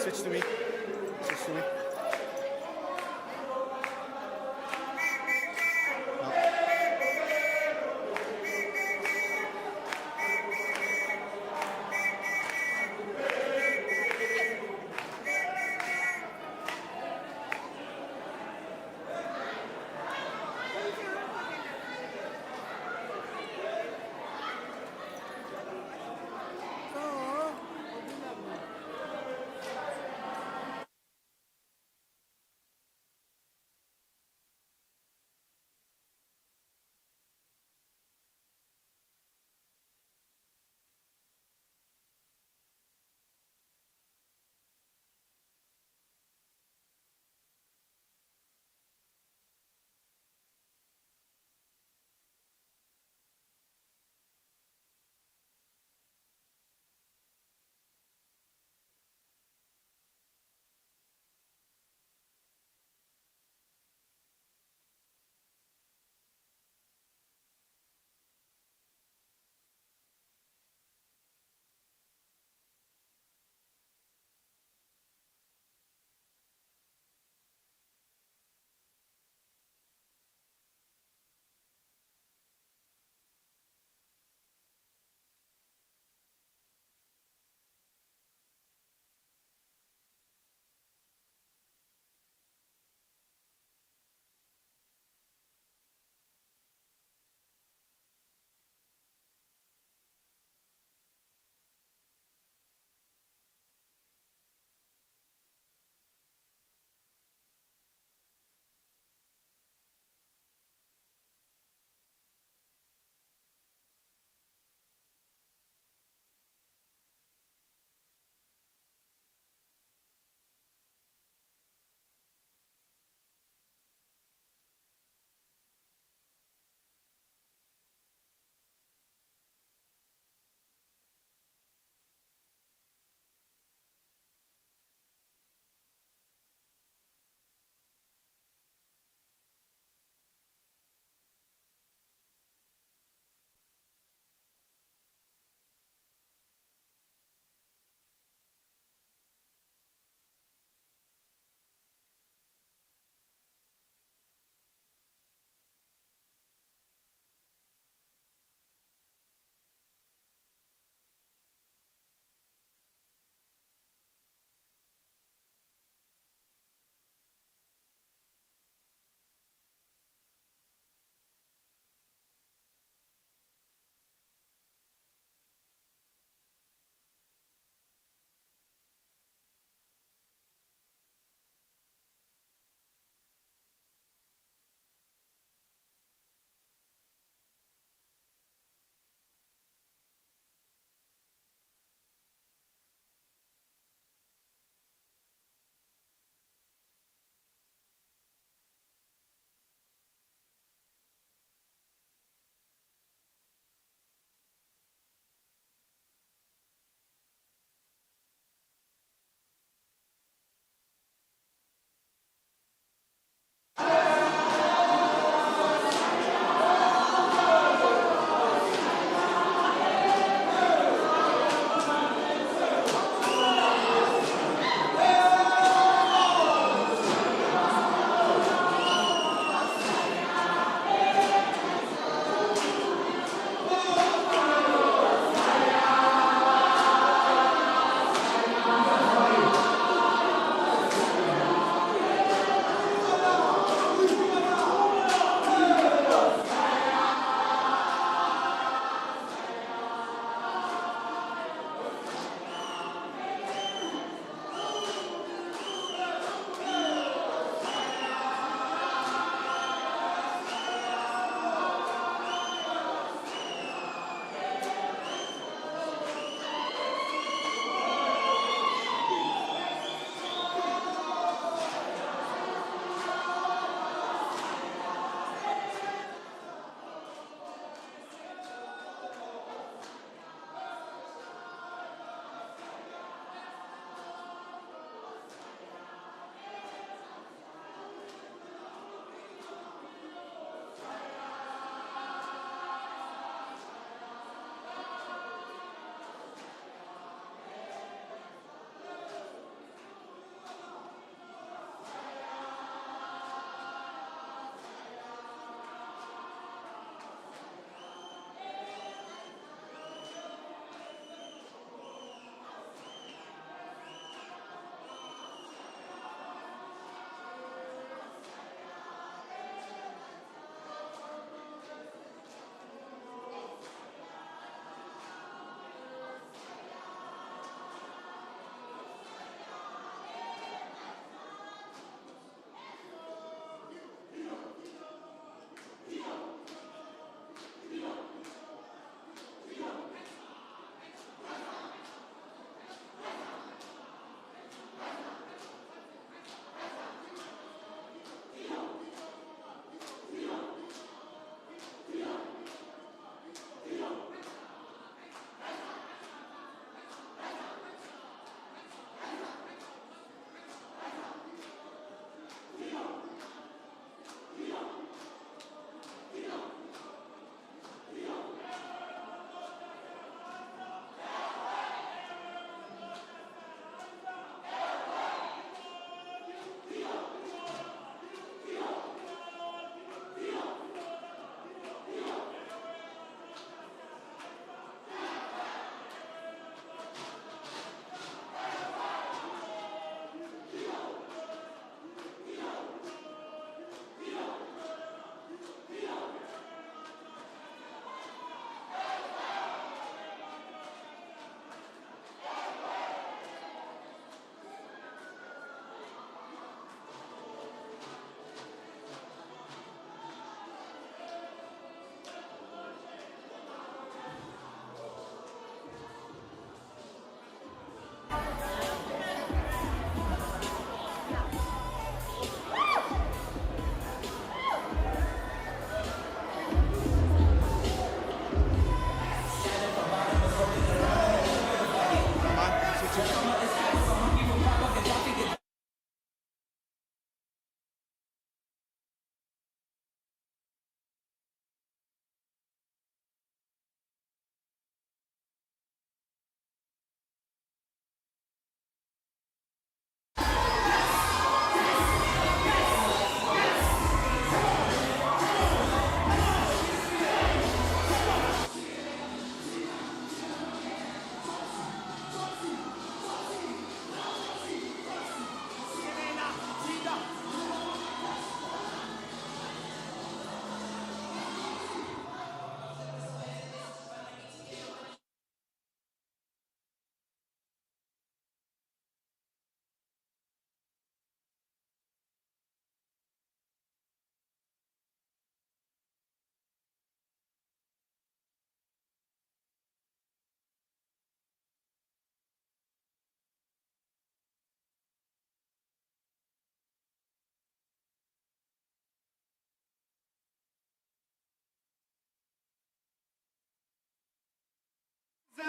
Switch to me. Switch to me.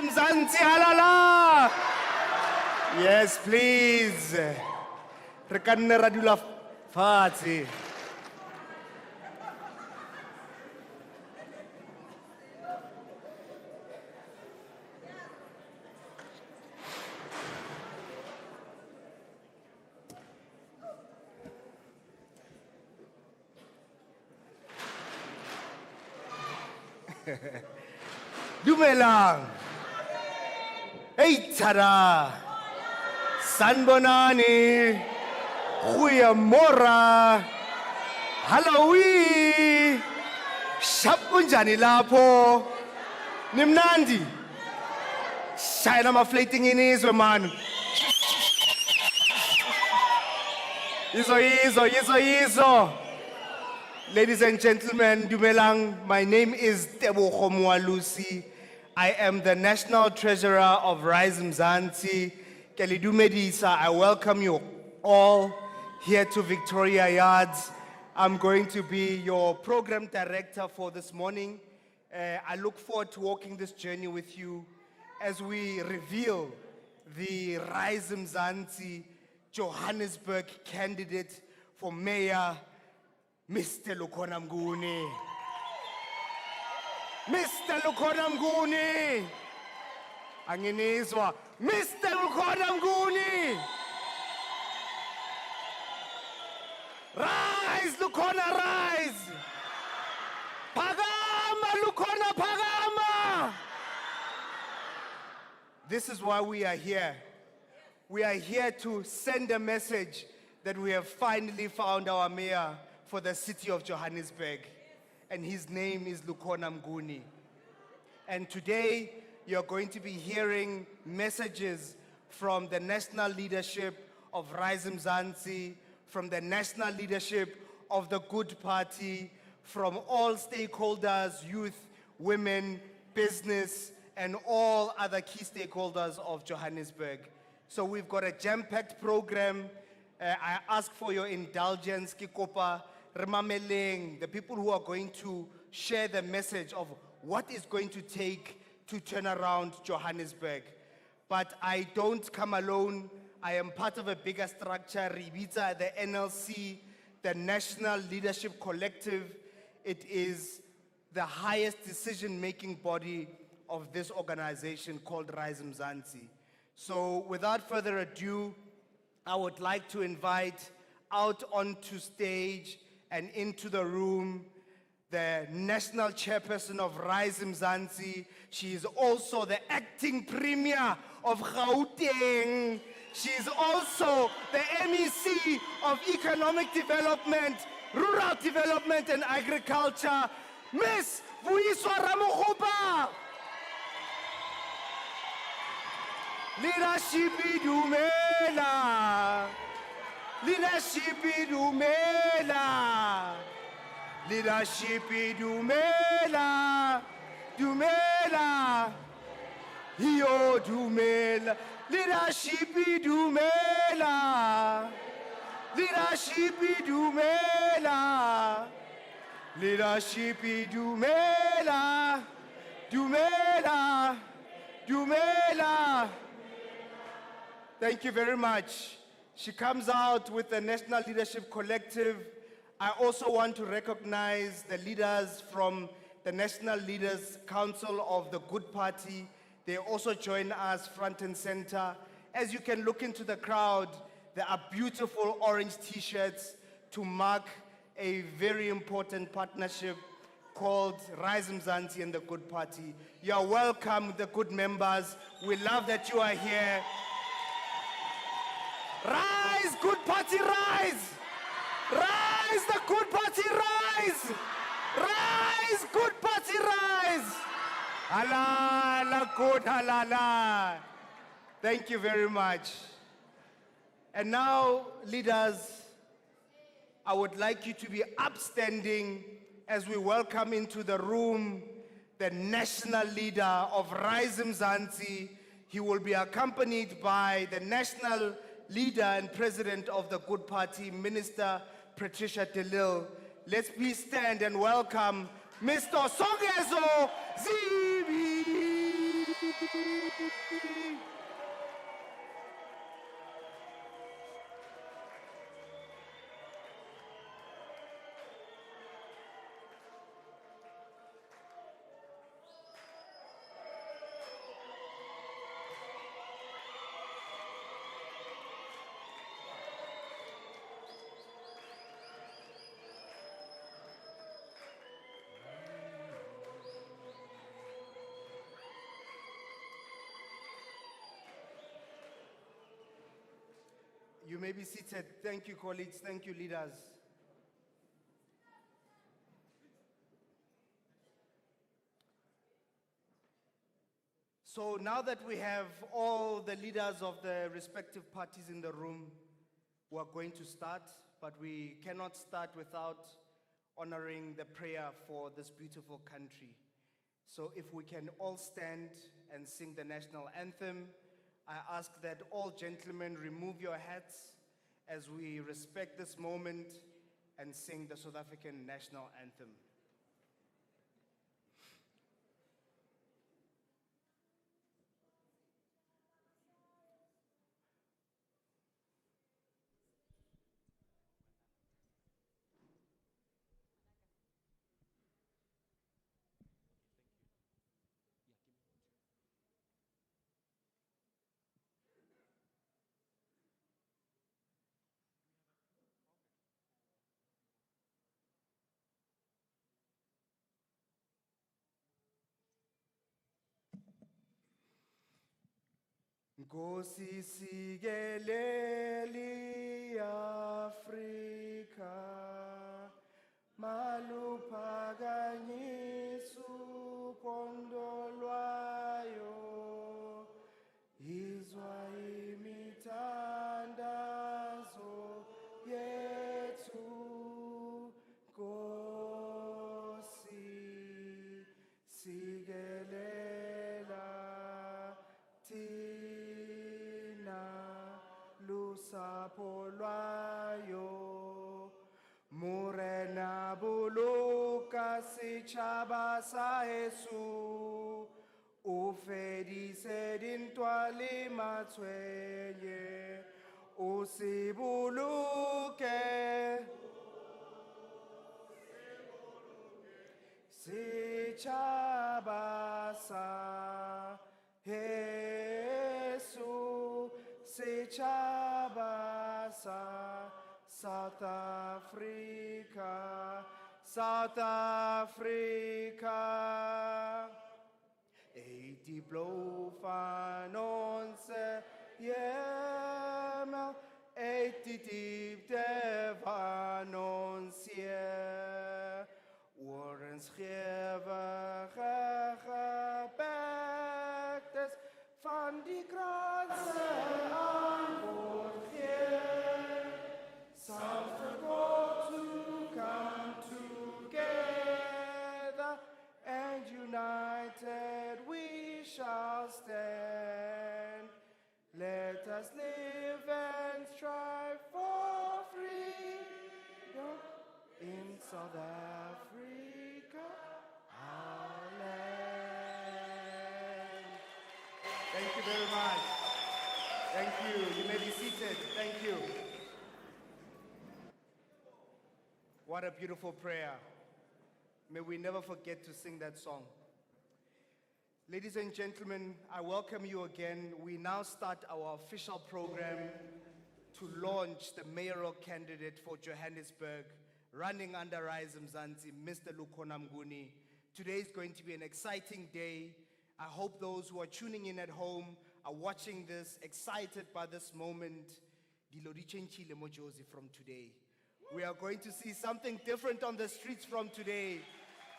Mzansi, halala! Yes, please. Re ka nne ra dula fatshe. Dumelang. Hey, tada. Sanbonani. Goeiemorgen. Hallowi. Shap kunjani lapho. Nimnandi. Shayela maflating inizwe man. Yizo. Ladies and gentlemen, dumelang. My name is Tebogo Mwalusi. I am the National Treasurer of RISE Mzansi. Kelidumedisa, I welcome you all here to Victoria Yards. I'm going to be your program director for this morning. I look forward to walking this journey with you as we reveal the RISE Mzansi Johannesburg candidate for mayor, Mr. Lukhona Mnguni. Mr. Lukhona Mnguni. Anginizwa. Mr. Lukhona Mnguni. Rise, Lukhona, rise. Phakama, Lukhona, phakama. This is why we are here. We are here to send a message that we have finally found our mayor for the city of Johannesburg. And his name is Lukhona Mnguni. And today, you're going to be hearing messages from the national leadership of RISE Mzansi, from the national leadership of the Good Party, from all stakeholders, youth, women, business, and all other key stakeholders of Johannesburg. So we've got a jam-packed program. I ask for your indulgence, Kikopa, Remameleng, the people who are going to share the message of what is going to take to turn around Johannesburg. But I don't come alone. I am part of a bigger structure, Ribita, the NLC, the National Leadership Collective. It is the highest decision-making body of this organization called RISE Mzansi. So without further ado, I would like to invite out onto stage and into the room the national chairperson of RISE Mzansi. She is also the acting premier of Gauteng. She is also the MEC of Economic Development, Rural Development and Agriculture, Miss Vuyiswa Ramokgopa. Leadership idumela. Leadership idumela. Leadership idumela. Dumela. Yo dumela. Leadership idumela. Leadership idumela. Leadership idumela. Dumela. Dumela. Thank you very much. She comes out with the National Leadership Collective. I also want to recognize the leaders from the National Leaders Council of the Good Party. They also join us front and center. As you can look into the crowd, there are beautiful orange t-shirts to mark a very important partnership called RISE Mzansi and the Good Party. You are welcome, the good members. We love that you are here. Rise, Good Party, rise! Rise, the Good Party, rise! Rise, Good Party, rise! Allah, la good, halala. Thank you very much. And now, leaders, I would like you to be upstanding as we welcome into the room the national leader of RISE Mzansi. He will be accompanied by the national leader and president of the Good Party, Minister Patricia de Lille. Let's please stand and welcome Mr. Songezo Zibi. You may be seated. Thank you, colleagues. Thank you, leaders. So now that we have all the leaders of the respective parties in the room, we are going to start, but we cannot start without honoring the prayer for this beautiful country. So if we can all stand and sing the national anthem, I ask that all gentlemen remove your hats as we respect this moment and sing the South African national anthem. Nkosi sikeleli Afrika maluphakanyisu pondo lwayo izwa imithandazo yethu Nkosi sikelela lusapho lwayo Morena boloka setšhaba sa heso o fedise dintwa le matshwenye o se boloke setšhaba sa heso setšhaba sa South Africa, South Africa. 80 blow fanonse yemel 80 deep devanonsie Warrens gewe gebektes van die kranse antwoord gee. Some forgot to come together, and united we shall stand. Let us live and strive for freedom in South Africa. Thank you. You may be seated. Thank you. What a beautiful prayer. May we never forget to sing that song. Ladies and gentlemen, I welcome you again. We now start our official program to launch the mayoral candidate for Johannesburg, running under RISE Mzansi, Mr. Lukhona Mnguni. Today is going to be an exciting day. I hope those who are tuning in at home are watching this, excited by this moment. Dilo di tšhentšhile mo Jozi from today. We are going to see something different on the streets from today.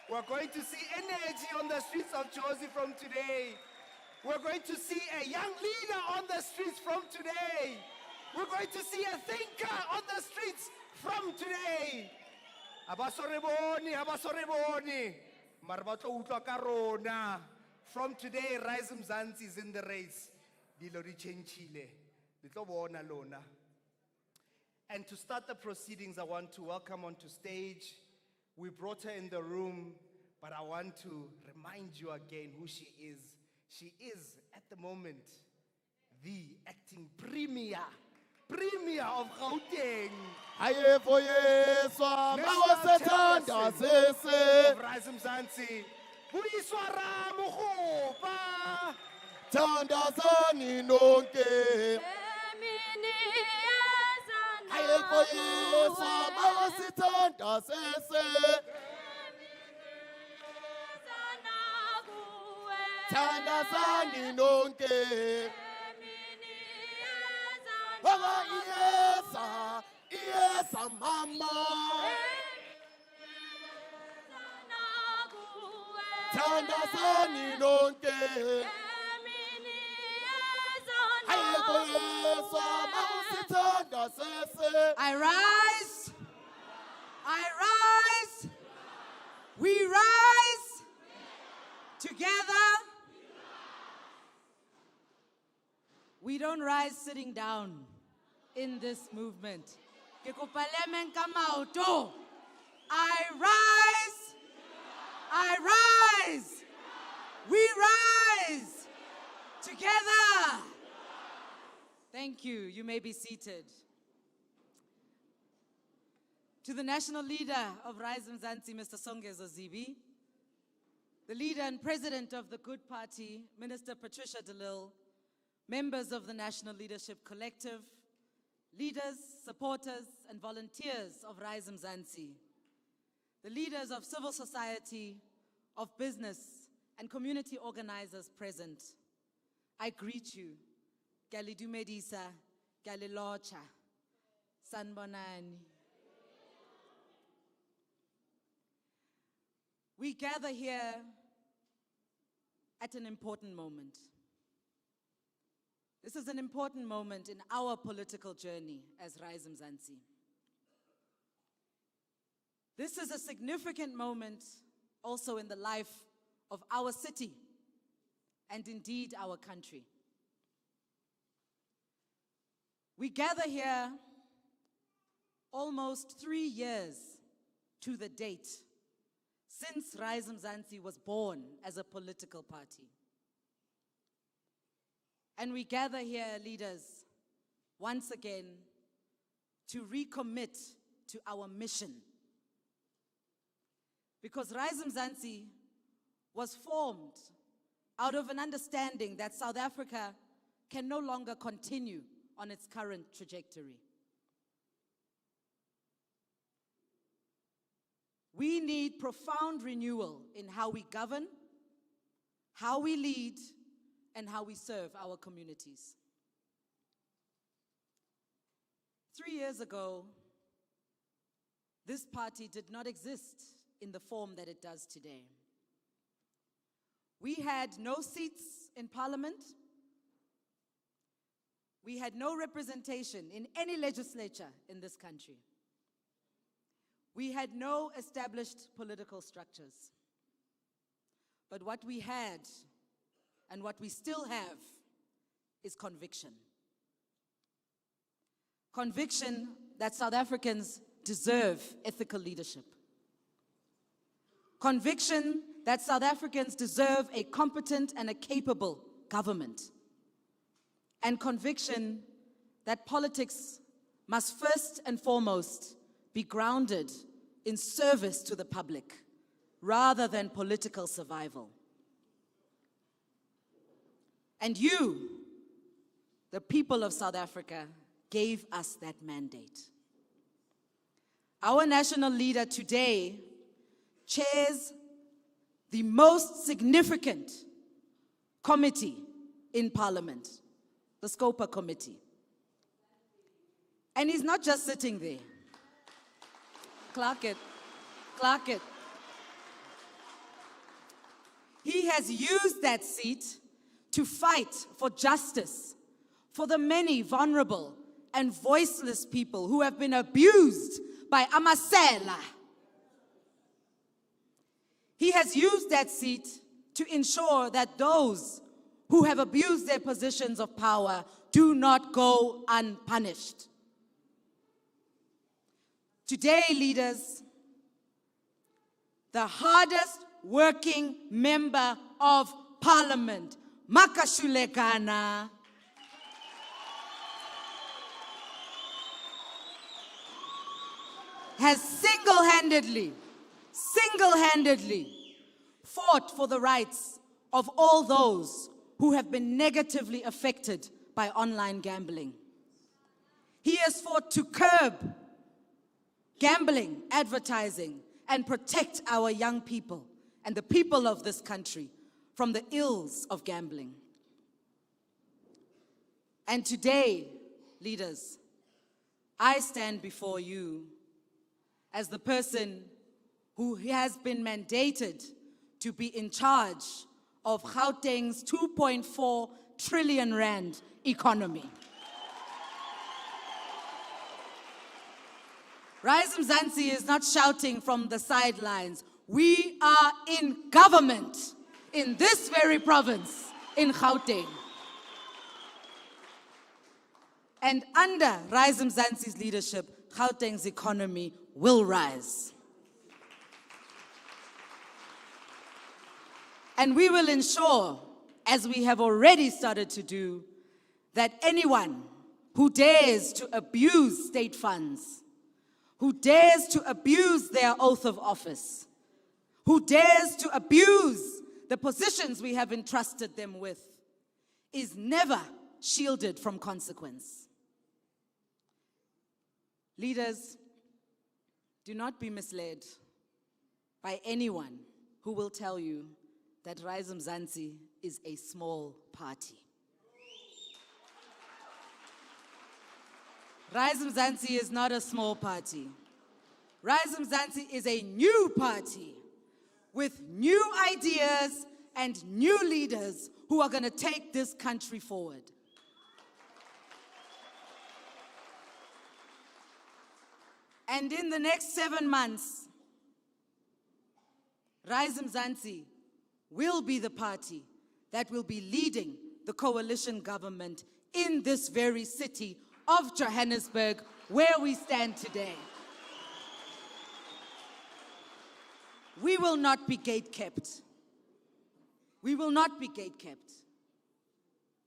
We're going to see energy on the streets of Jozi from today. We're going to see a young leader on the streets from today. We're going to see a thinker on the streets from today. Abasoreboni, abasoreboni. Marbato utwa karona. From today, RISE Mzansi is in the race. Dilo di tšhentšhile. Litlo bona lona. And to start the proceedings, I want to welcome onto stage. We brought her in the room, but I want to remind you again who she is. She is, at the moment, the acting premier of Gauteng. Aye for yeswa Chairperson mawasethanda sese of RISE Mzansi. Buyiswara Mukhupa. thandazani nonke. Aye for yeswa mawasethanda sese thandazani nonke. Baba Iesa mama thandazani nonke. Aye for yeswa mawasethanda sese. I rise, we rise together. We don't rise sitting down in this movement. Ke kopa le meng ka maoto. I rise, we rise together. Thank you. You may be seated. To the national leader of RISE Mzansi, Mr. Songezo Zibi, the leader and president of the Good Party, Minister Patricia de Lille, members of the National Leadership Collective, leaders, supporters, and volunteers of RISE Mzansi, the leaders of civil society, of business, and community organizers present, I greet you. Kyali dumedisa, kyali locha, sanbonani. We gather here at an important moment. This is an important moment in our political journey as RISE Mzansi. This is a significant moment also in the life of our city and indeed our country. We gather here almost 3 years to the date since RISE Mzansi was born as a political party. And we gather here, leaders, once again, to recommit to our mission. Because RISE Mzansi was formed out of an understanding that South Africa can no longer continue on its current trajectory. We need profound renewal in how we govern, how we lead, and how we serve our communities. 3 years ago, this party did not exist in the form that it does today. We had no seats in parliament. We had no representation in any legislature in this country. We had no established political structures. But what we had, and what we still have, is conviction. Conviction that South Africans deserve ethical leadership. Conviction that South Africans deserve a competent and a capable government. and conviction that politics must first and foremost be grounded in service to the public rather than political survival. And you, the people of South Africa, gave us that mandate. Our national leader today chairs the most significant committee in Parliament, the Scopa Committee. And he's not just sitting there. Clock it. He has used that seat to fight for justice for the many vulnerable and voiceless people who have been abused by Amasela. He has used that seat to ensure that those who have abused their positions of power do not go unpunished. Today, leaders, the hardest working member of Parliament, Makashulekana, has single-handedly fought for the rights of all those who have been negatively affected by online gambling. He has fought to curb gambling, advertising, and protect our young people and the people of this country from the ills of gambling. And today, leaders, I stand before you as the person who has been mandated to be in charge of Gauteng's 2.4 trillion rand economy. RISE Mzansi is not shouting from the sidelines. We are in government in this very province, in Gauteng. And under RISE Mzansi's leadership, Gauteng's economy will rise. And we will ensure, as we have already started to do, that anyone who dares to abuse state funds, who dares to abuse their oath of office, who dares to abuse the positions we have entrusted them with, is never shielded from consequence. Leaders, do not be misled by anyone who will tell you that RISE Mzansi is a small party. RISE Mzansi is not a small party. RISE Mzansi is a new party with new ideas and new leaders who are going to take this country forward. And in the next 7 months, RISE Mzansi will be the party that will be leading the coalition government in this very city of Johannesburg, where we stand today. We will not be gatekept. We will not be gatekept.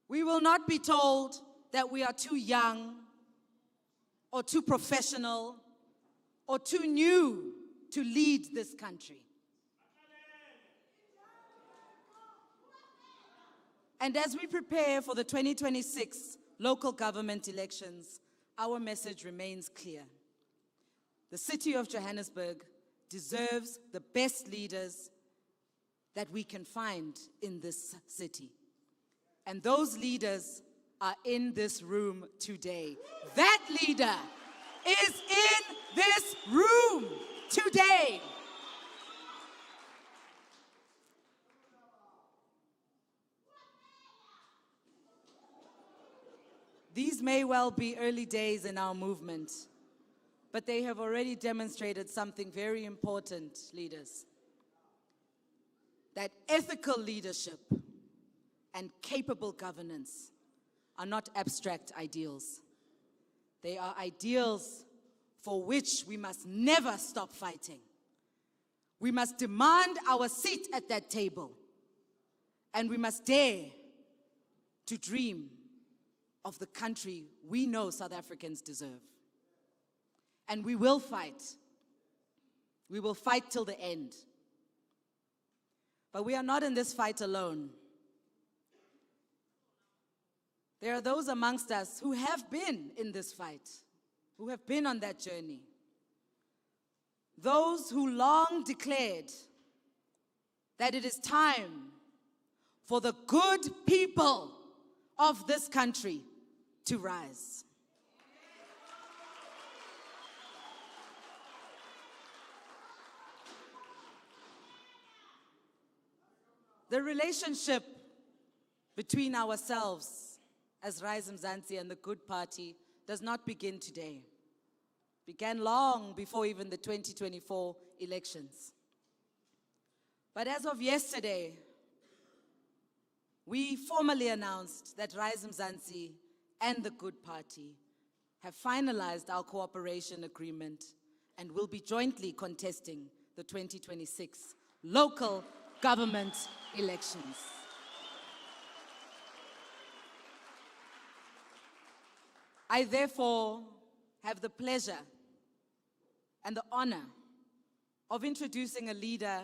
We will not be told that we are too young or too professional or too new to lead this country. And as we prepare for the 2026 local government elections, our message remains clear. The city of Johannesburg deserves the best leaders that we can find in this city. And those leaders are in this room today. That leader is in this room today. These may well be early days in our movement, but they have already demonstrated something very important, leaders. That ethical leadership and capable governance are not abstract ideals. They are ideals for which we must never stop fighting. We must demand our seat at that table, and we must dare to dream of the country we know South Africans deserve. And we will fight. We will fight till the end. But we are not in this fight alone. There are those amongst us who have been in this fight, who have been on that journey. Those who long declared that it is time for the good people of this country to rise. The relationship between ourselves as RISE Mzansi and the Good Party does not begin today. It began long before even the 2024 elections. But as of yesterday, we formally announced that RISE Mzansi and the Good Party have finalized our cooperation agreement and will be jointly contesting the 2026 local government elections. I therefore have the pleasure and the honor of introducing a leader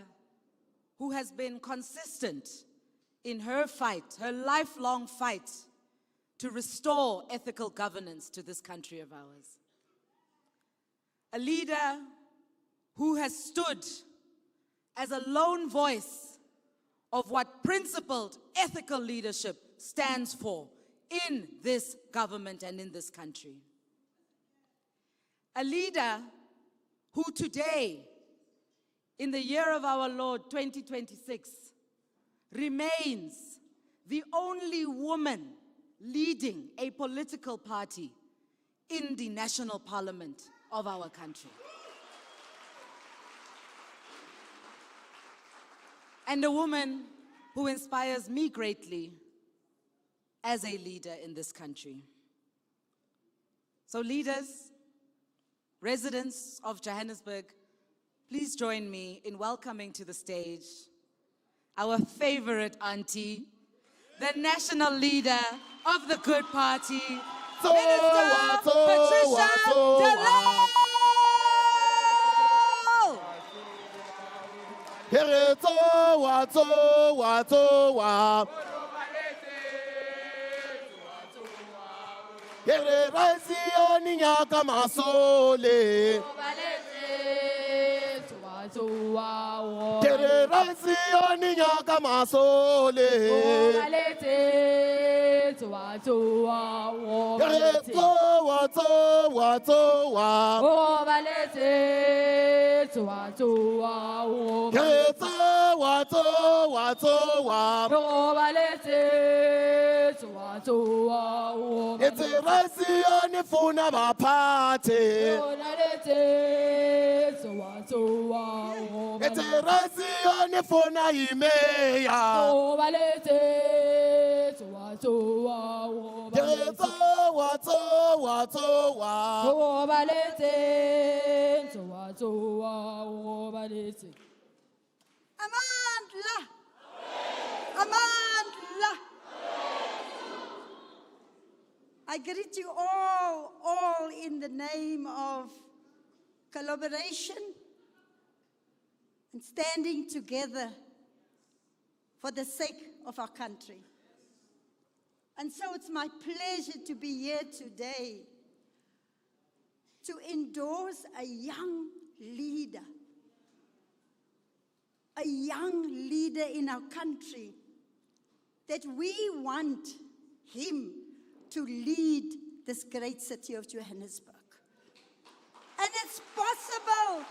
who has been consistent in her fight, her lifelong fight to restore ethical governance to this country of ours. A leader who has stood as a lone voice of what principled ethical leadership stands for in this government and in this country. A leader who today, in the year of our Lord 2026, remains the only woman leading a political party in the national parliament of our country. And a woman who inspires me greatly as a leader in this country. So leaders, residents of Johannesburg, please join me in welcoming to the stage our favorite auntie, the national leader of the Good Party, Minister Patricia de Lille. Amandla! Amandla! I greet you all in the name of collaboration and standing together for the sake of our country. And so it's my pleasure to be here today to endorse a young leader in our country that we want him to lead this great city of Johannesburg. And it's possible.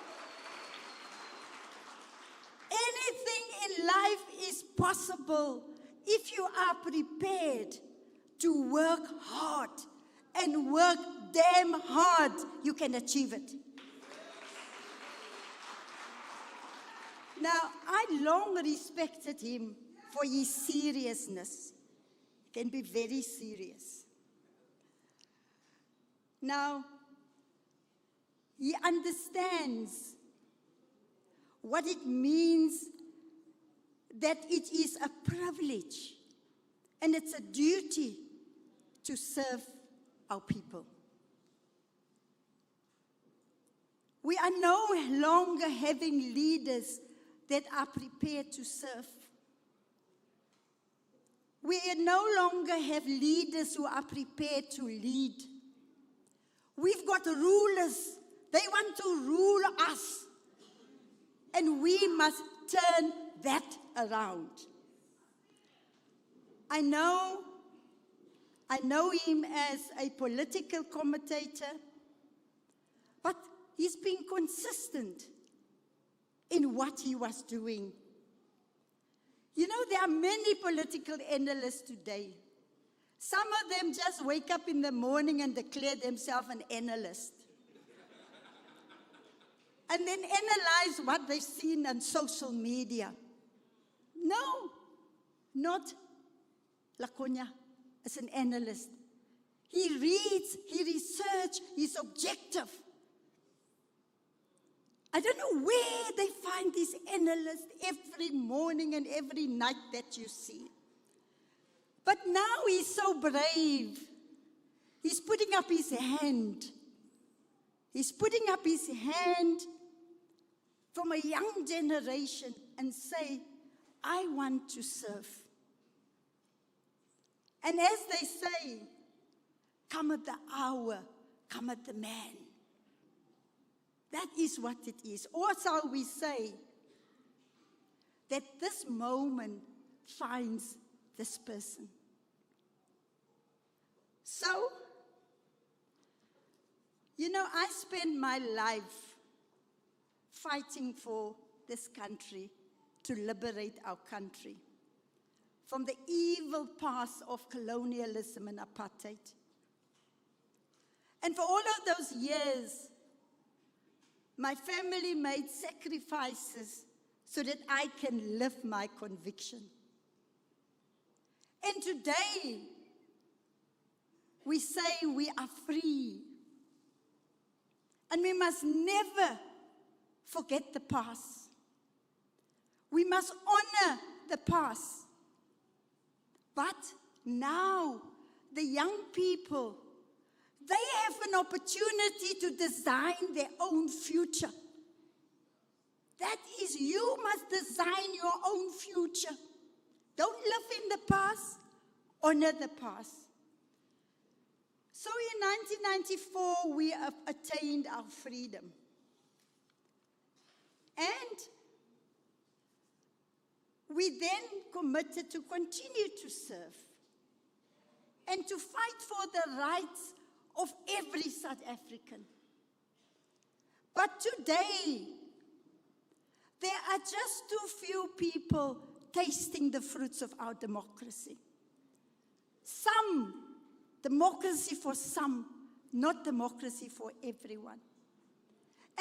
Anything in life is possible if you are prepared to work hard and work damn hard, you can achieve it. Now, I long respected him for his seriousness. He can be very serious. Now, he understands what it means that it is a privilege and it's a duty to serve our people. We are no longer having leaders that are prepared to serve. We no longer have leaders who are prepared to lead. We've got rulers. They want to rule us. And we must turn that around. I know him as a political commentator, but he's been consistent in what he was doing. You know, there are many political analysts today. Some of them just wake up in the morning and declare themselves an analyst. And then analyze what they've seen on social media. No, not Lakonya as an analyst. He reads, he researches, he's objective. I don't know where they find these analysts every morning and every night that you see. But now he's so brave. He's putting up his hand. He's putting up his hand from a young generation and say, I want to serve. And as they say, cometh the hour, cometh the man. That is what it is. Or shall we say that this moment finds this person. So, you know, I spent my life fighting for this country, to liberate our country from the evil past of colonialism and apartheid. And for all of those years, my family made sacrifices so that I can live my conviction. And today, we say we are free. And we must never forget the past. We must honor the past. But now, the young people, they have an opportunity to design their own future. That is, you must design your own future. Don't live in the past, honor the past. So in 1994, we have attained our freedom. And we then committed to continue to serve and to fight for the rights of every South African. But today, there are just too few people tasting the fruits of our democracy. Some, democracy for some, not democracy for everyone.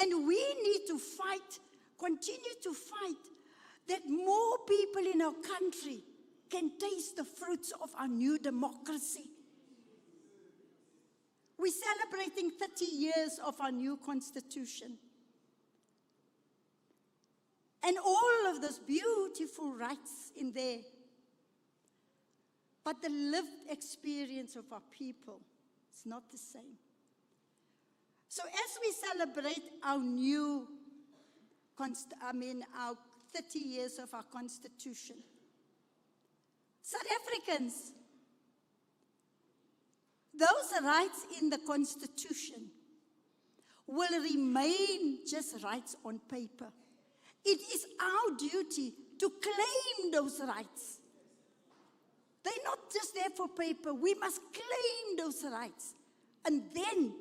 And we need to fight, continue to fight, that more people in our country can taste the fruits of our new democracy. We're celebrating 30 years of our new constitution. And all of those beautiful rights in there. But the lived experience of our people is not the same. So as we celebrate our new, our 30 years of our constitution, South Africans, those rights in the constitution will remain just rights on paper. It is our duty to claim those rights. They're not just there for paper. We must claim those rights. And then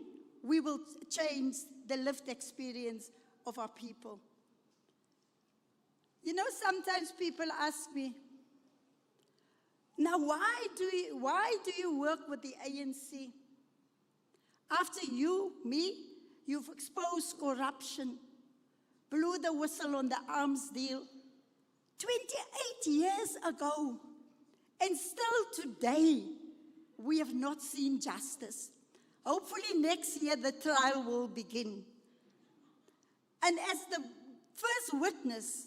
we will change the lived experience of our people. You know, sometimes people ask me, now why do you work with the ANC? After you've exposed corruption, blew the whistle on the arms deal 28 years ago. And still today, we have not seen justice. Hopefully next year, the trial will begin. And as the first witness,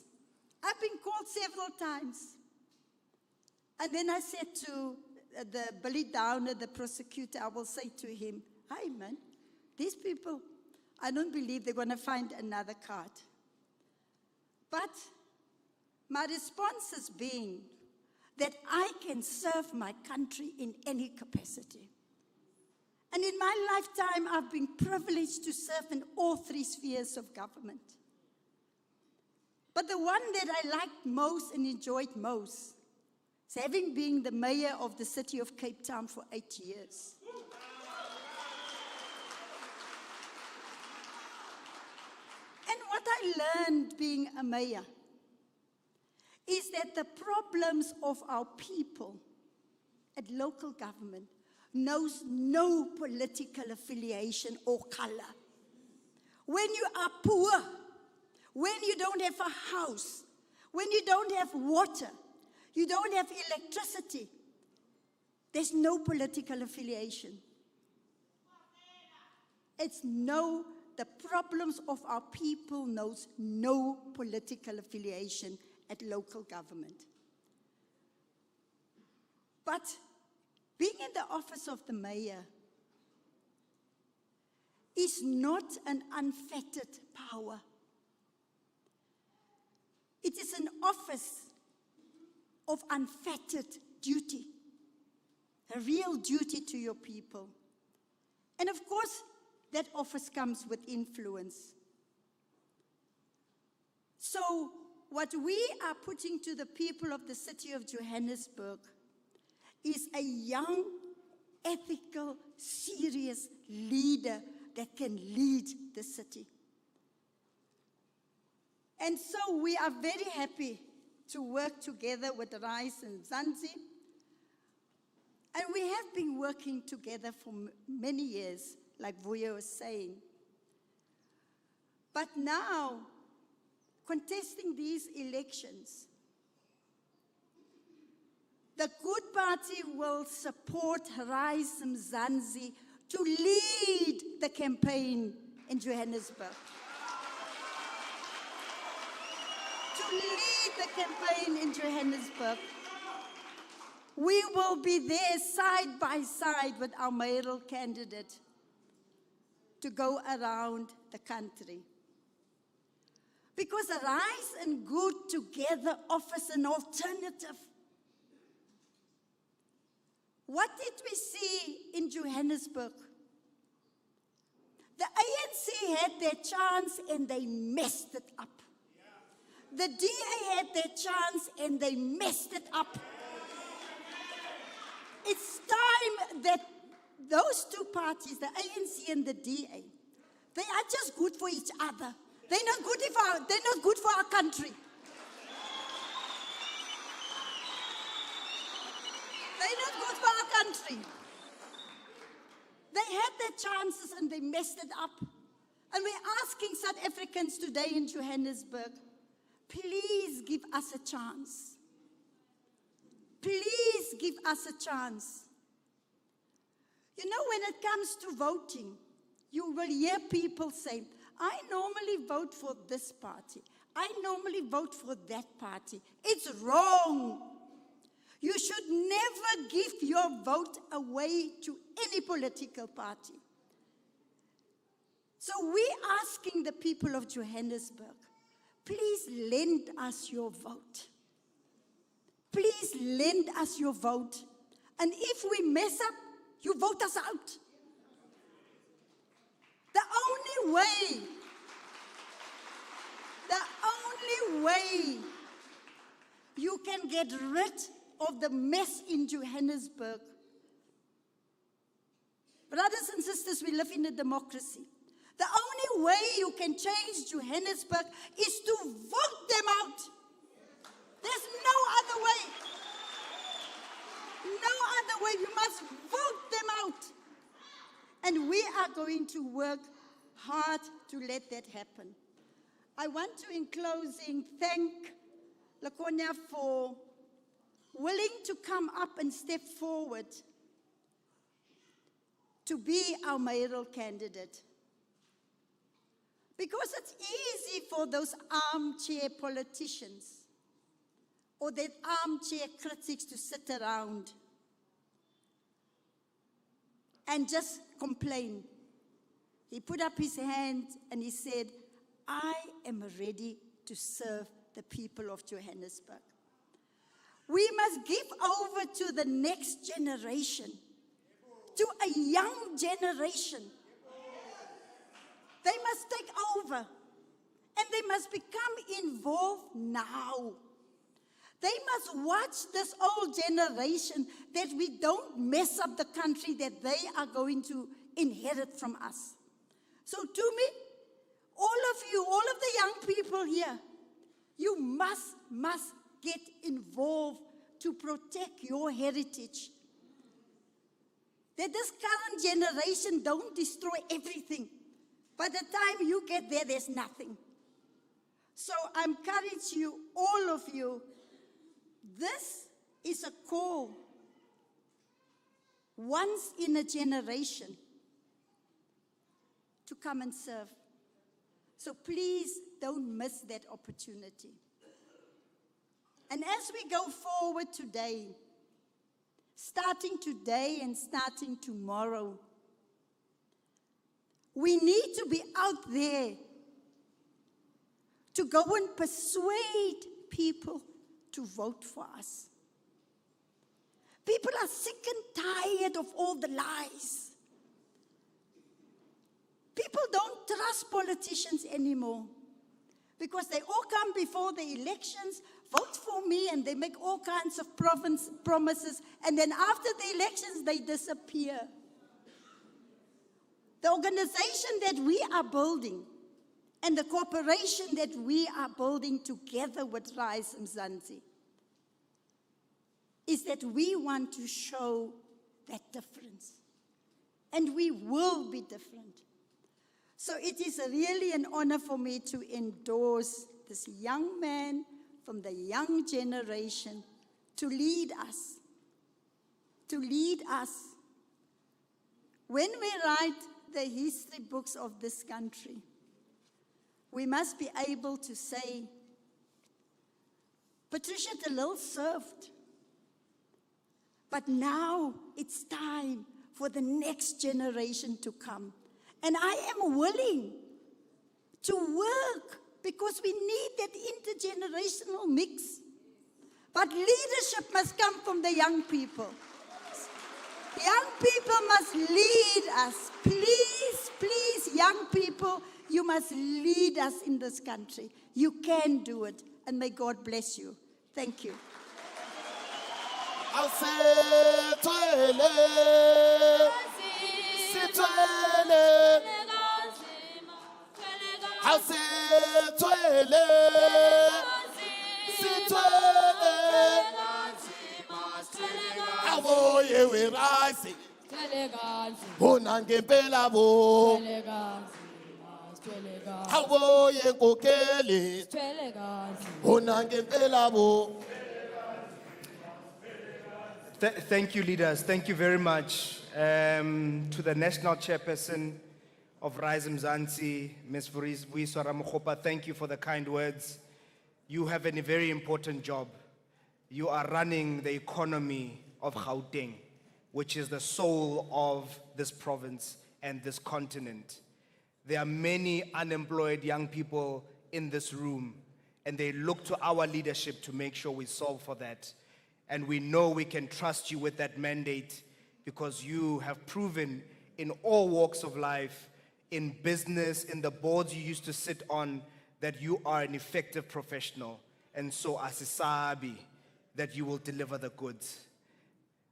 I've been called several times. And then I said to the Billy Downer, the prosecutor, I will say to him, "Hey man, these people, I don't believe they're going to find another card." But my response has been that I can serve my country in any capacity. And in my lifetime, I've been privileged to serve in all three spheres of government. But the one that I liked most and enjoyed most is having been the mayor of the city of Cape Town for 8 years. And what I learned being a mayor is that the problems of our people at local government knows no political affiliation or color. When you are poor, when you don't have a house, when you don't have water, you don't have electricity, there's no political affiliation. The problems of our people knows no political affiliation at local government. But being in the office of the mayor is not an unfettered power. It is an office of unfettered duty, a real duty to your people. And of course, that office comes with influence. So, what we are putting to the people of the city of Johannesburg is a young, ethical, serious leader that can lead the city. And so we are very happy to work together with RISE Mzansi. And we have been working together for many years, like Vuyo was saying. But now, contesting these elections, the Good Party will support RISE Mzansi to lead the campaign in Johannesburg. To lead the campaign in Johannesburg. We will be there side by side with our mayoral candidate to go around the country. Because RISE and Good together offers an alternative. What did we see in Johannesburg? The ANC had their chance and they messed it up. The DA had their chance and they messed it up. It's time that those two parties, the ANC and the DA, they are just good for each other. They're not good for our country. They're not good for our country. They had their chances and they messed it up. And we're asking South Africans today in Johannesburg, please give us a chance. Please give us a chance. You know, when it comes to voting, you will hear people say, I normally vote for this party. I normally vote for that party. It's wrong. You should never give your vote away to any political party. So we're asking the people of Johannesburg, please lend us your vote. Please lend us your vote. And if we mess up, you vote us out. The only way you can get rid of the mess in Johannesburg. Brothers and sisters, we live in a democracy. The only way you can change Johannesburg is to vote them out. There's no other way. No other way. You must vote them out. And we are going to work hard to let that happen. I want to, in closing, thank Lakonia for willing to come up and step forward to be our mayoral candidate. Because it's easy for those armchair politicians or that armchair critics to sit around and just complain. He put up his hand and he said, I am ready to serve the people of Johannesburg. We must give over to the next generation, to a young generation. They must take over, and they must become involved now. They must watch this old generation, that we don't mess up the country that they are going to inherit from us. So to me, all of you, all of the young people here, you must get involved to protect your heritage. That this current generation don't destroy everything. By the time you get there, there's nothing. So I encourage you, all of you, this is a call once in a generation to come and serve. So please don't miss that opportunity. And as we go forward today, starting today and starting tomorrow, we need to be out there to go and persuade people to vote for us. People are sick and tired of all the lies. People don't trust politicians anymore because they all come before the elections, vote for me, and they make all kinds of promises, and then after the elections, they disappear. The organization that we are building and the cooperation that we are building together with RISE Mzansi is that we want to show that difference. And we will be different. So it is really an honor for me to endorse this young man from the young generation to lead us. To lead us. When we write the history books of this country, we must be able to say, Patricia de Lille served, but now it's time for the next generation to come. And I am willing to work because we need that intergenerational mix. But leadership must come from the young people. Young people must lead us. Please, please, young people, you must lead us in this country. You can do it. And may God bless you. Thank you. Aboye we RISE. Bona ngempela bo. Aboye kokele. Bona ngempela bo. Thank you, leaders. Thank you very much. To the national chairperson of RISE Mzansi, Ms. Vuyiswa Ramokgopa, thank you for the kind words. You have a very important job. You are running the economy of Gauteng, which is the soul of this province and this continent. There are many unemployed young people in this room, and they look to our leadership to make sure we solve for that. And we know we can trust you with that mandate because you have proven in all walks of life, in business, in the boards you used to sit on, that you are an effective professional. And so asisabi that you will deliver the goods.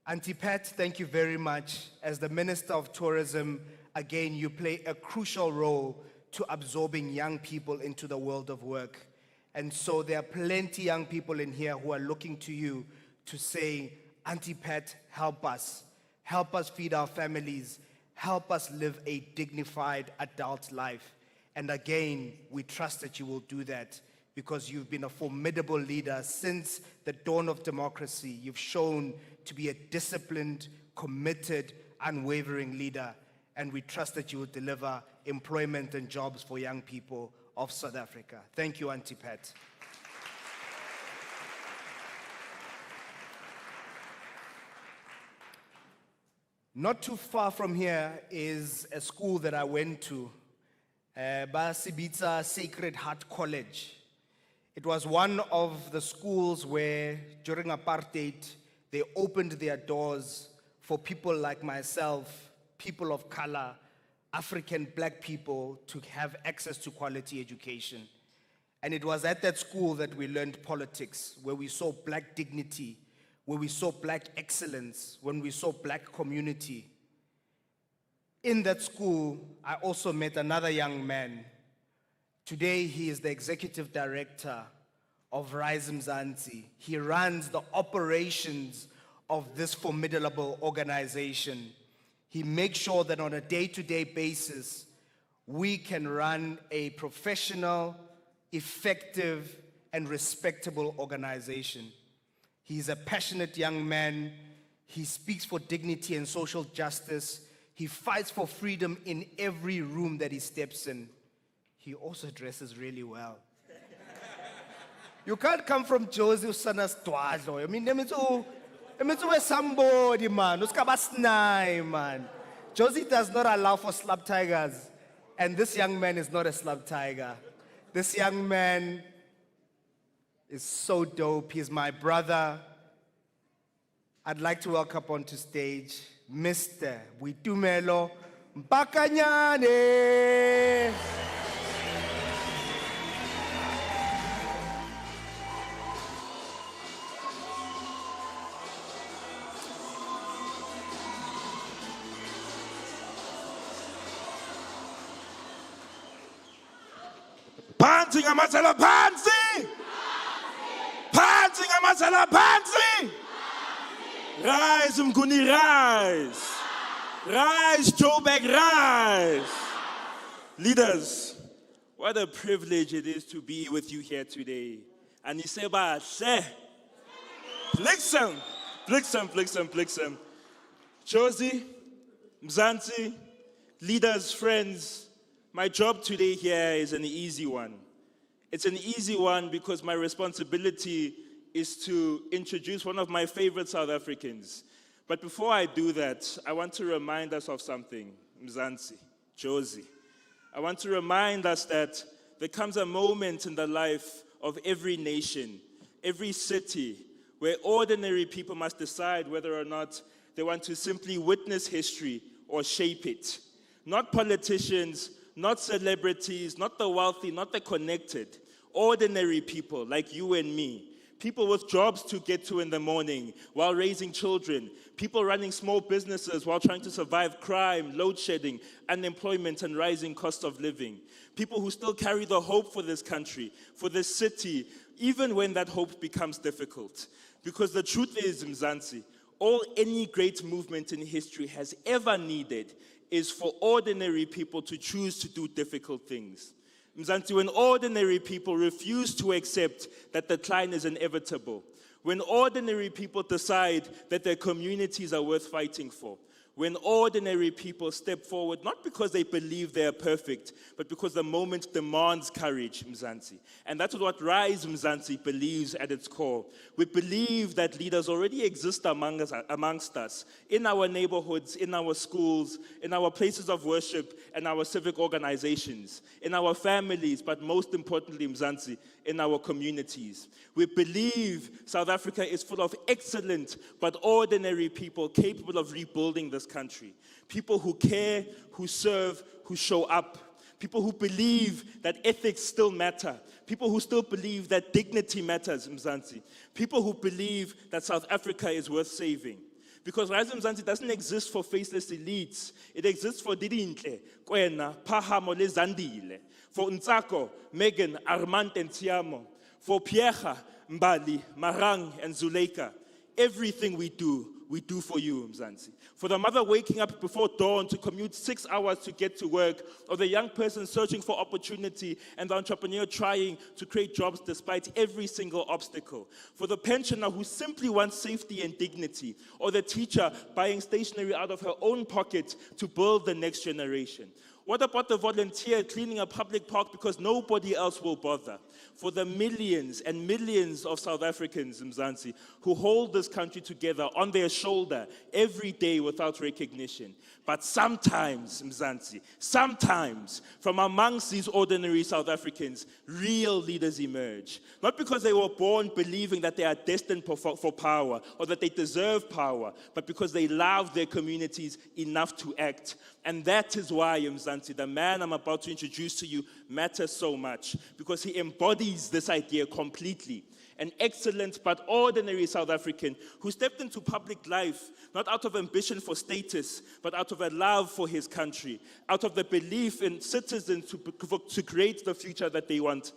Auntie Pat, thank you very much. As the Minister of Tourism, again, you play a crucial role to absorbing young people into the world of work. And so there are plenty young people in here who are looking to you to say, Auntie Pat, help us feed our families, help us live a dignified adult life. And again, we trust that you will do that because you've been a formidable leader since the dawn of democracy. You've shown to be a disciplined, committed, unwavering leader. And we trust that you will deliver employment and jobs for young people of South Africa. Thank you, Auntie Pat. Not too far from here is a school that I went to, Basibitsa Sacred Heart College. It was one of the schools where, during apartheid, they opened their doors for people like myself, people of color, African black people, to have access to quality education. And it was at that school that we learned politics, where we saw black dignity, where we saw black excellence, when we saw black community. In that school, I also met another young man. Today, he is the executive director of RISE Mzansi. He runs the operations of this formidable organization. He makes sure that on a day-to-day basis, we can run a professional, effective, and respectable organization. He's a passionate young man. He speaks for dignity and social justice. He fights for freedom in every room that he steps in. He also dresses really well. You can't come from Josie Usana's Dwadlo. I mean, them it's somebody, man. Uskabasnai, man. Josie does not allow for slab tigers. And this young man is not a slab tiger. This young man is so dope. He's my brother. I'd like to welcome onto stage Mr. Buitumelo Mpakanyane. Phansi ngamasela phansi. Phansi ngamasela phansi. Rise Mguni rise. Rise Joburg rise. Leaders, what a privilege it is to be with you here today. And Iseba she. Blixem. Josie, Mzansi, leaders, friends, my job today here is an easy one. It's an easy one because my responsibility is to introduce one of my favorite South Africans. But before I do that, I want to remind us of something, Mzansi, Josie. I want to remind us that there comes a moment in the life of every nation, every city, where ordinary people must decide whether or not they want to simply witness history or shape it. Not politicians, not celebrities, not the wealthy, not the connected. Ordinary people like you and me. People with jobs to get to in the morning while raising children. People running small businesses while trying to survive crime, load shedding, unemployment, and rising cost of living. People who still carry the hope for this country, for this city, even when that hope becomes difficult. Because the truth is, Mzansi, all any great movement in history has ever needed is for ordinary people to choose to do difficult things. Mzansi, when ordinary people refuse to accept that decline is inevitable, when ordinary people decide that their communities are worth fighting for, when ordinary people step forward, not because they believe they are perfect, but because the moment demands courage, Mzansi. And that's what RISE Mzansi believes at its core. We believe that leaders already exist amongst us, in our neighborhoods, in our schools, in our places of worship, and our civic organizations, in our families, but most importantly, Mzansi, in our communities. We believe South Africa is full of excellent but ordinary people capable of rebuilding this country. People who care, who serve, who show up. People who believe that ethics still matter. People who still believe that dignity matters, Mzansi. People who believe that South Africa is worth saving. Because RISE Mzansi doesn't exist for faceless elites. It exists for Didintle, Kwena, Pahamo, Zandile. For Ntsako, Megan, Armand, and Tiamo. For Pierre, Mbali, Marang, and Zuleika. Everything we do for you, Mzansi. For the mother waking up before dawn to commute 6 hours to get to work, or the young person searching for opportunity, and the entrepreneur trying to create jobs despite every single obstacle. For the pensioner who simply wants safety and dignity, or the teacher buying stationery out of her own pocket to build the next generation. What about the volunteer cleaning a public park because nobody else will bother? For the millions and millions of South Africans, Mzansi, who hold this country together on their shoulder every day without recognition. But sometimes, Mzansi, sometimes from amongst these ordinary South Africans, real leaders emerge. Not because they were born believing that they are destined for power or that they deserve power, but because they love their communities enough to act. And that is why, Mzansi, the man I'm about to introduce to you matters so much, because he embodies this idea completely. An excellent but ordinary South African who stepped into public life not out of ambition for status, but out of a love for his country, out of the belief in citizens to create the future that they want.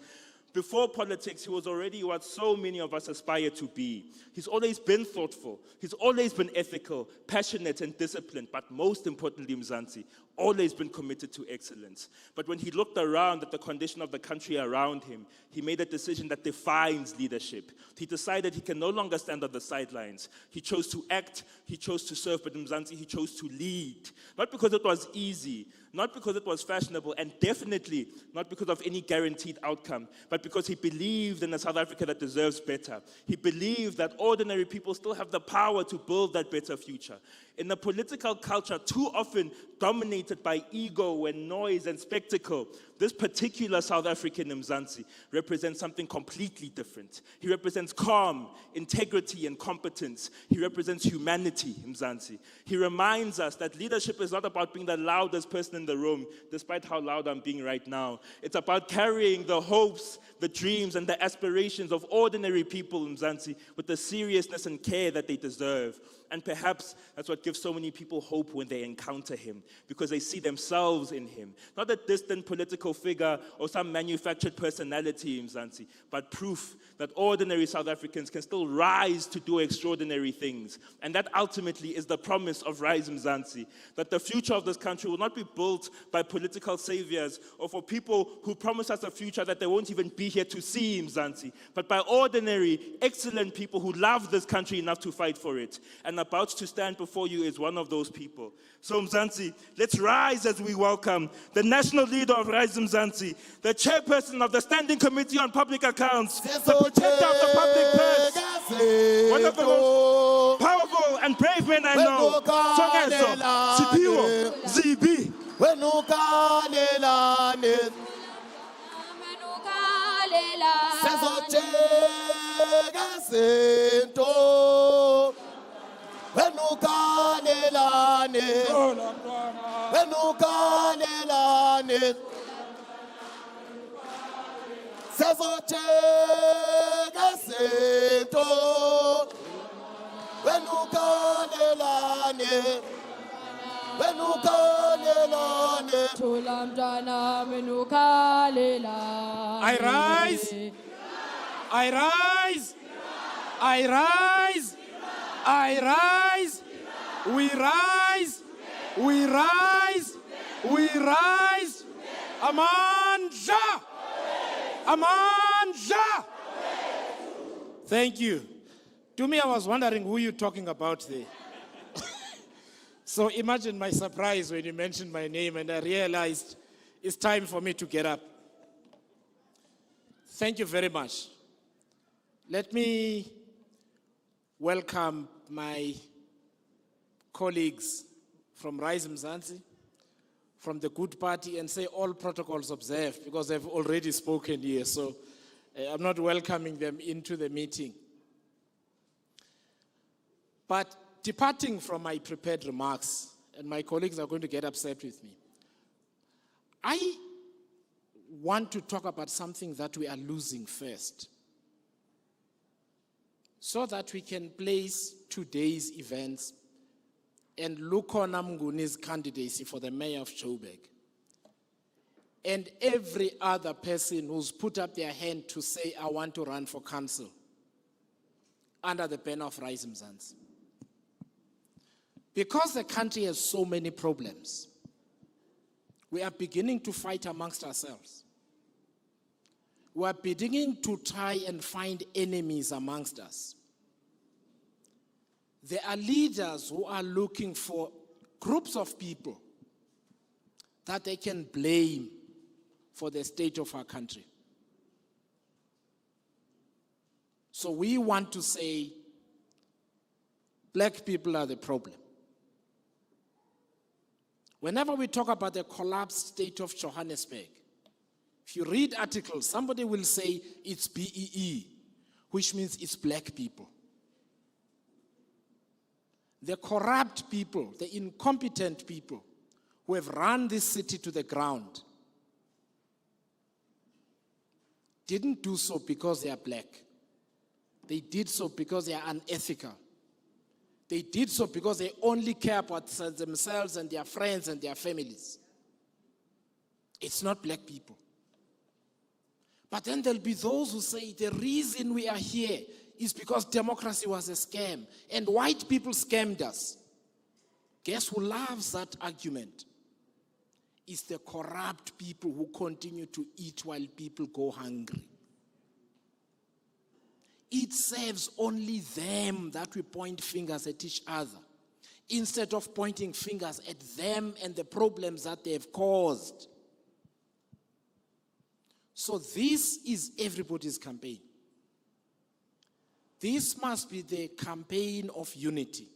Before politics, he was already what so many of us aspire to be. He's always been thoughtful. He's always been ethical, passionate, and disciplined. But most importantly, Mzansi, always been committed to excellence. But when he looked around at the condition of the country around him, he made a decision that defines leadership. He decided he can no longer stand on the sidelines. He chose to act, he chose to serve, but Mzansi, he chose to lead. Not because it was easy, not because it was fashionable, and definitely not because of any guaranteed outcome, but because he believed in a South Africa that deserves better. He believed that ordinary people still have the power to build that better future. In a political culture too often dominated by ego and noise and spectacle, this particular South African Mzansi represents something completely different. He represents calm, integrity, and competence. He represents humanity, Mzansi. He reminds us that leadership is not about being the loudest person in the room, despite how loud I'm being right now. It's about carrying the hopes, the dreams, and the aspirations of ordinary people, Mzansi, with the seriousness and care that they deserve. And perhaps that's what gives so many people hope when they encounter him, because they see themselves in him. Not a distant political figure or some manufactured personality, Mzansi, but proof that ordinary South Africans can still rise to do extraordinary things. And that ultimately is the promise of RISE Mzansi, that the future of this country will not be built by political saviors or for people who promise us a future that they won't even be here to see, Mzansi, but by ordinary, excellent people who love this country enough to fight for it. And about to stand before you is one of those people. So Mzansi, let's rise as we welcome the national leader of RISE Mzansi, the chairperson of the Standing Committee on Public Accounts, the protector of the public purse, one of the most powerful and brave men I know, Songezo Siphiwe Zibi. I rise, I rise, I rise, I rise, we rise, we rise, we rise, Amandla, Amandla. Thank you. To me, I was wondering who you're talking about there. So imagine my surprise when you mentioned my name and I realized it's time for me to get up. Thank you very much. Let me welcome my colleagues from RISE Mzansi, from the Good Party, and say all protocols observed, because they've already spoken here, so I'm not welcoming them into the meeting. But departing from my prepared remarks, and my colleagues are going to get upset with me, I want to talk about something that we are losing first, so that we can place today's events and Lukhona Mnguni's candidacy for the mayor of Joburg, and every other person who's put up their hand to say, I want to run for council, under the banner of RISE Mzansi. Because the country has so many problems, we are beginning to fight amongst ourselves. We are beginning to try and find enemies amongst us. There are leaders who are looking for groups of people that they can blame for the state of our country. So we want to say, black people are the problem. Whenever we talk about the collapsed state of Johannesburg, if you read articles, somebody will say it's BEE, which means it's black people. The corrupt people, the incompetent people who have run this city to the ground didn't do so because they are black. They did so because they are unethical. They did so because they only care about themselves and their friends and their families. It's not black people. But then there'll be those who say the reason we are here is because democracy was a scam and white people scammed us. Guess who loves that argument? It's the corrupt people who continue to eat while people go hungry. It serves only them that we point fingers at each other, instead of pointing fingers at them and the problems that they have caused. So this is everybody's campaign. This must be the campaign of unity.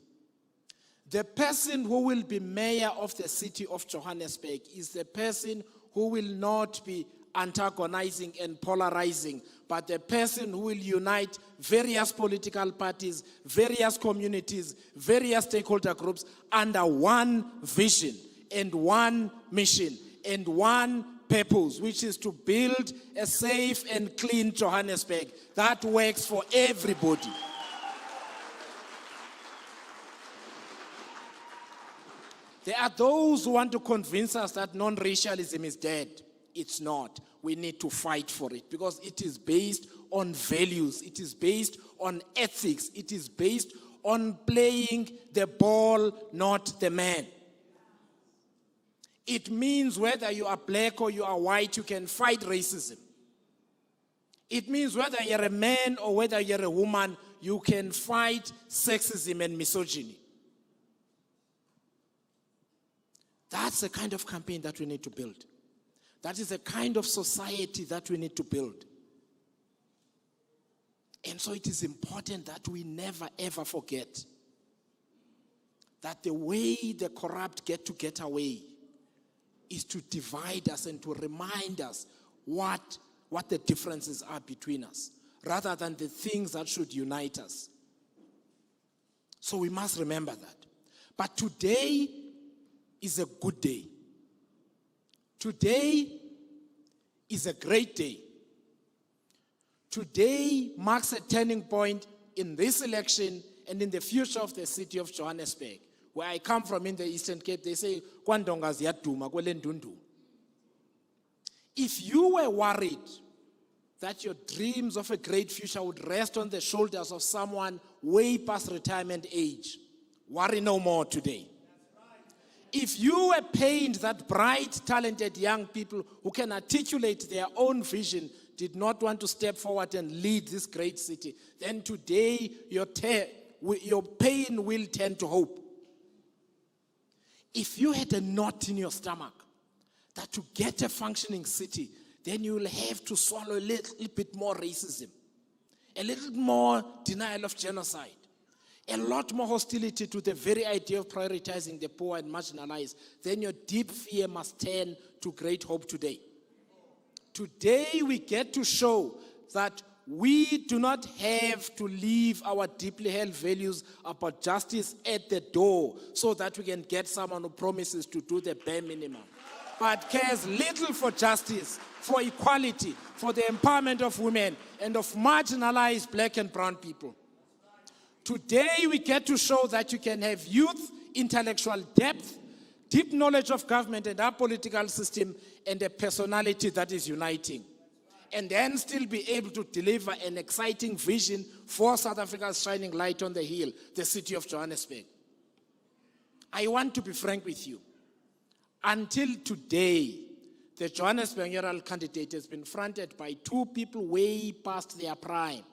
The person who will be mayor of the city of Johannesburg is the person who will not be antagonizing and polarizing, but the person who will unite various political parties, various communities, various stakeholder groups under one vision and one mission and one purpose, which is to build a safe and clean Johannesburg that works for everybody. There are those who want to convince us that non-racialism is dead. It's not. We need to fight for it because it is based on values. It is based on ethics. It is based on playing the ball, not the man. It means whether you are black or you are white, you can fight racism. It means whether you're a man or whether you're a woman, you can fight sexism and misogyny. That's the kind of campaign that we need to build. That is the kind of society that we need to build. And so it is important that we never ever forget that the way the corrupt get away is to divide us and to remind us what the differences are between us, rather than the things that should unite us. So we must remember that. But today is a good day. Today is a great day. Today marks a turning point in this election and in the future of the city of Johannesburg. Where I come from in the Eastern Cape, they say, "Kwandonga ziyaduma kwele ndundu." If you were worried that your dreams of a great future would rest on the shoulders of someone way past retirement age, worry no more today. If you were pained that bright, talented young people who can articulate their own vision did not want to step forward and lead this great city, then today your pain will turn to hope. If you had a knot in your stomach that to get a functioning city, then you will have to swallow a little bit more racism, a little more denial of genocide, a lot more hostility to the very idea of prioritizing the poor and marginalized. Then your deep fear must turn to great hope today. Today we get to show that we do not have to leave our deeply held values about justice at the door so that we can get someone who promises to do the bare minimum, but cares little for justice, for equality, for the empowerment of women and of marginalized black and brown people. Today we get to show that you can have youth, intellectual depth, deep knowledge of government and our political system, and a personality that is uniting, and then still be able to deliver an exciting vision for South Africa's shining light on the hill, the city of Johannesburg. I want to be frank with you. Until today, the Johannesburg Mayoral candidate has been fronted by two people way past their prime,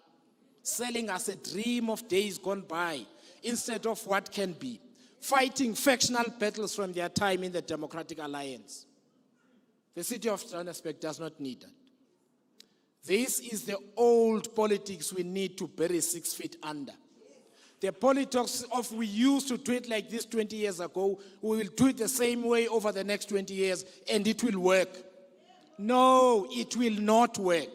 selling us a dream of days gone by instead of what can be, fighting factional battles from their time in the Democratic Alliance. The city of Johannesburg does not need that. This is the old politics we need to bury 6 feet under. The politics of we used to do it like this 20 years ago, we will do it the same way over the next 20 years and it will work. No, it will not work.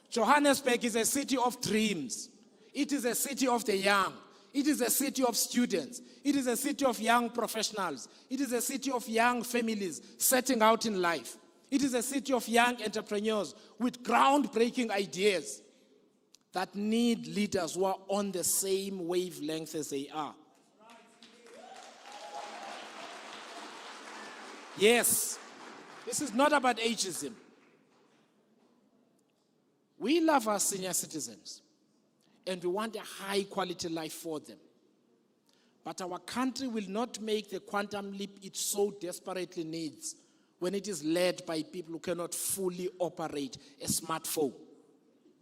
Johannesburg is a city of dreams. It is a city of the young. It is a city of students. It is a city of young professionals. It is a city of young families setting out in life. It is a city of young entrepreneurs with groundbreaking ideas that need leaders who are on the same wavelength as they are. Yes, this is not about ageism. We love our senior citizens and we want a high quality life for them. But our country will not make the quantum leap it so desperately needs when it is led by people who cannot fully operate a smartphone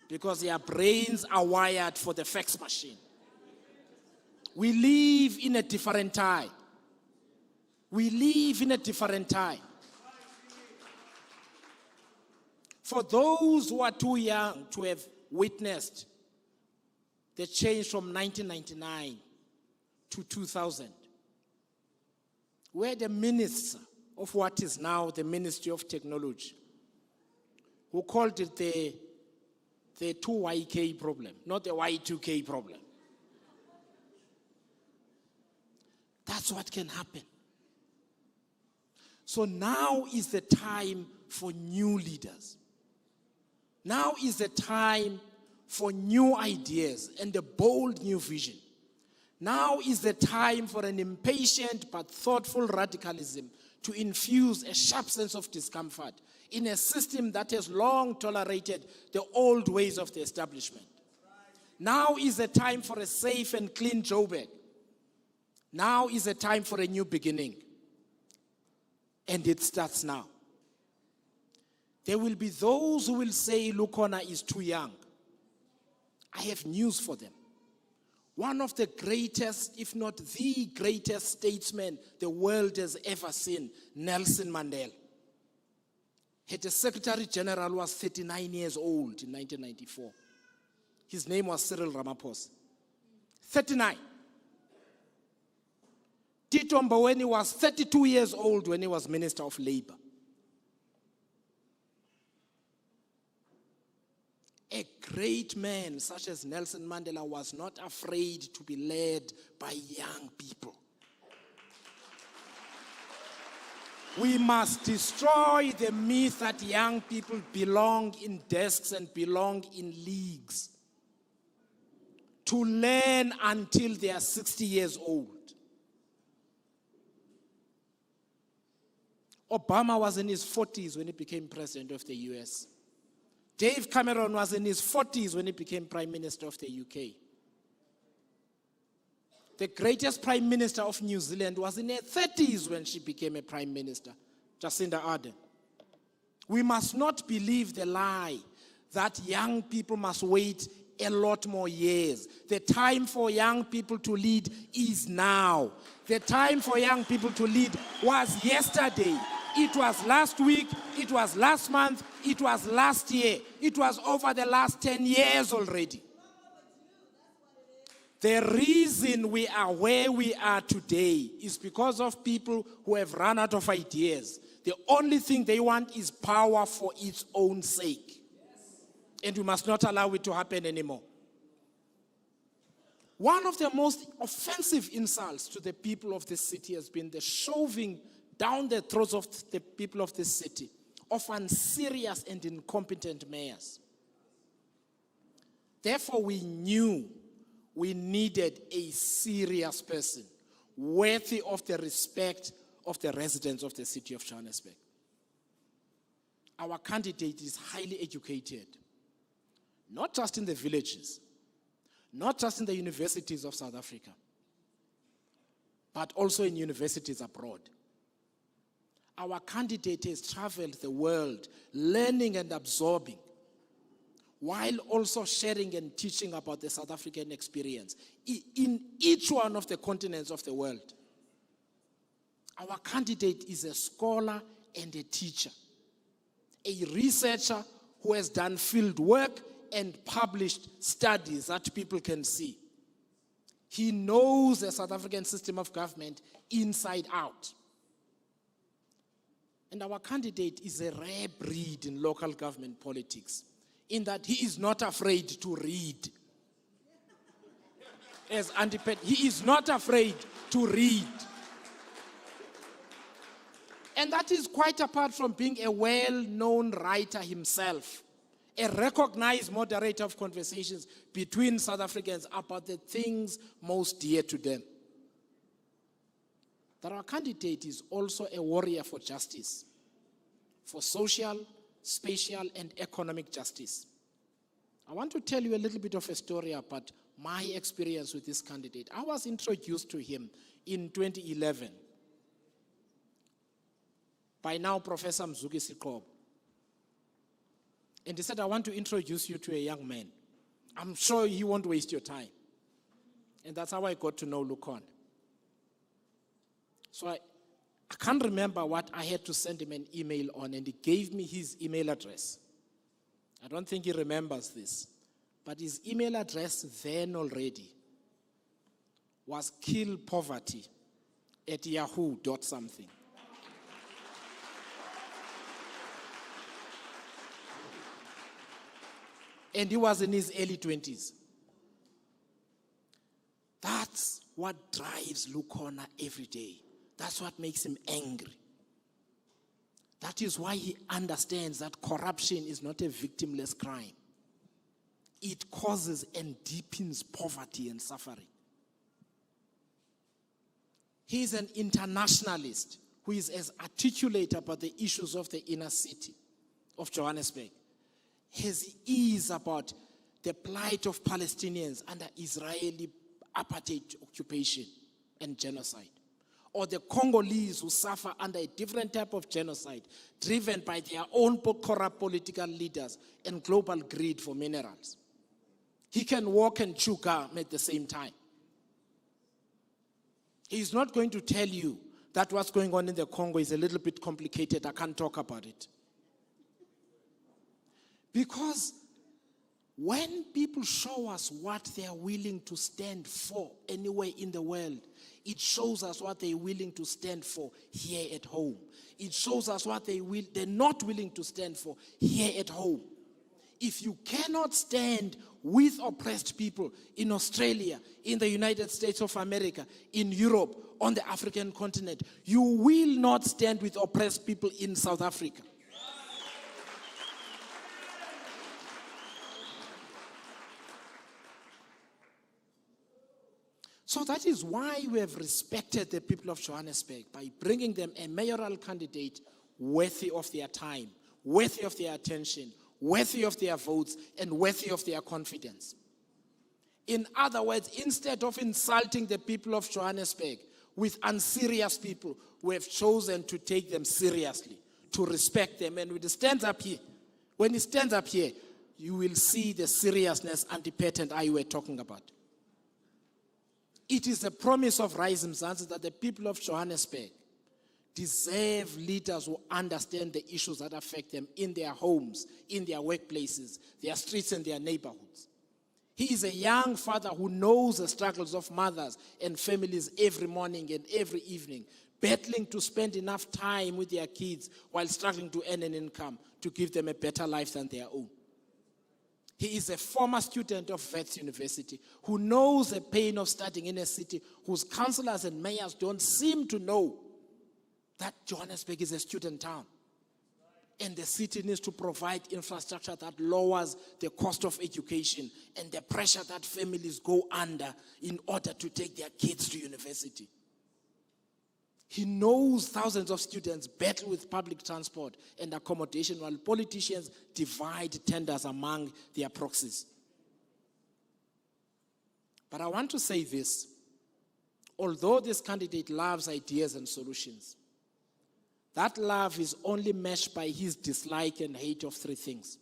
because their brains are wired for the fax machine. We live in a different time. We live in a different time. For those who are too young to have witnessed the change from 1999 to 2000, we had a minister of what is now the Ministry of Technology who called it the 2YK problem, not the Y2K problem. That's what can happen. So now is the time for new leaders. Now is the time for new ideas and a bold new vision. Now is the time for an impatient but thoughtful radicalism to infuse a sharp sense of discomfort in a system that has long tolerated the old ways of the establishment. Now is the time for a safe and clean Joburg. Now is the time for a new beginning. And it starts now. There will be those who will say Lukhona is too young. I have news for them. One of the greatest, if not the greatest statesman the world has ever seen, Nelson Mandela, had a Secretary General who was 39 years old in 1994. His name was Cyril Ramaphosa. 39. Tito Mboweni was 32 years old when he was Minister of Labor. A great man such as Nelson Mandela was not afraid to be led by young people. We must destroy the myth that young people belong in desks and belong in leagues to learn until they are 60 years old. Obama was in his 40s when he became president of the US. Dave Cameron was in his 40s when he became Prime Minister of the UK. The greatest Prime Minister of New Zealand was in her 30s when she became a Prime Minister, Jacinda Ardern. We must not believe the lie that young people must wait a lot more years. The time for young people to lead is now. The time for young people to lead was yesterday. It was last week, it was last month, it was last year. It was over the last 10 years already. The reason we are where we are today is because of people who have run out of ideas. The only thing they want is power for its own sake. And we must not allow it to happen anymore. One of the most offensive insults to the people of this city has been the shoving down the throats of the people of this city of unserious and incompetent mayors. Therefore, we knew we needed a serious person worthy of the respect of the residents of the city of Johannesburg. Our candidate is highly educated, not just in the villages, not just in the universities of South Africa, but also in universities abroad. Our candidate has traveled the world, learning and absorbing, while also sharing and teaching about the South African experience in each one of the continents of the world. Our candidate is a scholar and a teacher. a researcher who has done field work and published studies that people can see. He knows the South African system of government inside out. And our candidate is a rare breed in local government politics, in that he is not afraid to read. As he is not afraid to read. And that is quite apart from being a well-known writer himself, a recognized moderator of conversations between South Africans about the things most dear to them. That our candidate is also a warrior for justice, for social, spatial, and economic justice. I want to tell you a little bit of a story about my experience with this candidate. I was introduced to him in 2011 by now Professor Mzuki Sikob. And he said, I want to introduce you to a young man. I'm sure he won't waste your time. And that's how I got to know Lukon. So I can't remember what I had to send him an email on, and he gave me his email address. I don't think he remembers this, but his email address then already was killpoverty@yahoo.something. And he was in his early 20s. That's what drives Lukona every day. That's what makes him angry. That is why he understands that corruption is not a victimless crime. It causes and deepens poverty and suffering. He is an internationalist who is as articulate about the issues of the inner city of Johannesburg as he is about the plight of Palestinians under Israeli apartheid occupation and genocide, or the Congolese who suffer under a different type of genocide driven by their own corrupt political leaders and global greed for minerals. He can walk and chew gum at the same time. He's not going to tell you that what's going on in the Congo is a little bit complicated. I can't talk about it. Because when people show us what they are willing to stand for anywhere in the world, it shows us what they're willing to stand for here at home. It shows us what they're not willing to stand for here at home. If you cannot stand with oppressed people in Australia, in the United States of America, in Europe, on the African continent, you will not stand with oppressed people in South Africa. So that is why we have respected the people of Johannesburg by bringing them a mayoral candidate worthy of their time, worthy of their attention, worthy of their votes, and worthy of their confidence. In other words, instead of insulting the people of Johannesburg with unserious people, we have chosen to take them seriously, to respect them. And when he stands up here, you will see the seriousness and the patent I were talking about. It is a promise of RISE Mzansi that the people of Johannesburg deserve leaders who understand the issues that affect them in their homes, in their workplaces, their streets, and their neighborhoods. He is a young father who knows the struggles of mothers and families every morning and every evening, battling to spend enough time with their kids while struggling to earn an income to give them a better life than their own. He is a former student of Wits University who knows the pain of studying in a city whose councillors and mayors don't seem to know that Johannesburg is a student town. And the city needs to provide infrastructure that lowers the cost of education and the pressure that families go under in order to take their kids to university. He knows thousands of students battle with public transport and accommodation while politicians divide tenders among their proxies. But I want to say this. Although this candidate loves ideas and solutions, that love is only matched by his dislike and hate of three things: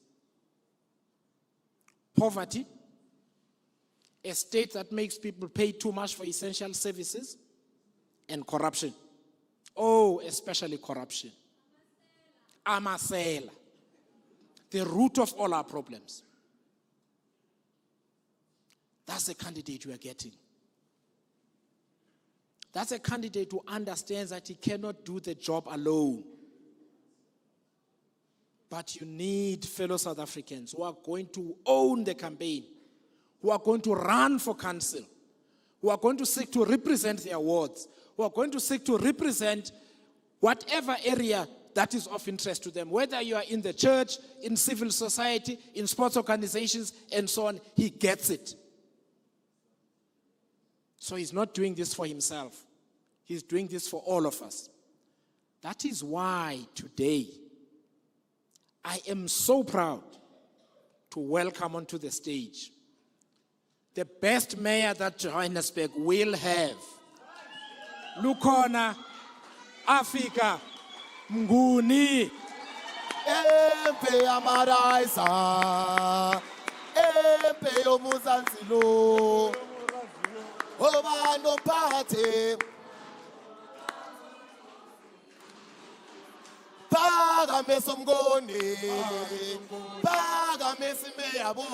poverty, a state that makes people pay too much for essential services, and corruption. Oh, especially corruption. Amasela. the root of all our problems. That's the candidate we are getting. That's a candidate who understands that he cannot do the job alone. But you need fellow South Africans who are going to own the campaign, who are going to run for council, who are going to seek to represent their wards, who are going to seek to represent whatever area that is of interest to them, whether you are in the church, in civil society, in sports organizations, and so on. He gets it. So he's not doing this for himself. He's doing this for all of us. That is why today I am so proud to welcome onto the stage the best mayor that Johannesburg will have. Lukhona Africa Mnguni. Empe amaraisa, empe Mzansi lo, oba no party. Paga me somgoni, paga me simeyabo,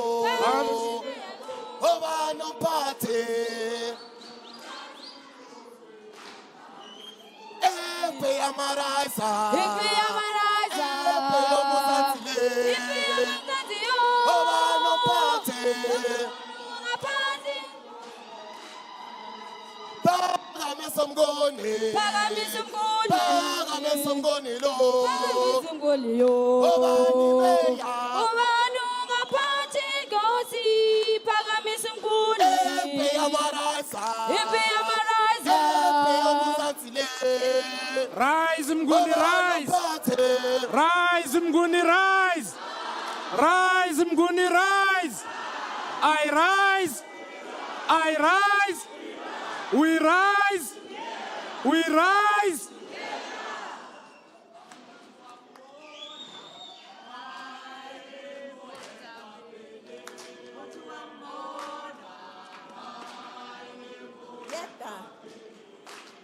oba no party. Empe amaraisa, empe Mzansi, oba no party. Paga me somgoni, paga me somgoni lo, oba ni meya. Empe amaraisa, empe Mzansi le. Rise Mnguni, rise! Rise Mnguni, rise! Rise Mnguni, rise! I rise! I rise! We rise! We rise!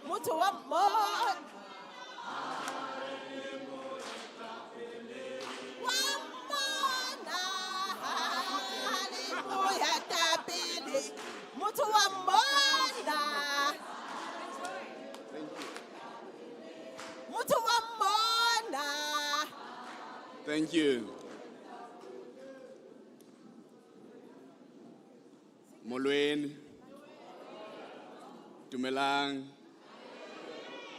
Mutu wa mod. Wamona, hallelujah, tabili. Mutu wa mona. Mutu wa mona. Thank you. Molweni. Dumelang.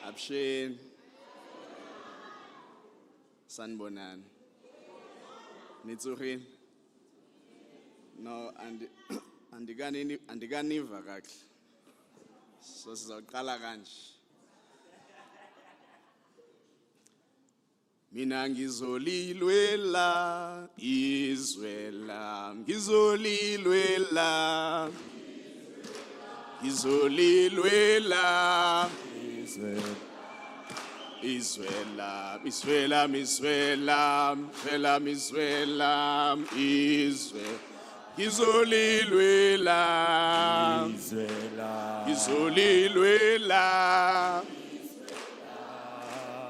Abshin. Sanbonan. Nitsuhin. No, andiganiva kahle. So sizaqala kanje. Mina ngizolilwela izwela, ngizolilwela, ngizolilwela izwela, miswela, miswela, miswela, miswela, izwe, ngizolilwela, ngizolilwela,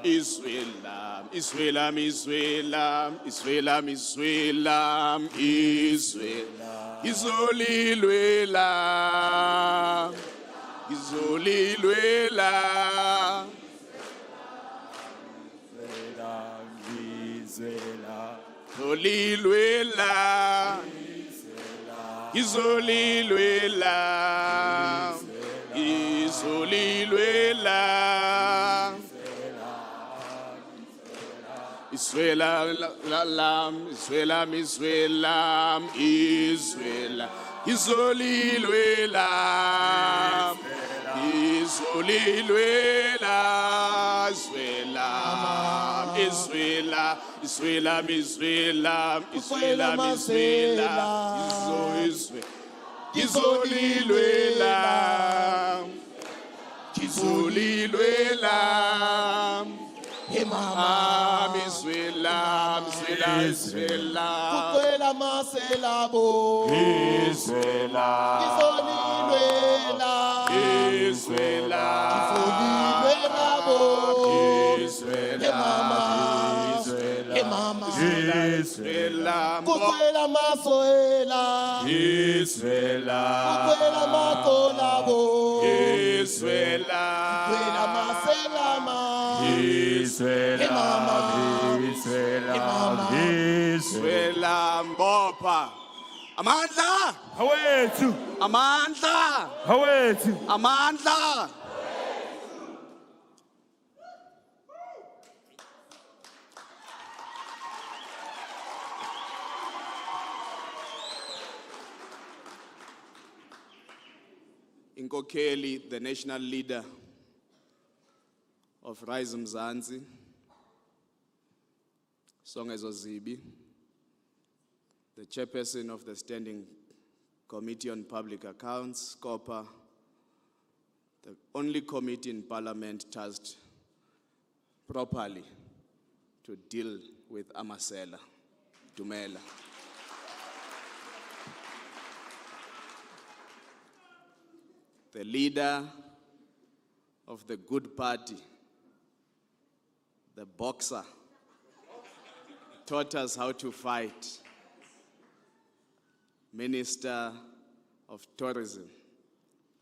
izwela, miswela, miswela, miswela, miswela, izwela, ngizolilwela, ngizolilwela, ngizolilwela, ngizolilwela, ngizolilwela, Iswela lam, iswela miswela, iswela, izolilwela, izolilwela, iswela, iswela, iswela miswela, iswela miswela, izolilwela, izolilwela. Mama, miswela, miswela, miswela. Kukwela maselabo. Miswela. Izolilwela. Miswela. Izolilwela bo. Miswela. Hey mama. Hey mama. Iswela kukwela masoela Iswela kukwela makolabo Iswela kukwela maselama Iswela Iswela Mbopha Amandla Hawethu, Amandla hawethu. Amandla Inkokheli, the national leader of RISE Mzansi, Songezo, the chairperson of the Standing Committee on Public Accounts, COPA, the only committee in Parliament tasked properly to deal with Amasela, Dumela. The leader of the good party, the boxer, taught us how to fight, Minister of Tourism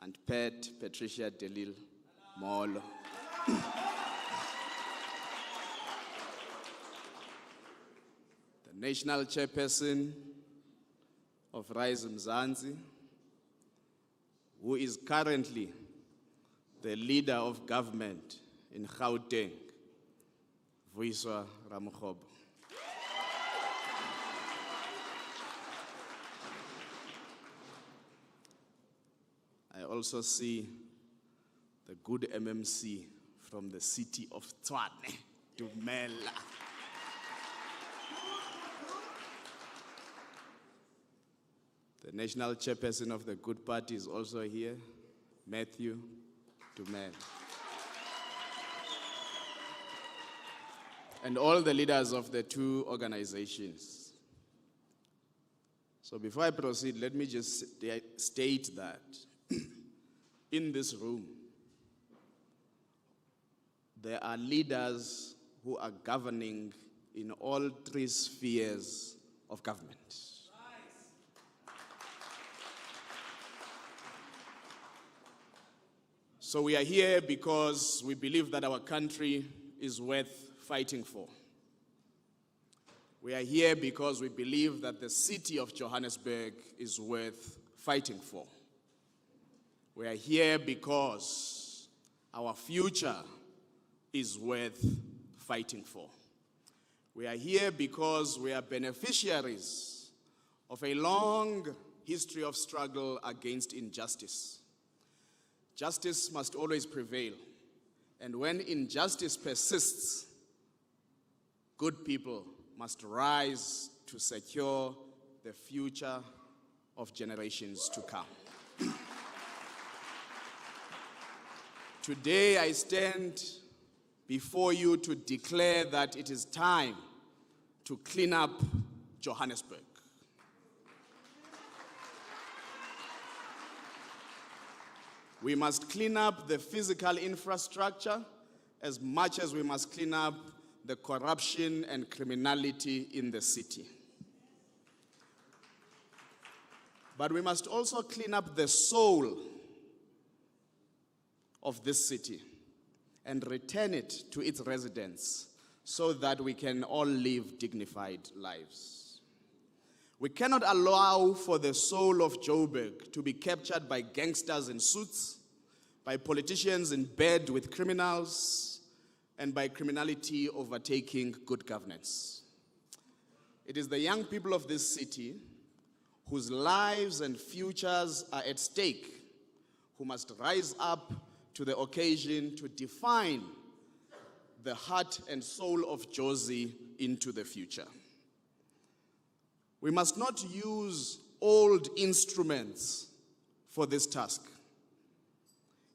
and Pet, Patricia de Lille Molo. The national chairperson of RISE Mzansi, who is currently the leader of government in Gauteng, Vuyiswa Ramokgobo. I also see the good MMC from the city of Tshwane, Dumela. The national chairperson of the Good Party is also here, Matthew Dumela. And all the leaders of the two organizations. So before I proceed, let me just state that in this room, there are leaders who are governing in all three spheres of government. So we are here because we believe that our country is worth fighting for. We are here because we believe that the city of Johannesburg is worth fighting for. We are here because our future is worth fighting for. We are here because we are beneficiaries of a long history of struggle against injustice. Justice must always prevail, and when injustice persists, good people must rise to secure the future of generations to come. Today I stand before you to declare that it is time to clean up Johannesburg. We must clean up the physical infrastructure as much as we must clean up the corruption and criminality in the city. But we must also clean up the soul of this city and return it to its residents so that we can all live dignified lives. We cannot allow for the soul of Joburg to be captured by gangsters in suits, by politicians in bed with criminals, and by criminality overtaking good governance. It is the young people of this city whose lives and futures are at stake who must rise up to the occasion to define the heart and soul of Josie into the future. We must not use old instruments for this task.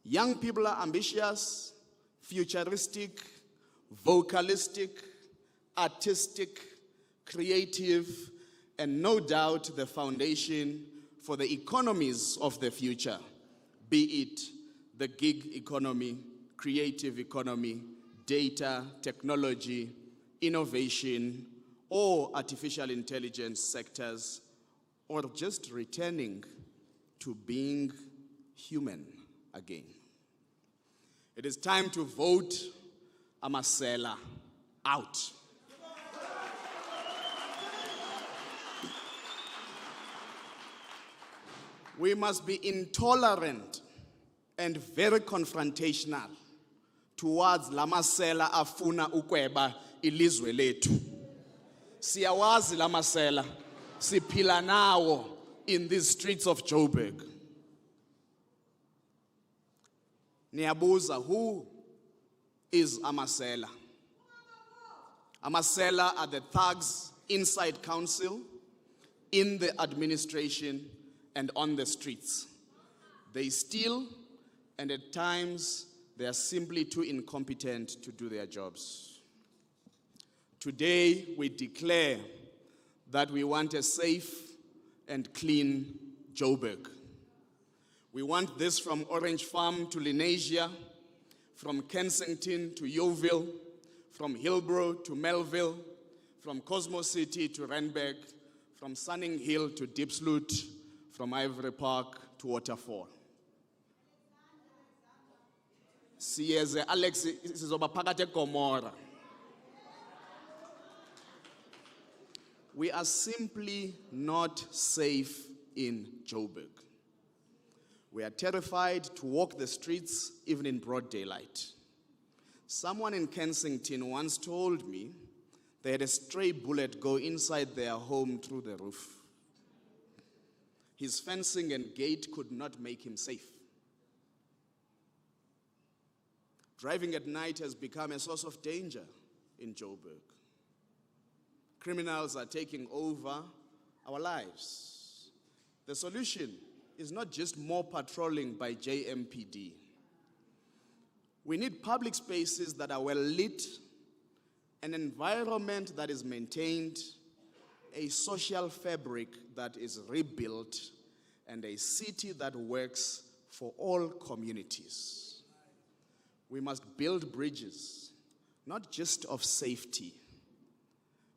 Young people are ambitious, futuristic, vocalistic, artistic, creative, and no doubt the foundation for the economies of the future, be it the gig economy, creative economy, data, technology, innovation, or artificial intelligence sectors, or just returning to being human again. It is time to vote Amasela out. We must be intolerant and very confrontational towards lamasela afuna ukweba ilizwe lethu. Siyawazi lamasela, siphila nawo in these streets of Joburg. Niyabuza, who is Amasela? Amasela are the thugs inside council, in the administration, and on the streets. They steal, and at times they are simply too incompetent to do their jobs. Today we declare that we want a safe and clean Joburg. We want this from Orange Farm to Lenasia, from Kensington to Yeoville, from Hillbrow to Melville, from Cosmo City to Randburg, from Sunning Hill to Diepsloot, from Ivory Park to Waterfall. Siyeze Alex sizoba phakathi eGomora. We are simply not safe in Joburg. We are terrified to walk the streets even in broad daylight. Someone in Kensington once told me they had a stray bullet go inside their home through the roof. His fencing and gate could not make him safe. Driving at night has become a source of danger in Joburg. Criminals are taking over our lives. The solution is not just more patrolling by JMPD. We need public spaces that are well lit, an environment that is maintained, a social fabric that is rebuilt, and a city that works for all communities. We must build bridges, not just of safety,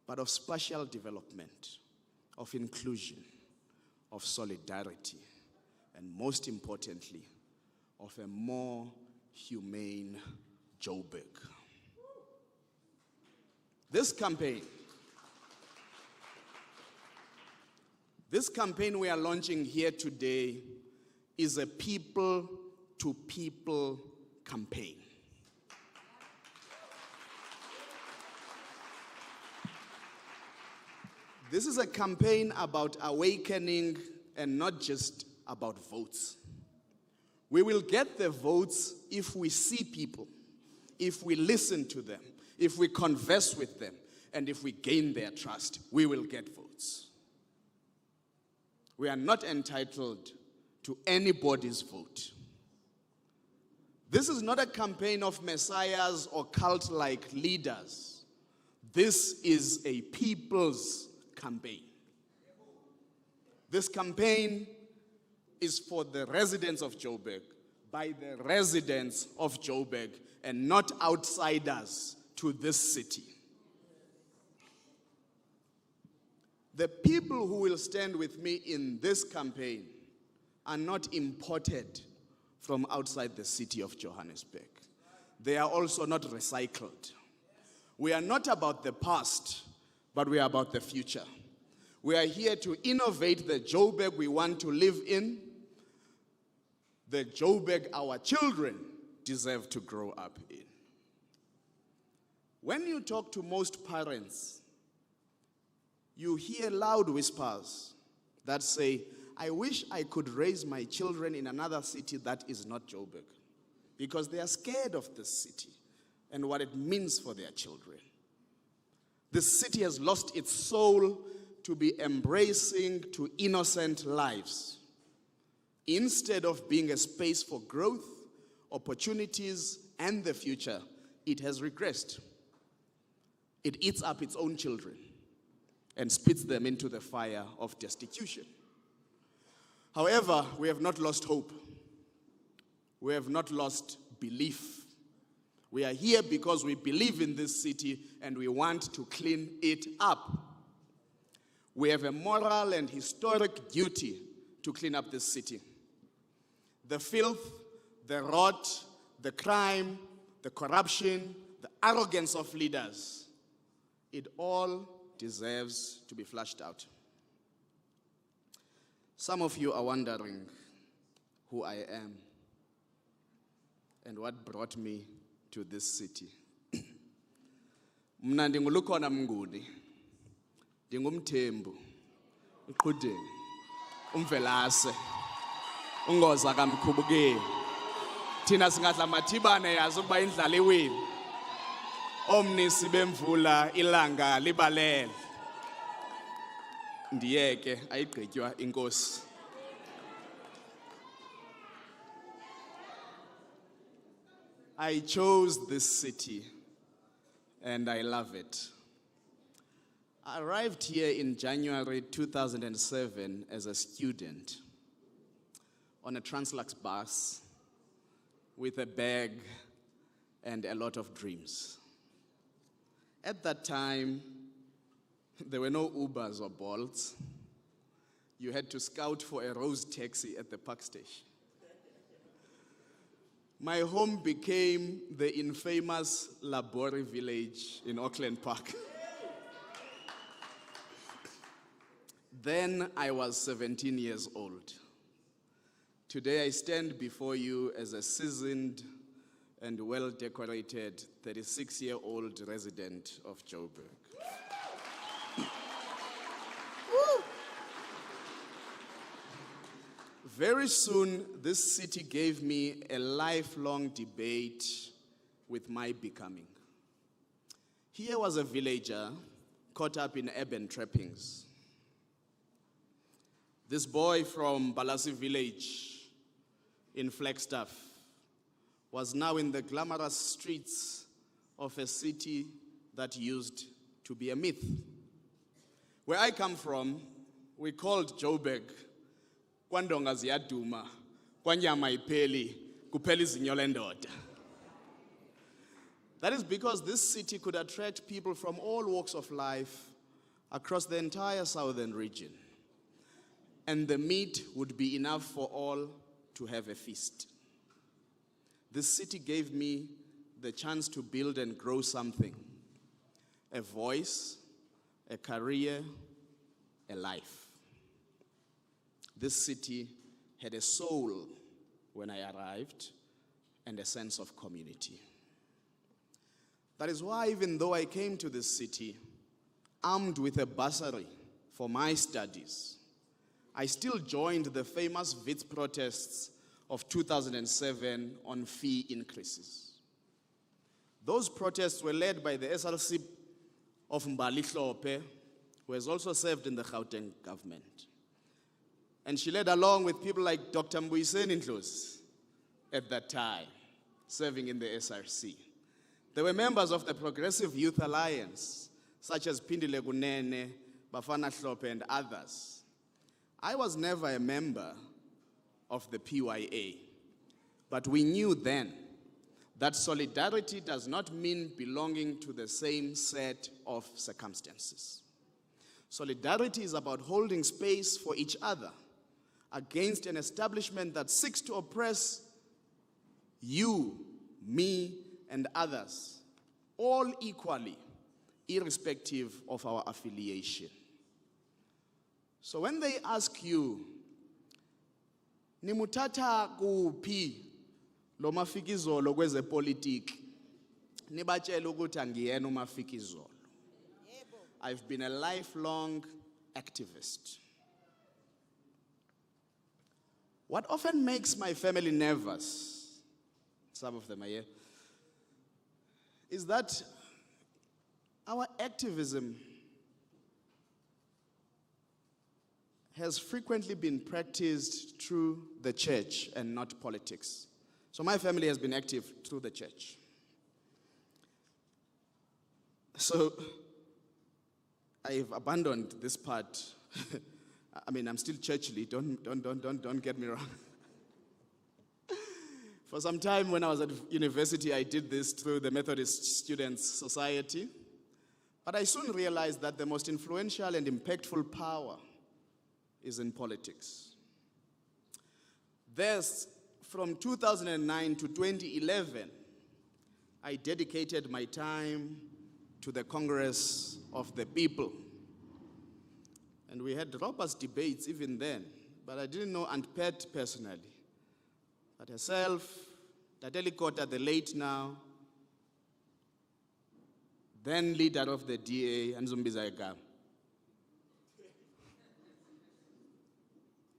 but of spatial development, of inclusion, of solidarity, and most importantly, of a more humane Joburg. This campaign we are launching here today is a people-to-people campaign. This is a campaign about awakening and not just about votes. We will get the votes if we see people, if we listen to them, if we converse with them, and if we gain their trust, we will get votes. We are not entitled to anybody's vote. This is not a campaign of messiahs or cult-like leaders. This is a people's campaign. This campaign is for the residents of Joburg, by the residents of Joburg, and not outsiders to this city. The people who will stand with me in this campaign are not imported from outside the city of Johannesburg. They are also not recycled. We are not about the past, but we are about the future. We are here to innovate the Joburg we want to live in, the Joburg our children deserve to grow up in. When you talk to most parents, you hear loud whispers that say, I wish I could raise my children in another city that is not Joburg, because they are scared of this city and what it means for their children. This city has lost its soul to be embracing to innocent lives. Instead of being a space for growth, opportunities, and the future, it has regressed. It eats up its own children and spits them into the fire of destitution. However, we have not lost hope. We have not lost belief. We are here because we believe in this city and we want to clean it up. We have a moral and historic duty to clean up this city. The filth, the rot, the crime, the corruption, the arrogance of leaders, it all deserves to be flushed out. Some of you are wondering who I am and what brought me to this city. Mna ndingulukhona Mnguni, ndingumthembu, uqhudeni, umvelase, ungoza kamkhubukeli. Thina singadla mathibane yazi ukuba indlala iwini. Omnisi bemvula ilanga libalele. Ndiyeke ayigqitywa inkosi. I chose this city and I love it. I arrived here in January 2007 as a student on a Translux bus with a bag and a lot of dreams. At that time, there were no Ubers or Bolts. You had to scout for a Rose taxi at the park station. My home became the infamous Labori village in Auckland Park. Then I was 17 years old. Today I stand before you as a seasoned and well-decorated 36-year-old resident of Joburg. Very soon, this city gave me a lifelong debate with my becoming. Here was a villager caught up in urban trappings. This boy from Balasi village in Flagstaff was now in the glamorous streets of a city that used to be a myth. Where I come from, we called Joburg kwandonga ziyaduma, kwanyama ipeli, kuphela izinyo lendoda. That is because this city could attract people from all walks of life across the entire southern region. And the meat would be enough for all to have a feast. This city gave me the chance to build and grow something: a voice, a career, a life. This city had a soul when I arrived and a sense of community. That is why, even though I came to this city armed with a bursary for my studies, I still joined the famous Wits protests of 2007 on fee increases. Those protests were led by the SLC of Mbali Hlope, who has also served in the Gauteng government. And she led along with people like Dr. Mbuyiseni Ndlozi at that time, serving in the SRC. There were members of the Progressive Youth Alliance, such as Pindile Kunene, Bafana Hlope, and others. I was never a member of the PYA, but we knew then that solidarity does not mean belonging to the same set of circumstances. Solidarity is about holding space for each other against an establishment that seeks to oppress you, me, and others, all equally, irrespective of our affiliation. So when they ask you, nimuthatha kuphi lo mafikizolo kwezepolitiki, nibatshela ukuthi angiyena umafikizolo. I've been a lifelong activist. What often makes my family nervous, some of them are here, is that our activism has frequently been practiced through the church and not politics. So my family has been active through the church. So I've abandoned this part. I mean, I'm still churchly, don't get me wrong. For some time when I was at university, I did this through the Methodist Students Society. But I soon realized that the most influential and impactful power is in politics. Thus, from 2009 to 2011, I dedicated my time to the Congress of the People. And we had robust debates even then, but I didn't know Aunt Pat personally. But herself, Tateli Kota, the late now, then leader of the DA, and Zumbizaga,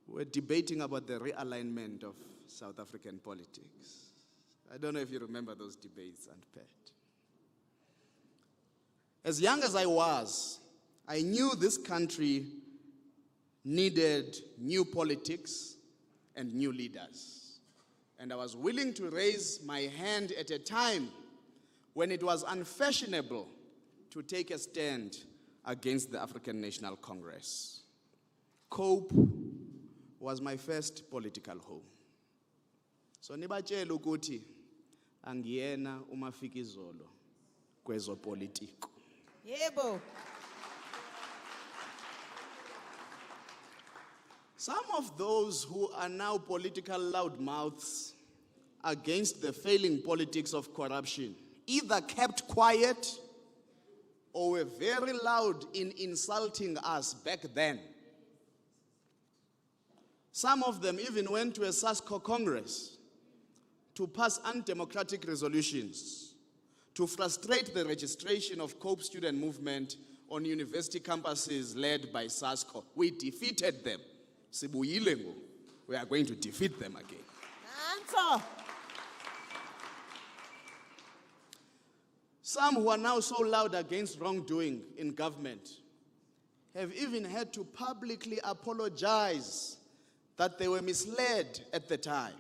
were debating about the realignment of South African politics. I don't know if you remember those debates, Aunt Pat. As young as I was, I knew this country needed new politics and new leaders. And I was willing to raise my hand at a time when it was unfashionable to take a stand against the African National Congress. COPE was my first political home. So nibatshela ukuthi angiyena umafikizolo kwezopolitiko. Yebo. Some of those who are now political loudmouths against the failing politics of corruption either kept quiet or were very loud in insulting us back then. Some of them even went to a SASCO Congress to pass undemocratic resolutions to frustrate the registration of COPE student movement on university campuses led by SASCO. We defeated them. Sibuyile ngo. We are going to defeat them again. Answer. Some who are now so loud against wrongdoing in government have even had to publicly apologize that they were misled at the time.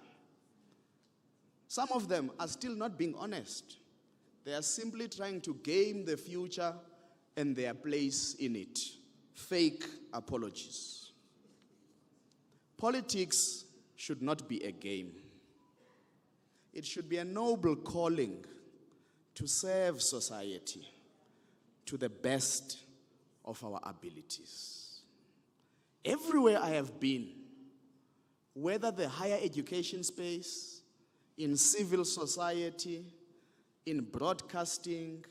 Some of them are still not being honest. They are simply trying to game the future and their place in it. Fake apologies. Politics should not be a game. It should be a noble calling to serve society to the best of our abilities. Everywhere I have been, whether the higher education space, in civil society, in broadcasting,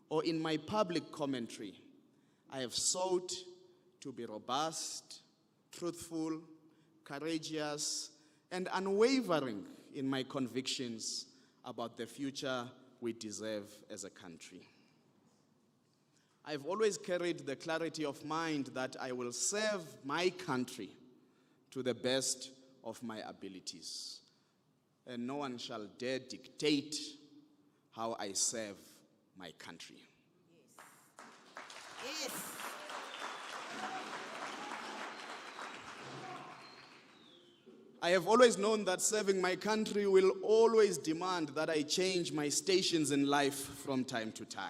or in my public commentary, I have sought to be robust, truthful, courageous, and unwavering in my convictions about the future we deserve as a country. I've always carried the clarity of mind that I will serve my country to the best of my abilities, and no one shall dare dictate how I serve my country. Yes. I have always known that serving my country will always demand that I change my stations in life from time to time.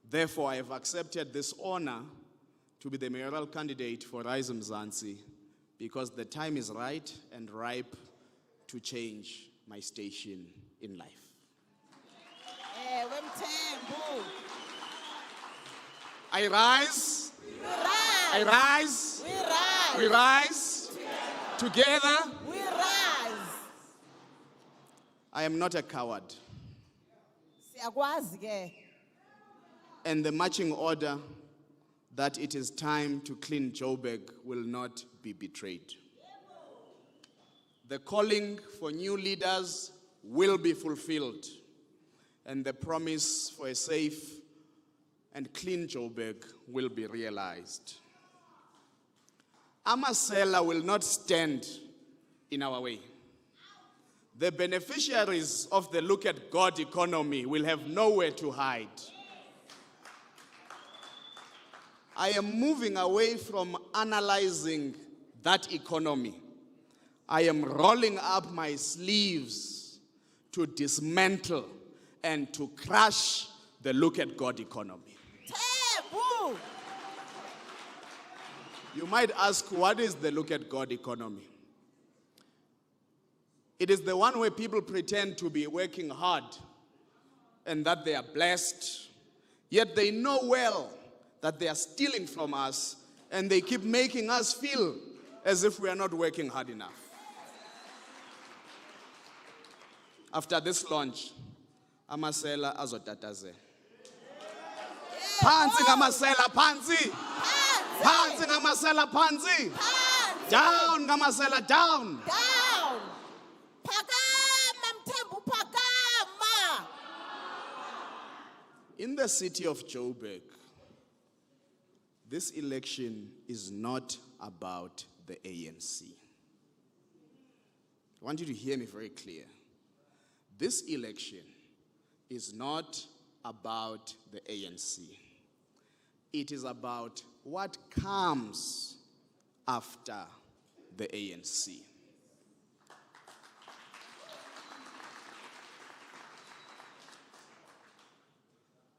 Therefore, I have accepted this honor to be the mayoral candidate for RISE Mzansi because the time is right and ripe to change my station in life. Wemthembu. I rise. We rise. I rise. We rise. We rise. Together. We rise. I am not a coward. Siyakwazi ke. And the marching order that it is time to clean Joburg will not be betrayed. The calling for new leaders will be fulfilled, and the promise for a safe and clean Joburg will be realized. Amasela will not stand in our way. The beneficiaries of the look at God economy will have nowhere to hide. I am moving away from analyzing that economy. I am rolling up my sleeves to dismantle and to crush the look at God economy. Thembu. You might ask, what is the look at God economy? It is the one where people pretend to be working hard and that they are blessed Yet they know well that they are stealing from us, and they keep making us feel as if we are not working hard enough. After this launch, amasela azotatazela. Phansi ngamasela phansi. Phansi ngamasela phansi. Down ngamasela down. Down. Phakama Mthembu phakama. In the city of Joburg, this election is not about the ANC. I want you to hear me very clear. This election is not about the ANC. It is about what comes after the ANC.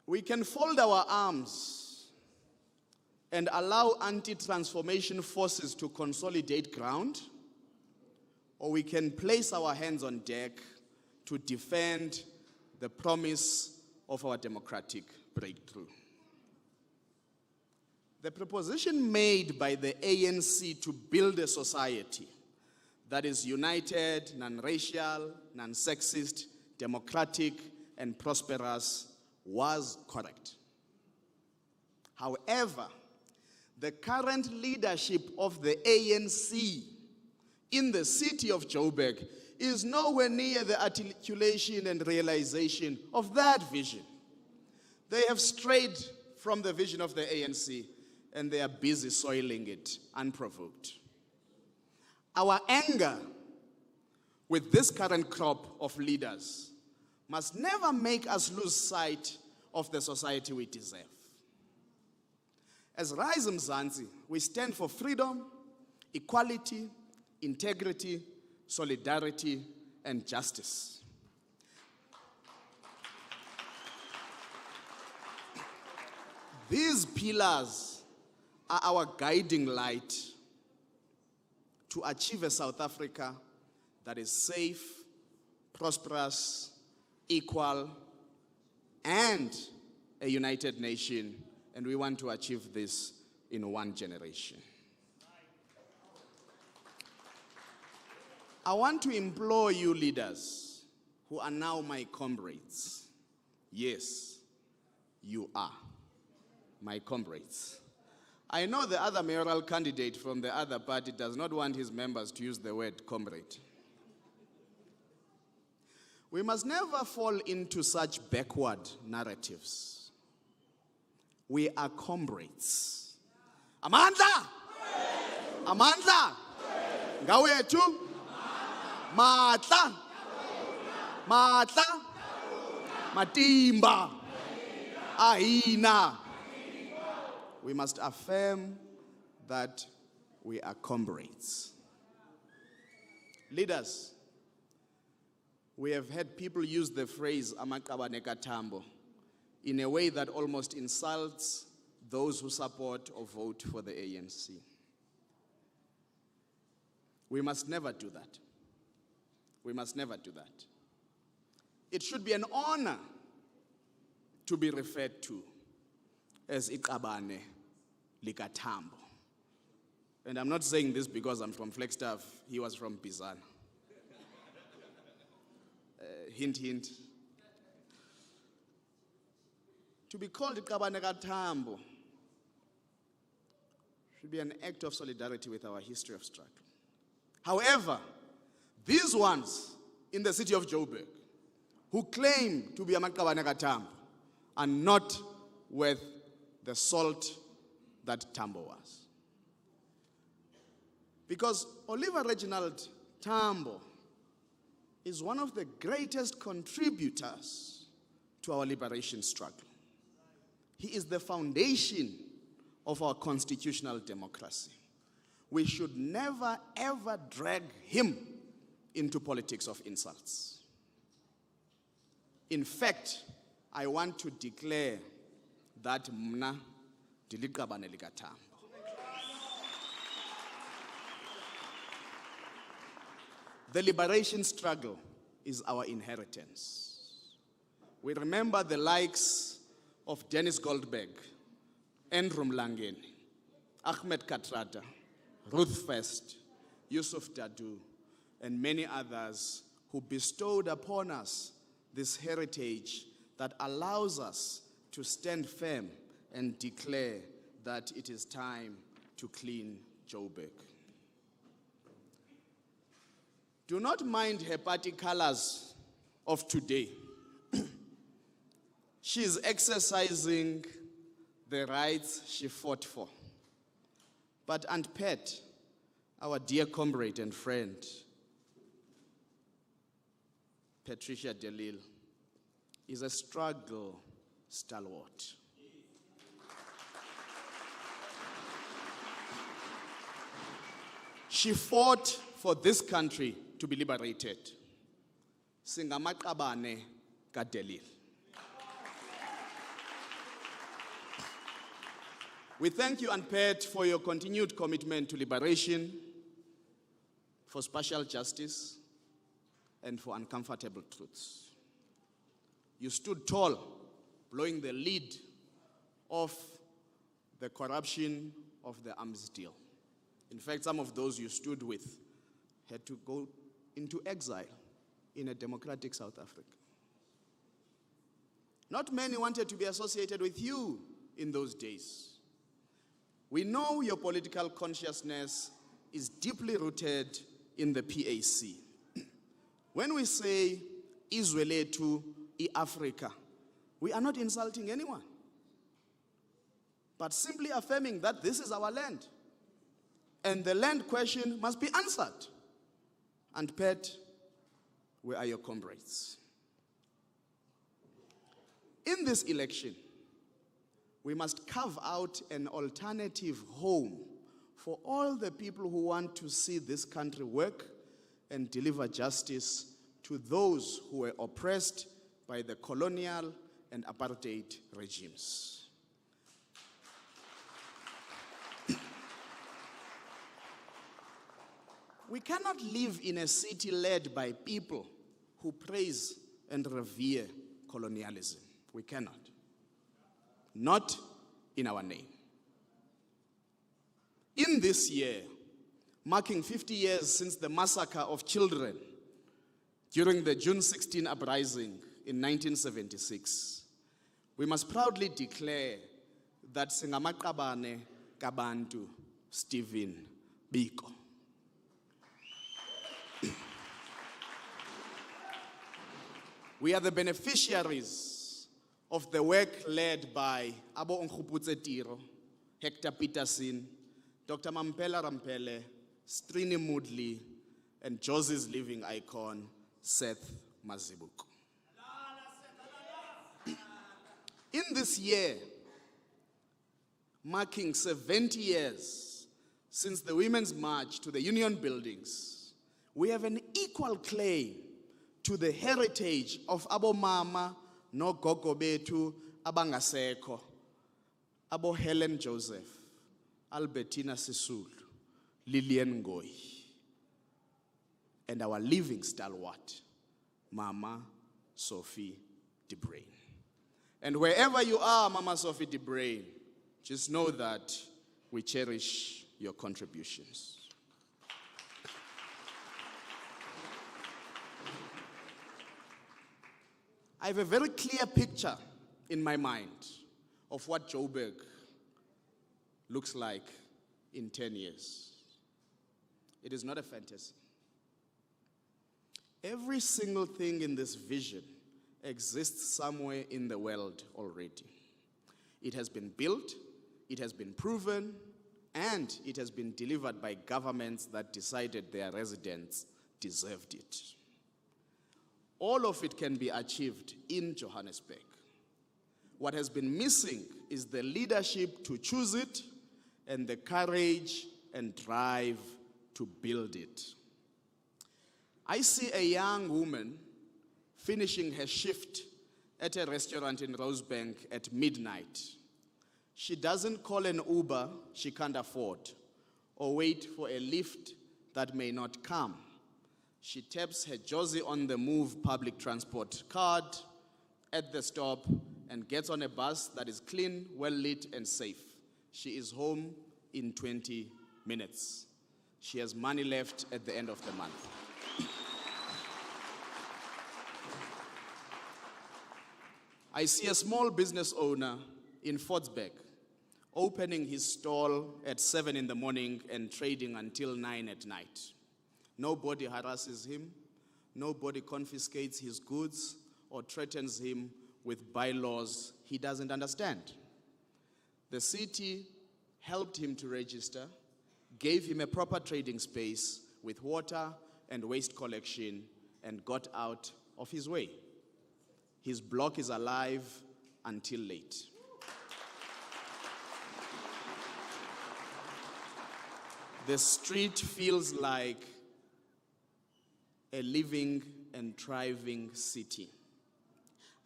We can fold our arms and allow anti-transformation forces to consolidate ground, or we can place our hands on deck to defend the promise of our democratic breakthrough. The proposition made by the ANC to build a society that is united, non-racial, non-sexist, democratic, and prosperous was correct. However, the current leadership of the ANC in the city of Joburg is nowhere near the articulation and realization of that vision. They have strayed from the vision of the ANC, and they are busy soiling it unprovoked. Our anger with this current crop of leaders must never make us lose sight of the society we deserve. As RISE Mzansi, we stand for freedom, equality, integrity, solidarity, and justice. These pillars are our guiding light to achieve a South Africa that is safe, prosperous, equal, and a united nation, and we want to achieve this in one generation. I want to implore you leaders who are now my comrades. Yes, you are my comrades. I know the other mayoral candidate from the other party does not want his members to use the word comrade. We must never fall into such backward narratives. We are comrades. Amandla! Amandla! Ngawethu! Matla! Matla! Matimba! Ahina! We must affirm that we are comrades. Leaders, we have had people use the phrase "amaqabane kaThambo" in a way that almost insults those who support or vote for the ANC. We must never do that. We must never do that. It should be an honor to be referred to as iqabane likaThambo. And I'm not saying this because I'm from Flagstaff. He was from Bizana. Hint, hint. To be called iqabane kaThambo should be an act of solidarity with our history of struggle. However, these ones in the city of Joburg who claim to be amaqabane kaThambo are not worth the salt that Tambo was. Because Oliver Reginald Tambo is one of the greatest contributors to our liberation struggle. He is the foundation of our constitutional democracy. We should never, ever drag him into politics of insults. In fact, I want to declare that mna diliqabane likaThambo. The liberation struggle is our inheritance. We remember the likes of Dennis Goldberg, Andrew Mlangeni, Ahmed Katrata, Ruth First, Yusuf Dadu, and many others who bestowed upon us this heritage that allows us to stand firm and declare that it is time to clean Joburg. Do not mind her party colors of today. She is exercising the rights she fought for. But Aunt Pat, our dear comrade and friend, Patricia de Lille, is a struggle stalwart. She fought for this country to be liberated. Singamaqabane kaDe Lille. We thank you, Aunt Pat, for your continued commitment to liberation, for spatial justice, and for uncomfortable truths. You stood tall, blowing the lid of the corruption of the arms deal. In fact, some of those you stood with had to go into exile in a democratic South Africa. Not many wanted to be associated with you in those days. We know your political consciousness is deeply rooted in the PAC. When we say izwe lethu iAfrica, we are not insulting anyone, but simply affirming that this is our land. And the land question must be answered. And Pat, where are your comrades? In this election, we must carve out an alternative home for all the people who want to see this country work and deliver justice to those who were oppressed by the colonial and apartheid regimes. We cannot live in a city led by people who praise and revere colonialism. We cannot. Not in our name. In this year, marking 50 years since the massacre of children during the June 16 uprising in 1976, we must proudly declare that singamaqabane kabantu Stephen Biko. We are the beneficiaries of the work led by Abo Nkgopotse Tiro, Hector Peterson, Dr. Mampela Rampele, Strini Moodley, and Josie's living icon, Seth Mazibuko. In this year, marking 70 years since the Women's March to the Union Buildings, we have an equal claim to the heritage of Abo Mama no Gogo Betu Abangaseko, Abo Helen Joseph, Albertina Sisulu, Lillian Ngoyi, and our living stalwart, Mama Sophie de Bruyn. And wherever you are, Mama Sophie de Bruyn, just know that we cherish your contributions. I have a very clear picture in my mind of what Joburg looks like in 10 years. It is not a fantasy. Every single thing in this vision exists somewhere in the world already. It has been built, it has been proven, and it has been delivered by governments that decided their residents deserved it. All of it can be achieved in Johannesburg. What has been missing is the leadership to choose it and the courage and drive to build it. I see a young woman finishing her shift at a restaurant in Rosebank at midnight. She doesn't call an Uber she can't afford or wait for a lift that may not come. She taps her Josie on the Move public transport card at the stop and gets on a bus that is clean, well lit, and safe. She is home in 20 minutes. She has money left at the end of the month. I see a small business owner in Fortsburg opening his stall at 7 in the morning and trading until 9 at night. Nobody harasses him, nobody confiscates his goods or threatens him with bylaws he doesn't understand. The city helped him to register, gave him a proper trading space with water and waste collection, and got out of his way. His block is alive until late. The street feels like a living and thriving city.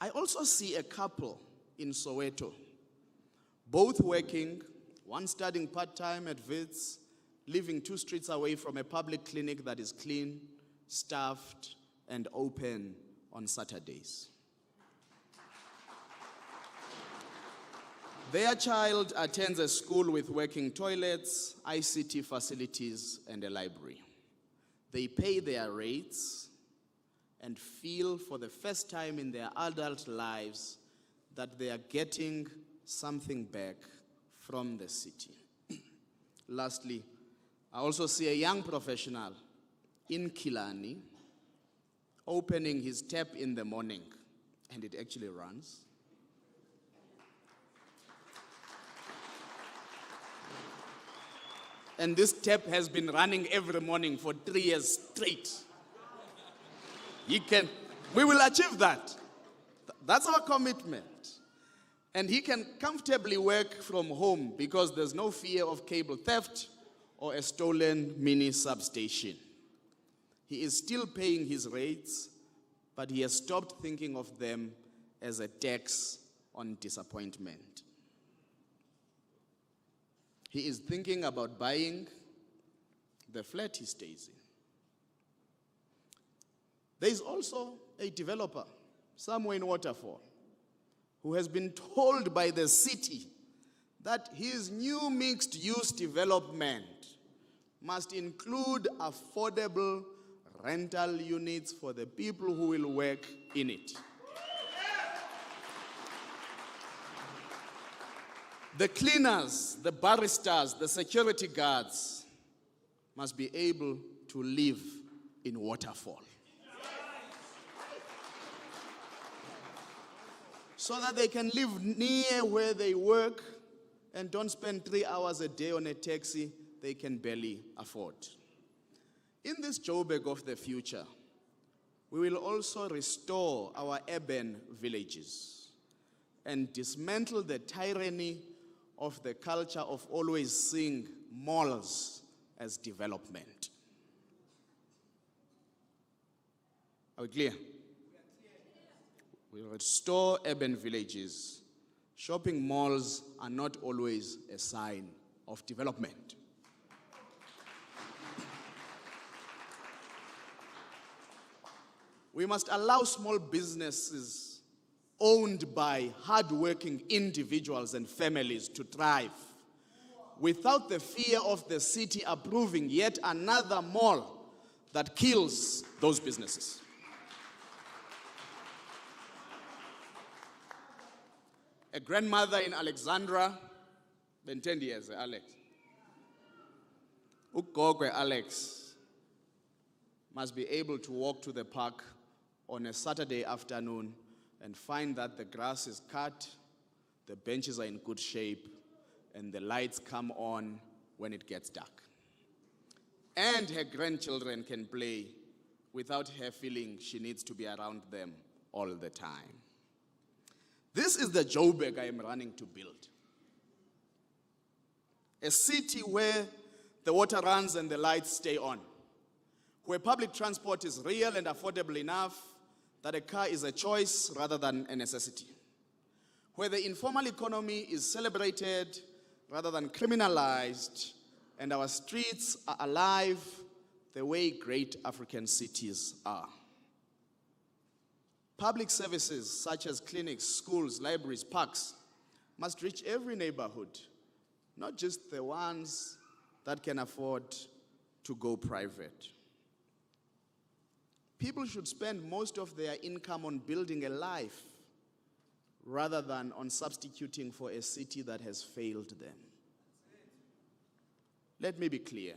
I also see a couple in Soweto, both working, one studying part-time at Wits, living 2 streets away from a public clinic that is clean, staffed, and open on Saturdays. Their child attends a school with working toilets, ICT facilities, and a library. They pay their rates and feel for the first time in their adult lives that they are getting something back from the city. Lastly, I also see a young professional in Kilani opening his tap in the morning, and it actually runs. And this tap has been running every morning for 3 years straight. We will achieve that. That's our commitment. And he can comfortably work from home because there's no fear of cable theft or a stolen mini substation. He is still paying his rates, but he has stopped thinking of them as a tax on disappointment. He is thinking about buying the flat he stays in. There is also a developer somewhere in Waterfall who has been told by the city that his new mixed-use development must include affordable rental units for the people who will work in it. The cleaners, the baristas, the security guards must be able to live in Waterfall, so that they can live near where they work and don't spend 3 hours a day on a taxi they can barely afford. In this Joburg of the future, we will also restore our urban villages and dismantle the tyranny of the culture of always seeing malls as development. Are we clear? We restore urban villages. Shopping malls are not always a sign of development. We must allow small businesses owned by hard-working individuals and families to thrive without the fear of the city approving yet another mall that kills those businesses. A grandmother in Alexandra, been 10 years, Alex. Ugogwe Alex must be able to walk to the park on a Saturday afternoon and find that the grass is cut, the benches are in good shape, and the lights come on when it gets dark. And her grandchildren can play without her feeling she needs to be around them all the time. This is the Joburg I am running to build. A city where the water runs and the lights stay on, where public transport is real and affordable enough that a car is a choice rather than a necessity, where the informal economy is celebrated rather than criminalized, and our streets are alive the way great African cities are. Public services such as clinics, schools, libraries, parks must reach every neighborhood, not just the ones that can afford to go private. People should spend most of their income on building a life rather than on substituting for a city that has failed them. Let me be clear.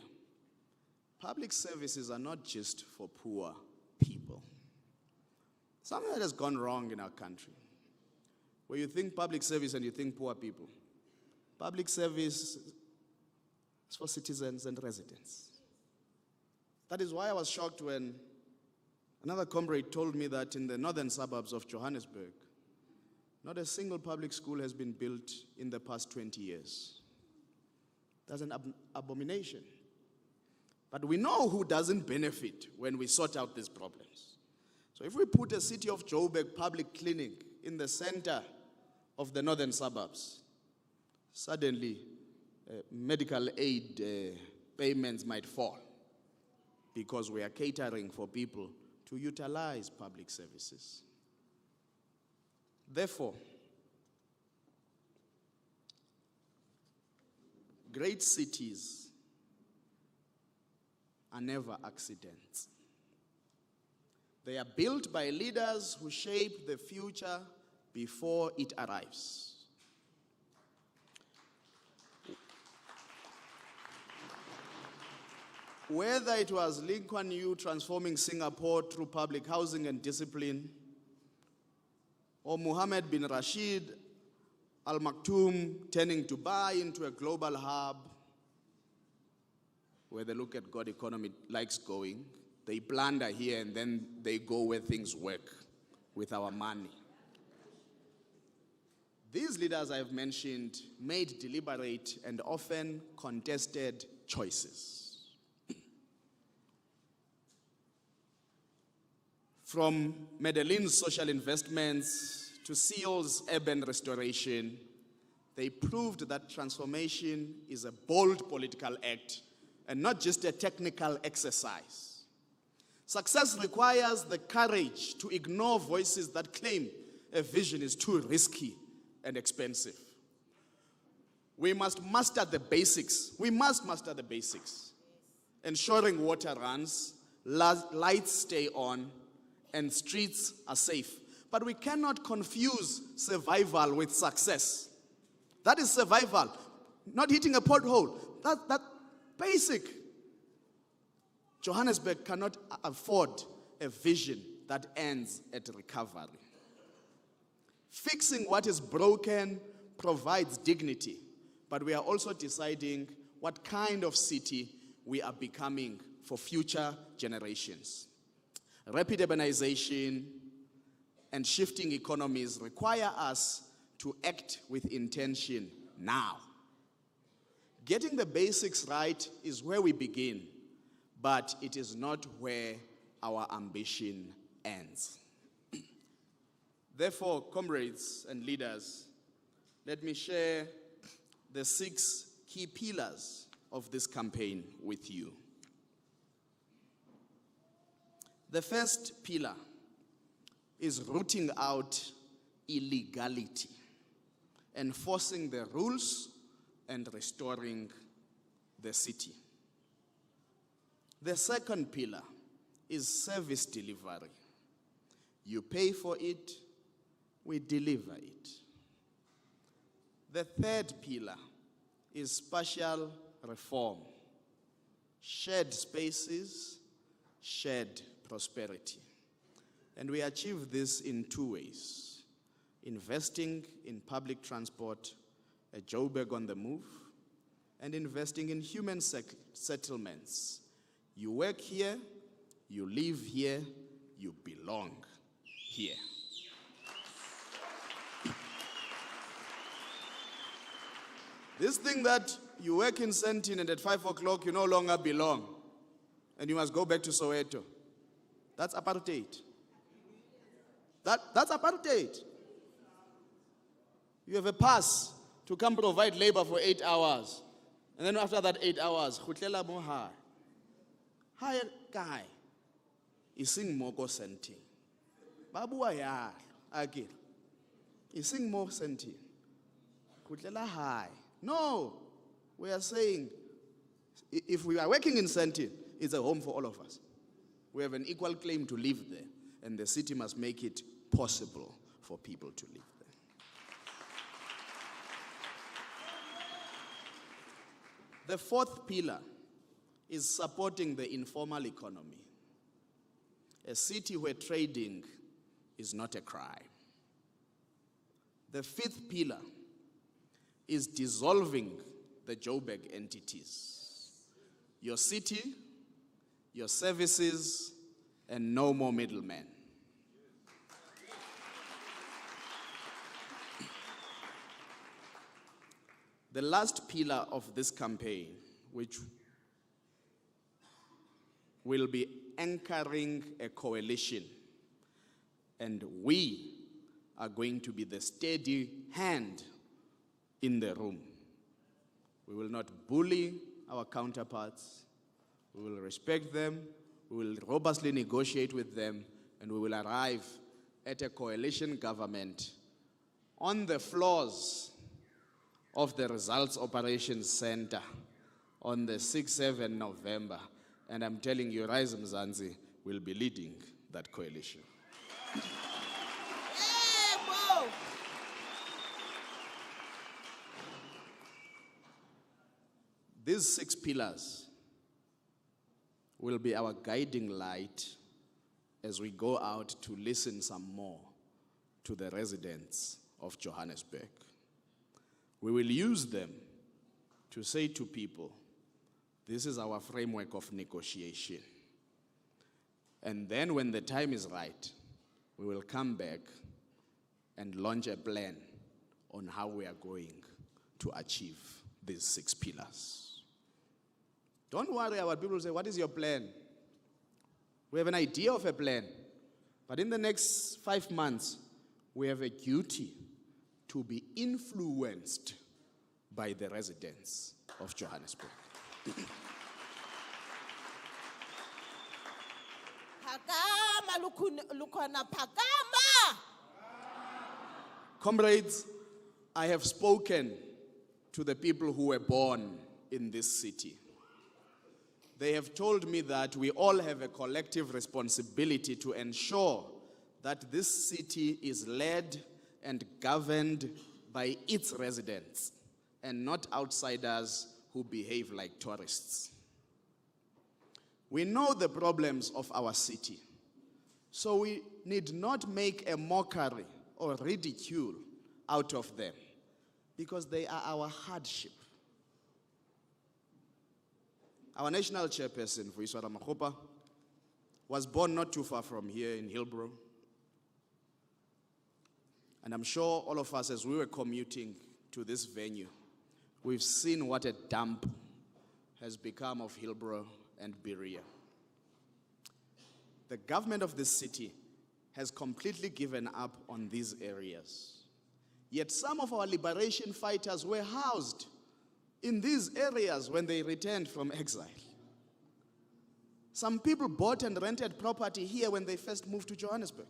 Public services are not just for poor people. Something that has gone wrong in our country, where you think public service and you think poor people. Public service is for citizens and residents. That is why I was shocked when another comrade told me that in the northern suburbs of Johannesburg, not a single public school has been built in the past 20 years. That's an abomination. But we know who doesn't benefit when we sort out these problems. So if we put a City of Joburg public clinic in the center of the northern suburbs, suddenly medical aid payments might fall because we are catering for people to utilize public services. Therefore, great cities are never accidents. They are built by leaders who shape the future before it arrives. Whether it was Lee Kuan Yew transforming Singapore through public housing and discipline, or Mohammed bin Rashid Al Maktoum turning Dubai into a global hub, where they look at God economy likes going, they blunder here and then they go where things work with our money. These leaders I've mentioned made deliberate and often contested choices. From Medellin's social investments to CEO's urban restoration, they proved that transformation is a bold political act and not just a technical exercise. Success requires the courage to ignore voices that claim a vision is too risky and expensive. We must master the basics. We must master the basics. Ensuring water runs, lights stay on, and streets are safe. But we cannot confuse survival with success. That is survival, not hitting a pothole. That's basic. Johannesburg cannot afford a vision that ends at recovery. Fixing what is broken provides dignity, but we are also deciding what kind of city we are becoming for future generations. Rapid urbanization and shifting economies require us to act with intention now. Getting the basics right is where we begin, but it is not where our ambition ends. Therefore, comrades and leaders, let me share the 6 key pillars of this campaign with you. The first pillar is rooting out illegality, enforcing the rules and restoring the city. The second pillar is service delivery. You pay for it, we deliver it. The third pillar is spatial reform, shared spaces, shared prosperity. And we achieve this in 2 ways: investing in public transport, a Joburg on the move, and investing in human settlements. You work here, you live here, you belong here. This thing that you work in Sentin and at 5 o'clock you no longer belong and you must go back to Soweto, that's apartheid. That's apartheid. You have a pass to come provide labor for 8 hours. And then after that 8 hours, khutlela mo hae. Hae guy, ising moko Sentin. Babua ya, agil. Ising mo senti. Kutlela high. No, we are saying, if we are working in Sandton, it's a home for all of us. We have an equal claim to live there, and the city must make it possible for people to live there. The fourth pillar is supporting the informal economy. A city where trading is not a crime. The fifth pillar is dissolving the Joburg entities. Your city, your services, and no more middlemen. The last pillar of this campaign, which will be anchoring a coalition, and we are going to be the steady hand in the room. We will not bully our counterparts. We will respect them. We will robustly negotiate with them, and we will arrive at a coalition government on the floors of the Results Operations Center on the 6-7 November. And I'm telling you, RISE Mzansi will be leading that coalition. Yebo. These 6 pillars will be our guiding light as we go out to listen some more to the residents of Johannesburg. We will use them to say to people, this is our framework of negotiation. And then when the time is right, we will come back and launch a plan on how we are going to achieve these 6 pillars. Don't worry, our people say, what is your plan? We have an idea of a plan. But in the next 5 months, we have a duty to be influenced by the residents of Johannesburg. Phakama lukhona phakama. Comrades, I have spoken to the people who were born in this city. They have told me that we all have a collective responsibility to ensure that this city is led and governed by its residents and not outsiders who behave like tourists. We know the problems of our city, so we need not make a mockery or ridicule out of them because they are our hardship. Our national chairperson, Vuiswara Makgopa, was born not too far from here in Hillbrow. And I'm sure all of us, as we were commuting to this venue, we've seen what a dump has become of Hillbrow and Berea. The government of this city has completely given up on these areas. Yet some of our liberation fighters were housed in these areas when they returned from exile. Some people bought and rented property here when they first moved to Johannesburg.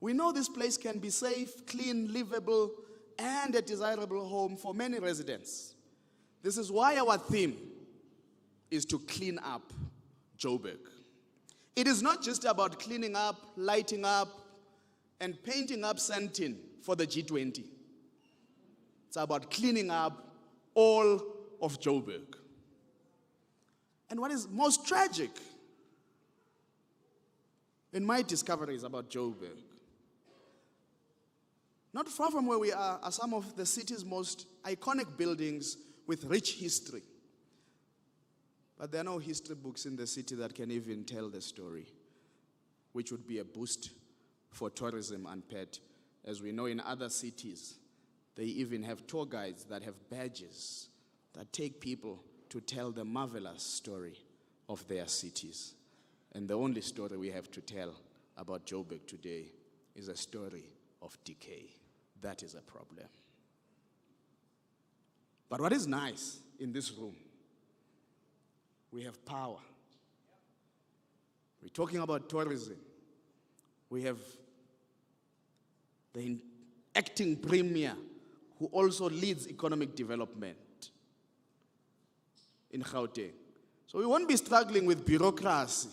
We know this place can be safe, clean, livable, and a desirable home for many residents. This is why our theme is to clean up Joburg. It is not just about cleaning up, lighting up, and painting up Sandton for the G20. It's about cleaning up all of Joburg. And what is most tragic in my discoveries about Joburg, not far from where we are some of the city's most iconic buildings with rich history. But there are no history books in the city that can even tell the story, which would be a boost for tourism and pet. As we know in other cities, they even have tour guides that have badges that take people to tell the marvelous story of their cities. And the only story we have to tell about Joburg today is a story of decay. That is a problem. But what is nice in this room, we have power. We're talking about tourism. We have the acting premier who also leads economic development in Gauteng. So we won't be struggling with bureaucracy.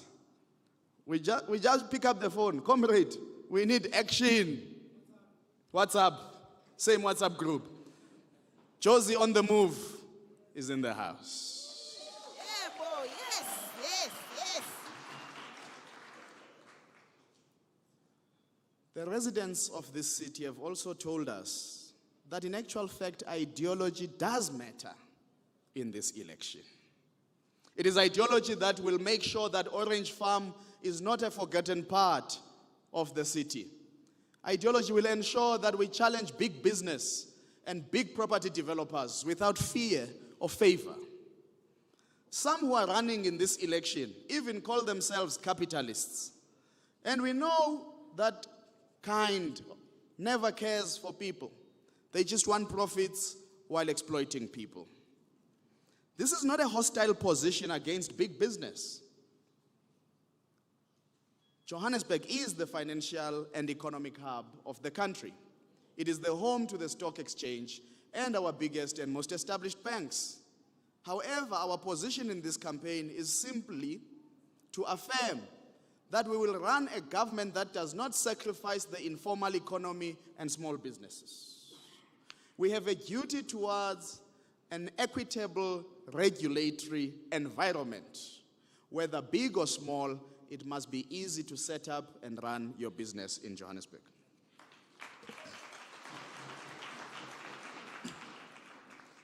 We just pick up the phone. Comrade, we need action. WhatsApp, same WhatsApp group. Josie on the move is in the house. Yeah, boy. Yes, yes, yes. The residents of this city have also told us that in actual fact, ideology does matter in this election. It is ideology that will make sure that Orange Farm is not a forgotten part of the city. Ideology will ensure that we challenge big business and big property developers without fear or favor. Some who are running in this election even call themselves capitalists. And we know that kind never cares for people. They just want profits while exploiting people. This is not a hostile position against big business. Johannesburg is the financial and economic hub of the country. It is the home to the stock exchange and our biggest and most established banks. However, our position in this campaign is simply to affirm that we will run a government that does not sacrifice the informal economy and small businesses. We have a duty towards an equitable regulatory environment. Whether big or small, it must be easy to set up and run your business in Johannesburg.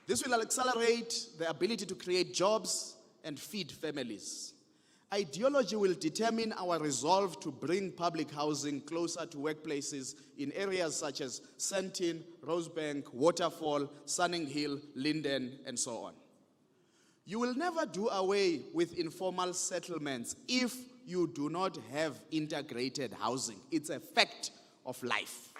This will accelerate the ability to create jobs and feed families. Ideology will determine our resolve to bring public housing closer to workplaces in areas such as Sandton, Rosebank, Waterfall, Sunning Hill, Linden, and so on. You will never do away with informal settlements if you do not have integrated housing. It's a fact of life.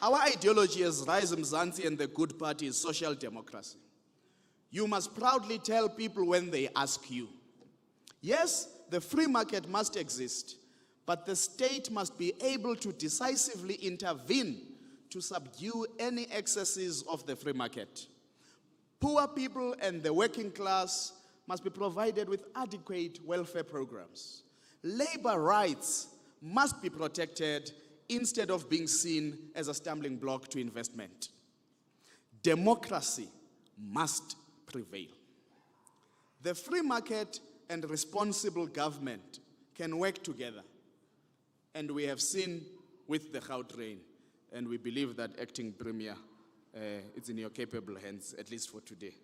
Our ideology as RISE Mzansi and the Good Party is social democracy. You must proudly tell people when they ask you. Yes, the free market must exist, but the state must be able to decisively intervene to subdue any excesses of the free market. Poor people and the working class must be provided with adequate welfare programs. Labor rights must be protected instead of being seen as a stumbling block to investment. Democracy must prevail. The free market and responsible government can work together. And we have seen with the Gautrain, and we believe that acting premier, it's in your capable hands, at least for today.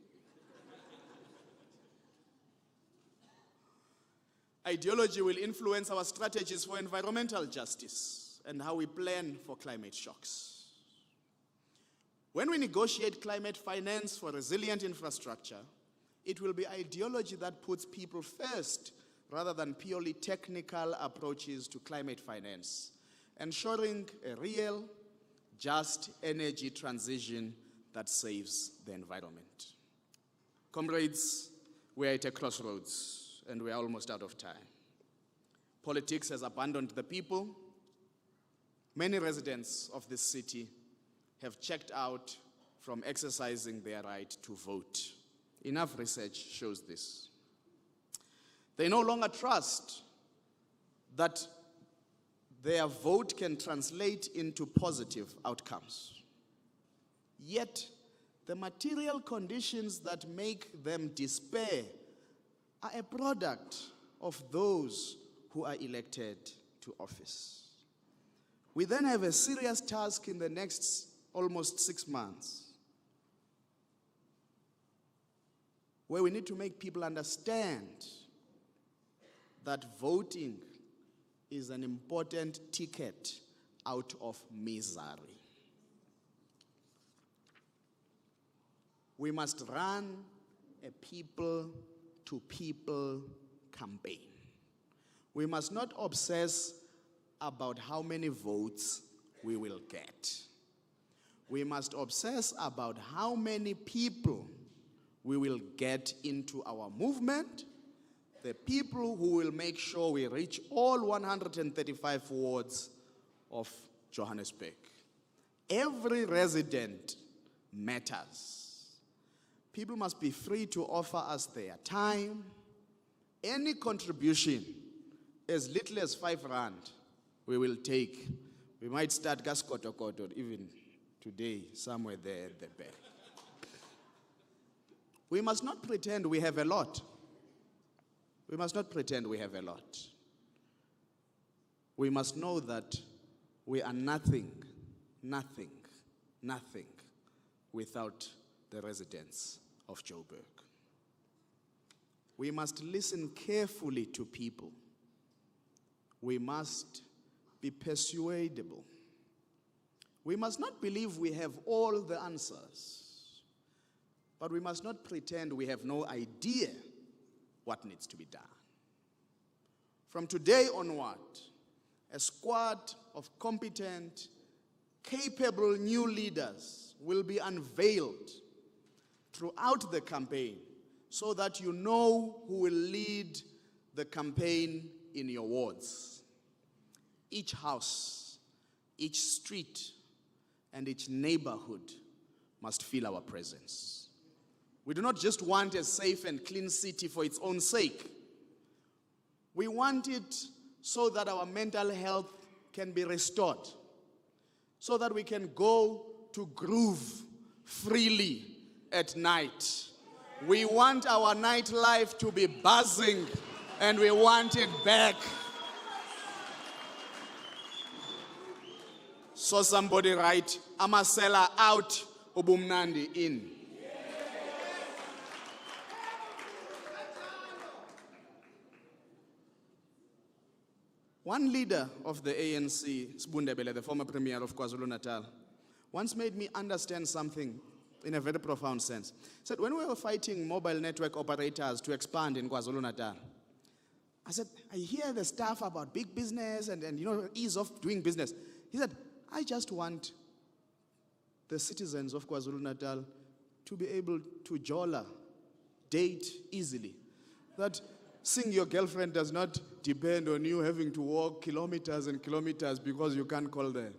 Ideology will influence our strategies for environmental justice and how we plan for climate shocks. When we negotiate climate finance for resilient infrastructure, it will be ideology that puts people first rather than purely technical approaches to climate finance, ensuring a real, just energy transition that saves the environment. Comrades, we are at a crossroads and we are almost out of time. Politics has abandoned the people. Many residents of this city have checked out from exercising their right to vote. Enough research shows this. They no longer trust that their vote can translate into positive outcomes. Yet, the material conditions that make them despair are a product of those who are elected to office. We then have a serious task in the next almost 6 months, where we need to make people understand that voting is an important ticket out of misery. We must run a people-to-people campaign. We must not obsess about how many votes we will get. We must obsess about how many people we will get into our movement, the people who will make sure we reach all 135 wards of Johannesburg. Every resident matters. People must be free to offer us their time. Any contribution, as little as 5 rand, we will take. We might start gaskotokoto even today, somewhere there at the back. We must not pretend we have a lot. We must not pretend we have a lot. We must know that we are nothing without the residents of Joburg. We must listen carefully to people. We must be persuadable. We must not believe we have all the answers, but we must not pretend we have no idea what needs to be done. From today onward, a squad of competent, capable new leaders will be unveiled throughout the campaign so that you know who will lead the campaign in your wards. Each house, each street, and each neighborhood must feel our presence. We do not just want a safe and clean city for its own sake. We want it so that our mental health can be restored, so that we can go to groove freely at night. We want our nightlife to be buzzing, and we want it back. So somebody write, Amasela out, Ubumnandi in. One leader of the ANC, Sbundebele, the former premier of KwaZulu-Natal, once made me understand something in a very profound sense. He said, when we were fighting mobile network operators to expand in KwaZulu-Natal, I said, I hear the stuff about big business and ease of doing business. He said, I just want the citizens of KwaZulu-Natal to be able to jola, date easily. That seeing your girlfriend does not depend on you having to walk kilometers and kilometers because you can't call them.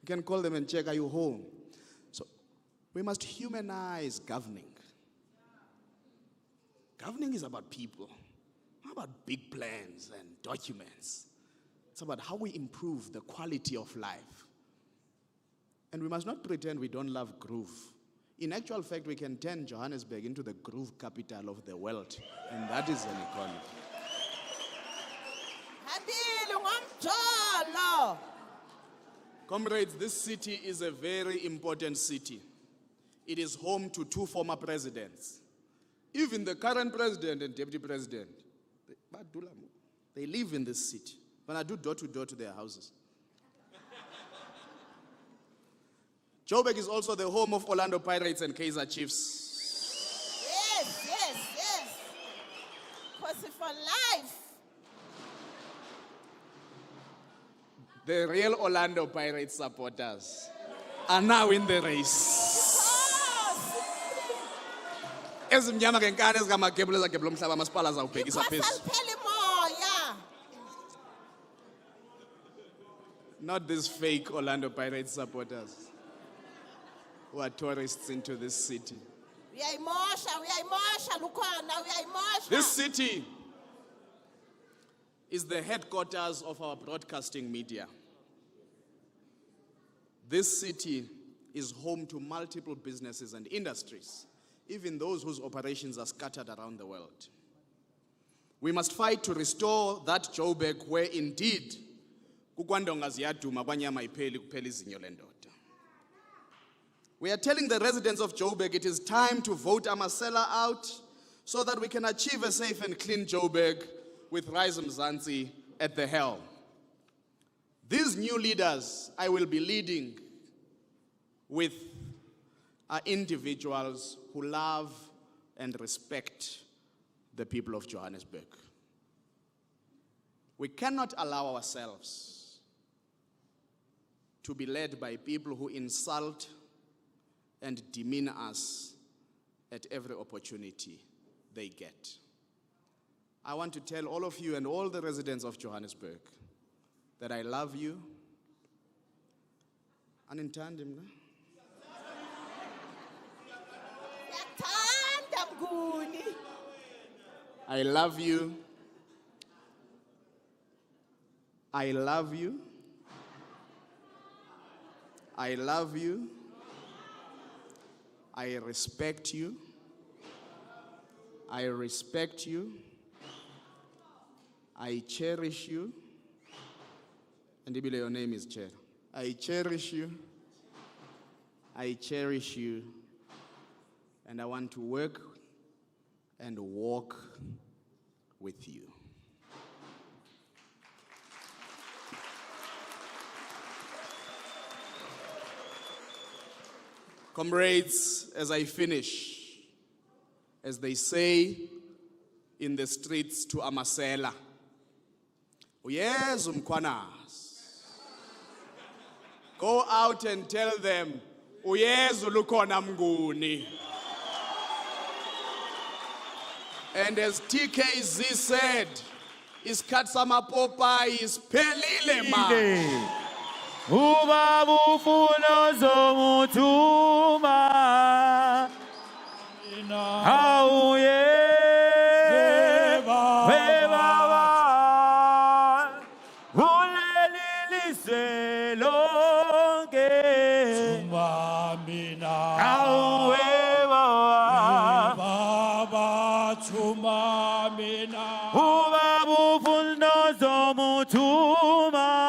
You can call them and check, are you home? So we must humanize governing. Governing is about people, not about big plans and documents. It's about how we improve the quality of life. And we must not pretend we don't love groove. In actual fact, we can turn Johannesburg into the groove capital of the world, and that is an economy. Comrades, this city is a very important city. It is home to 2 former presidents. Even the current president and deputy president, they live in this city. When I do door-to-door to their houses. Joburg is also the home of Orlando Pirates and Kaizer Chiefs. Yes. Pussy for life. The real Orlando Pirates supporters are now in the race. Ezimnyama ngenkani ezingamagebhula ezagebhula umhlaba masipala zawubhekisa phezulu. Not these fake Orlando Pirates supporters who are tourists into this city. This city is the headquarters of our broadcasting media. This city is home to multiple businesses and industries, even those whose operations are scattered around the world. We must fight to restore that Joburg where indeed kukwandonga ziyaduma kwanyama ipheli kuphela izinyo lendoda. We are telling the residents of Joburg it is time to vote Amasela out so that we can achieve a safe and clean Joburg with RISE Mzansi at the helm. These new leaders I will be leading with are individuals who love and respect the people of Johannesburg. We cannot allow ourselves to be led by people who insult and demean us at every opportunity they get. I want to tell all of you and all the residents of Johannesburg that I love you. Anintandi mna? Yathanda Mnguni. I love you. I love you. I love you. I respect you. I respect you. I cherish you. And Ibile, your name is Chair. I cherish you. I cherish you. And I want to work and walk with you. Comrades, as I finish, as they say in the streets to Amasela, Uyezu mkhwanas. Go out and tell them, Uyezu lukhona Mnguni. And as TKZ said, isikhathi samapopayi isiphelile ma. Ubaba ufuna zomuthuma awuye baba kuleli lizwe lonke awuye baba ubaba ufuna zomuthuma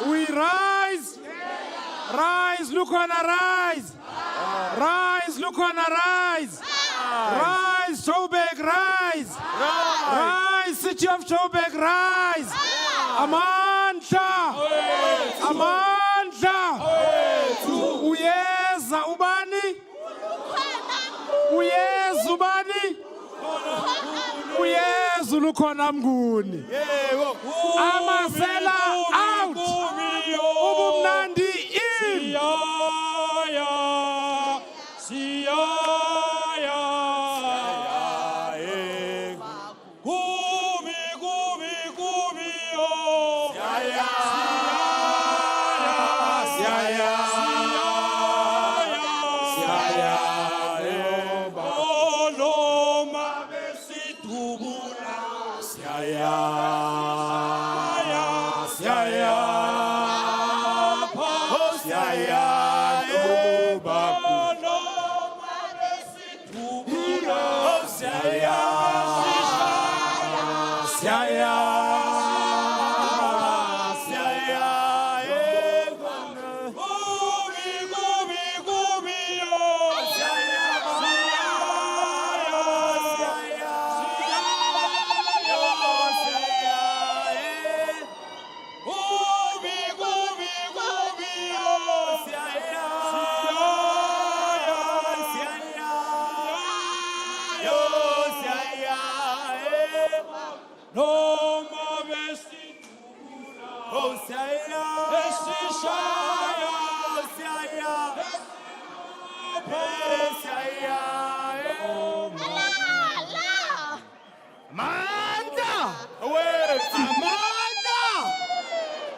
We rise. Rise, look on a rise. Rise, look on a rise. Rise, Joburg, rise. Rise, city of Joburg, rise. Amandla. Amandla. Uyeza ubani. Uyeza ubani. Uyeza lukhona Mnguni. Amasela out. Ubumnandi in.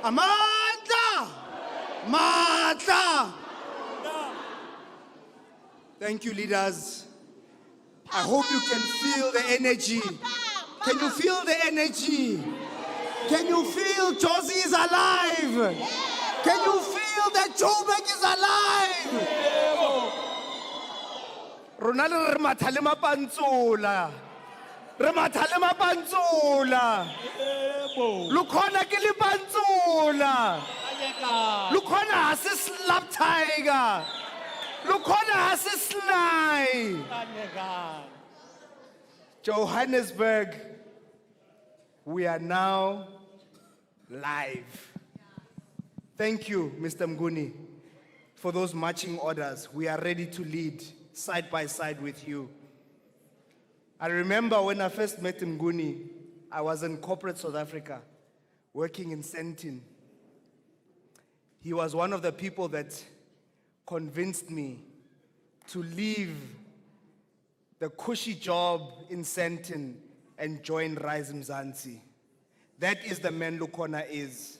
Amanda! Matla! Thank you, leaders. I hope you can feel the energy. Can you feel the energy? Can you feel Josie is alive? Can you feel that Joburg is alive? Ronaldo Rematalema Panzula. Rematalema Panzula. Lukhona Kilipanzula. Lukhona Hasis Slap Tiger. Lukhona Hasis Snai. Johannesburg, we are now live. Thank you, Mr. Mguni, for those marching orders. We are ready to lead side by side with you. I remember when I first met Mguni, I was in corporate South Africa, working in Sentin. He was one of the people that convinced me to leave the cushy job in Sentin and join RISE Mzansi. That is the man Lukhona is.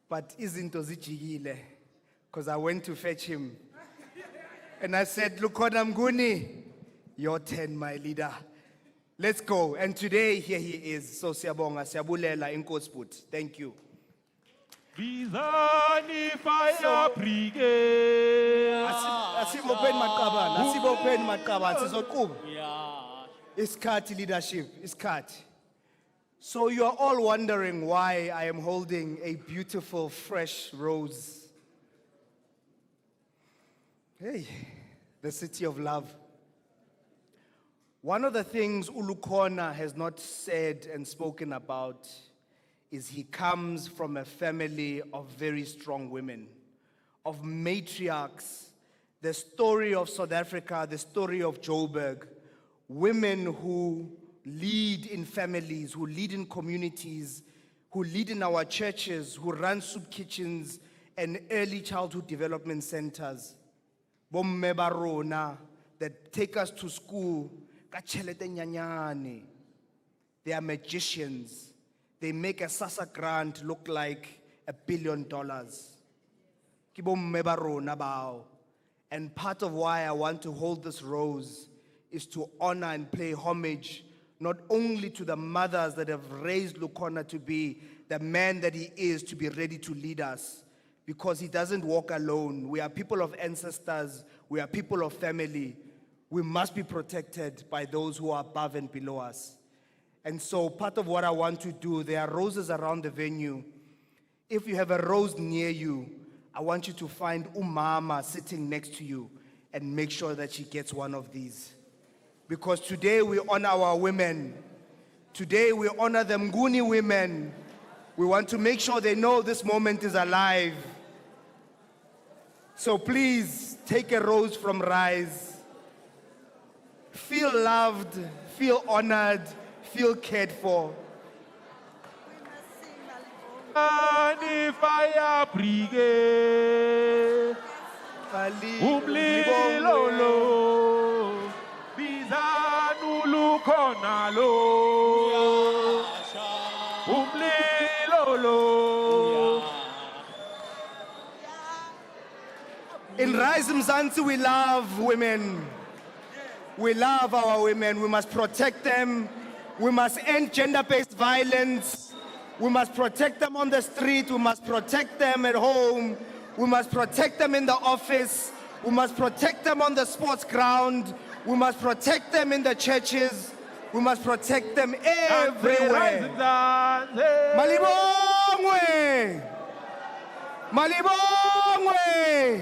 But izinto zijikile, because I went to fetch him. And I said, Lukhona Mguni, your turn, my leader. Let's go. And today, here he is. So siyabonga, siyabulela, inkosi bhuti. Thank you. Bizani Fire Brigade. Asibopeni maqabana, asibopeni maqabana, sizoqhuba. Isikhathi leadership, isikhathi. So you are all wondering why I am holding a beautiful, fresh rose. Hey, the city of love. One of the things Ulukhona has not said and spoken about is he comes from a family of very strong women, of matriarchs. The story of South Africa, the story of Joburg, women who lead in families, who lead in communities, who lead in our churches, who run soup kitchens and early childhood development centers. Bomme ba rona that take us to school. Ka tjhelete nyanyane. They are magicians. They make a Sasa grant look like $1 billion. Ke bomme ba rona bao. And part of why I want to hold this rose is to honor and pay homage not only to the mothers that have raised Lukhona to be the man that he is, to be ready to lead us, because he doesn't walk alone. We are people of ancestors. We are people of family. We must be protected by those who are above and below us. And so part of what I want to do, there are roses around the venue. If you have a rose near you, I want you to find Umama sitting next to you and make sure that she gets one of these. Because today we honor our women. Today we honor the Mguni women. We want to make sure they know this moment is alive. So please take a rose from RISE. Feel loved, feel honored, feel cared for. Bizani Fire Brigade. Umlilolo. Bizanu Lukhona lo. Umlilolo. In RISE Mzansi, we love women. We love our women. We must protect them. We must end gender-based violence. We must protect them on the street. We must protect them at home. We must protect them in the office. We must protect them on the sports ground. We must protect them in the churches. We must protect them everywhere. Malibongwe! Malibongwe!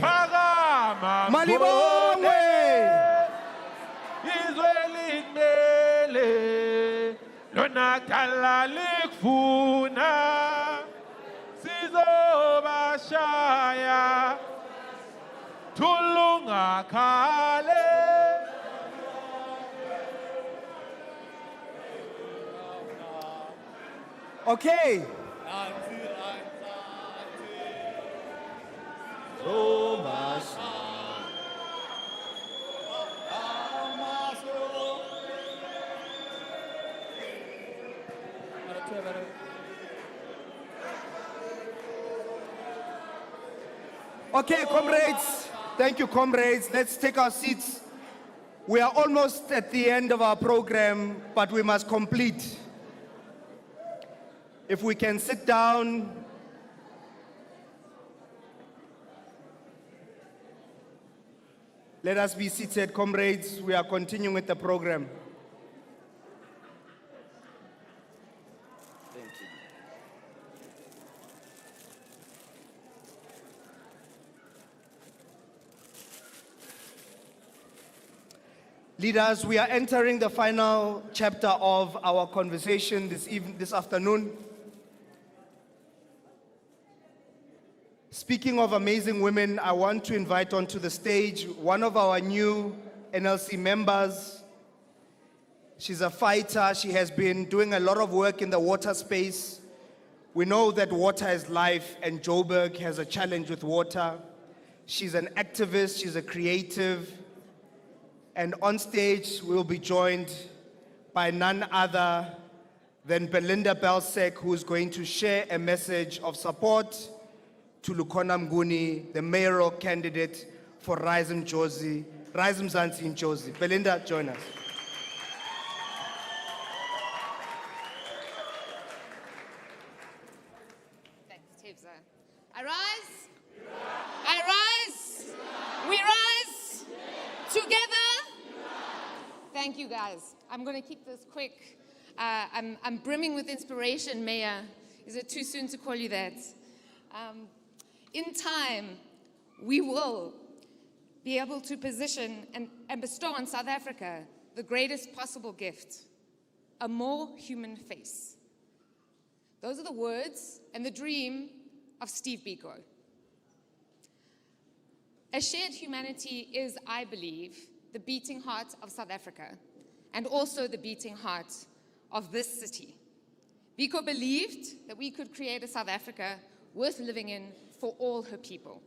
Malibongwe! Izwelimele lona kala likfuna sizobashaya tulunga khale. Okay. Okay, comrades. Thank you, comrades. Let's take our seats. We are almost at the end of our program, but we must complete. If we can sit down. Let us be seated, comrades. We are continuing with the program. Thank you. Leaders, we are entering the final chapter of our conversation this afternoon. Speaking of amazing women, I want to invite onto the stage one of our new NLC members. She's a fighter. She has been doing a lot of work in the water space. We know that water is life, and Joburg has a challenge with water. She's an activist. She's a creative. And on stage, we'll be joined by none other than Belinda Belzec, who is going to share a message of support to Lukhona Mnguni, the mayoral candidate for RISE Mzansi in Jozi. Belinda, join us. Thanks, Tibza. I rise. I rise. We rise. Together. Thank you, guys. I'm going to keep this quick. I'm brimming with inspiration, Mayor. Is it too soon to call you that? In time, we will be able to position and bestow on South Africa the greatest possible gift, a more human face. Those are the words and the dream of Steve Biko. A shared humanity is, I believe, the beating heart of South Africa and also the beating heart of this city. Biko believed that we could create a South Africa worth living in for all her people.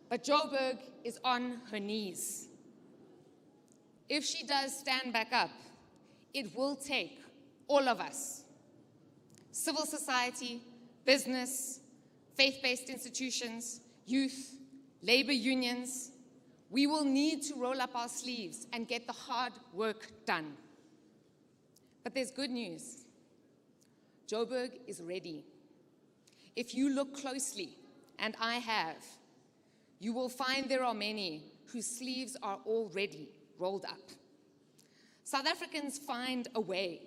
But Joburg is on her knees. If she does stand back up, it will take all of us, civil society, business, faith-based institutions, youth, labor unions. We will need to roll up our sleeves and get the hard work done. But there's good news. Joburg is ready. If you look closely, and I have, you will find there are many whose sleeves are already rolled up. South Africans find a way.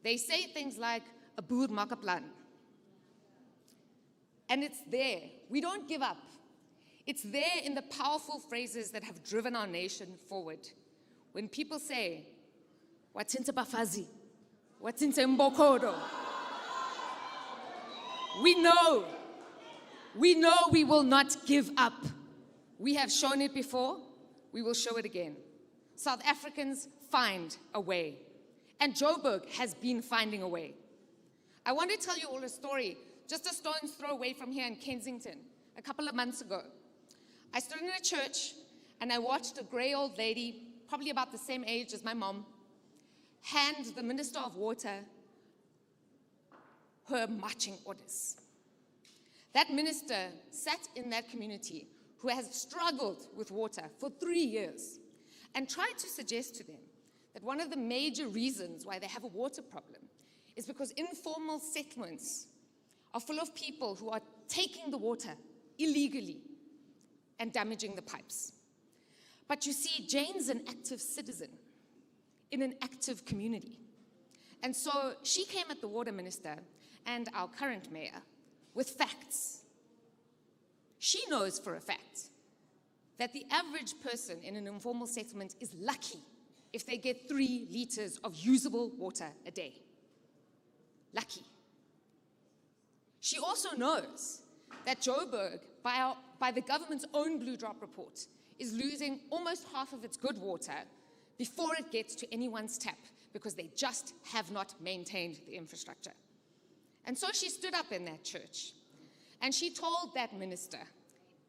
They say things like, "a boer maak 'n plan." And it's there. We don't give up. It's there in the powerful phrases that have driven our nation forward. When people say, "Wathinta bafazi, wathinta mbokodo," we know we will not give up. We have shown it before, we will show it again. South Africans find a way, and Joburg has been finding a way. I want to tell you all a story, just a stone's throw away from here in Kensington, a couple of months ago. I stood in a church and I watched a gray old lady, probably about the same age as my mom, hand the Minister of Water her marching orders. That minister sat in that community who has struggled with water for 3 years and tried to suggest to them that one of the major reasons why they have a water problem is because informal settlements are full of people who are taking the water illegally and damaging the pipes. But you see, Jane's an active citizen in an active community. And so she came at the water minister and our current mayor with facts. She knows for a fact that the average person in an informal settlement is lucky if they get 3 liters of usable water a day. Lucky. She also knows that Joburg, by the government's own Blue Drop report, is losing almost half of its good water before it gets to anyone's tap because they just have not maintained the infrastructure. And so she stood up in that church and she told that minister,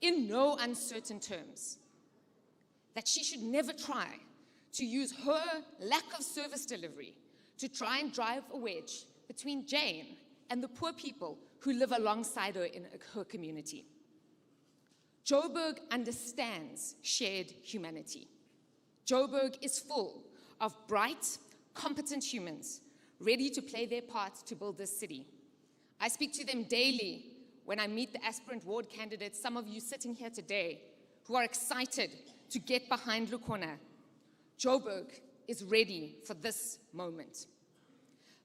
in no uncertain terms, that she should never try to use her lack of service delivery to try and drive a wedge between Jane and the poor people who live alongside her in her community. Joburg understands shared humanity. Joburg is full of bright, competent humans ready to play their part to build this city. I speak to them daily when I meet the aspirant ward candidates, some of you sitting here today, who are excited to get behind Lukhona. Joburg is ready for this moment.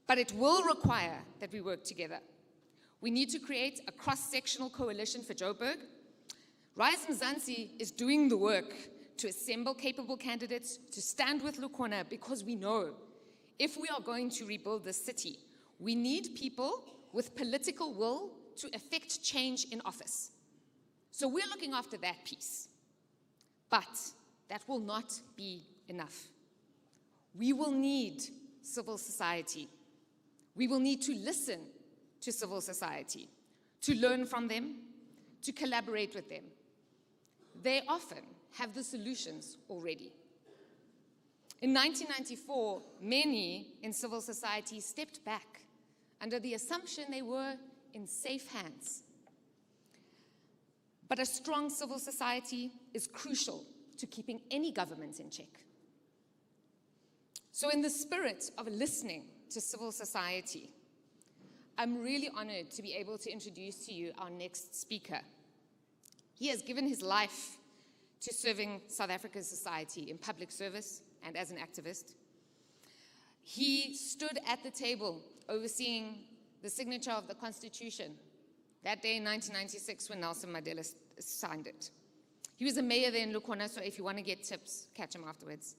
But it will require that we work together. We need to create a cross-sectional coalition for Joburg. RISE Mzansi is doing the work to assemble capable candidates to stand with Lukhona, because we know if we are going to rebuild this city, we need people with political will to effect change in office. So we're looking after that piece. But that will not be enough. We will need civil society. We will need to listen to civil society, to learn from them, to collaborate with them. They often have the solutions already. In 1994, many in civil society stepped back under the assumption they were in safe hands. But a strong civil society is crucial to keeping any government in check. So in the spirit of listening to civil society, I'm really honored to be able to introduce to you our next speaker. He has given his life to serving South Africa's society in public service and as an activist. He stood at the table overseeing the signature of the Constitution that day in 1996 when Nelson Mandela signed it. He was a mayor there in Lukhona, so if you want to get tips, catch him afterwards.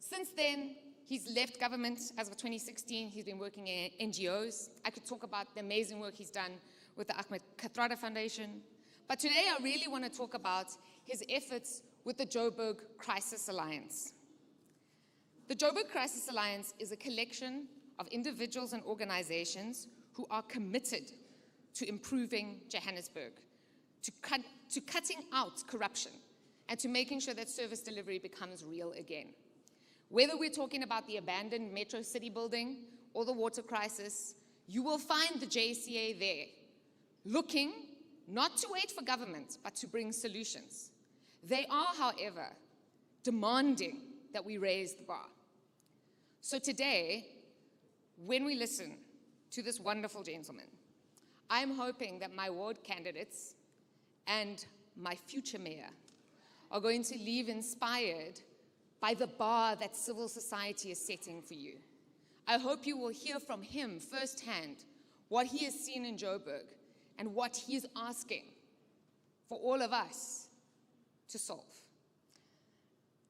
Since then, he's left government as of 2016. He's been working in NGOs. I could talk about the amazing work he's done with the Ahmed Kathrada Foundation. But today, I really want to talk about his efforts with the Joburg Crisis Alliance. The Joburg Crisis Alliance is a collection of individuals and organizations who are committed to improving Johannesburg, to cutting out corruption, and to making sure that service delivery becomes real again. Whether we're talking about the abandoned Metro City building or the water crisis, you will find the JCA there, looking not to wait for government, but to bring solutions. They are, however, demanding that we raise the bar. So today, when we listen to this wonderful gentleman, I'm hoping that my ward candidates and my future mayor are going to leave inspired by the bar that civil society is setting for you. I hope you will hear from him firsthand what he has seen in Joburg and what he is asking for all of us to solve.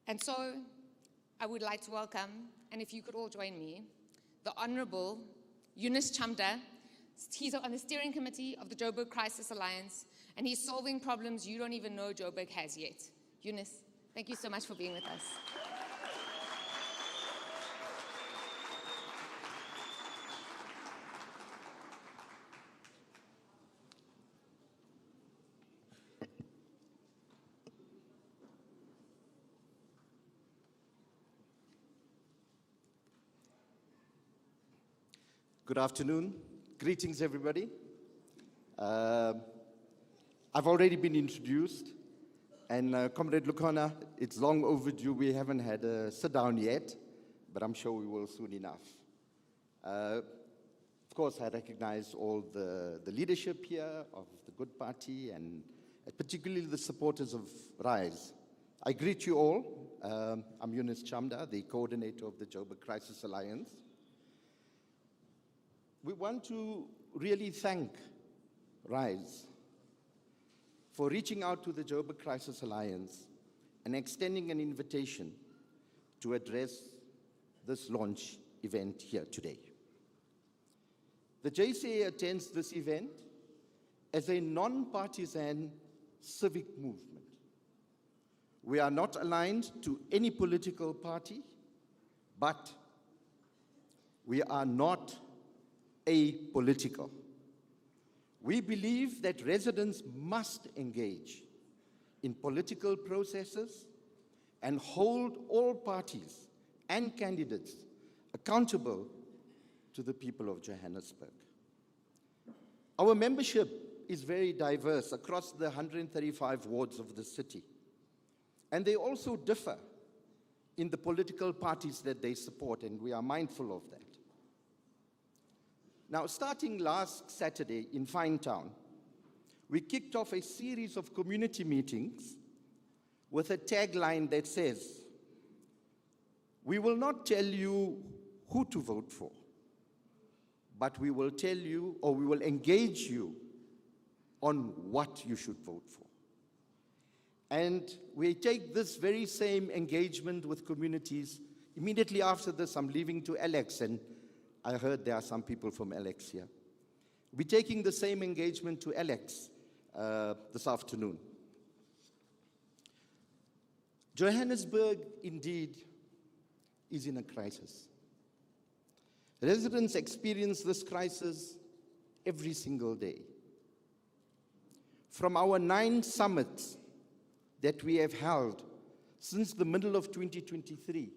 And so I would like to welcome, and if you could all join me, the Honorable Yunus Chamda. He's on the steering committee of the Joburg Crisis Alliance, and he's solving problems you don't even know Joburg has yet. Yunus, thank you so much for being with us. Good afternoon. Greetings, everybody. I've already been introduced, and Comrade Lukhona, it's long overdue. We haven't had a sit-down yet, but I'm sure we will soon enough. Of course, I recognize all the leadership here of the Good Party, and particularly the supporters of RISE. I greet you all. I'm Yunus Chamda, the coordinator of the Joburg Crisis Alliance. We want to really thank RISE for reaching out to the Joburg Crisis Alliance and extending an invitation to address this launch event here today. The JCA attends this event as a non-partisan civic movement. We are not aligned to any political party, but we are not apolitical. We believe that residents must engage in political processes and hold all parties and candidates accountable to the people of Johannesburg. Our membership is very diverse across the 135 wards of the city. And they also differ in the political parties that they support, and we are mindful of that. Now, starting last Saturday in Finetown, we kicked off a series of community meetings with a tagline that says, "We will not tell you who to vote for, but we will tell you, or we will engage you on what you should vote for." And we take this very same engagement with communities. Immediately after this, I'm leaving to Alex, and I heard there are some people from Alex here. We're taking the same engagement to Alex this afternoon. Johannesburg, indeed, is in a crisis. Residents experience this crisis every single day. From our 9 summits that we have held since the middle of 2023,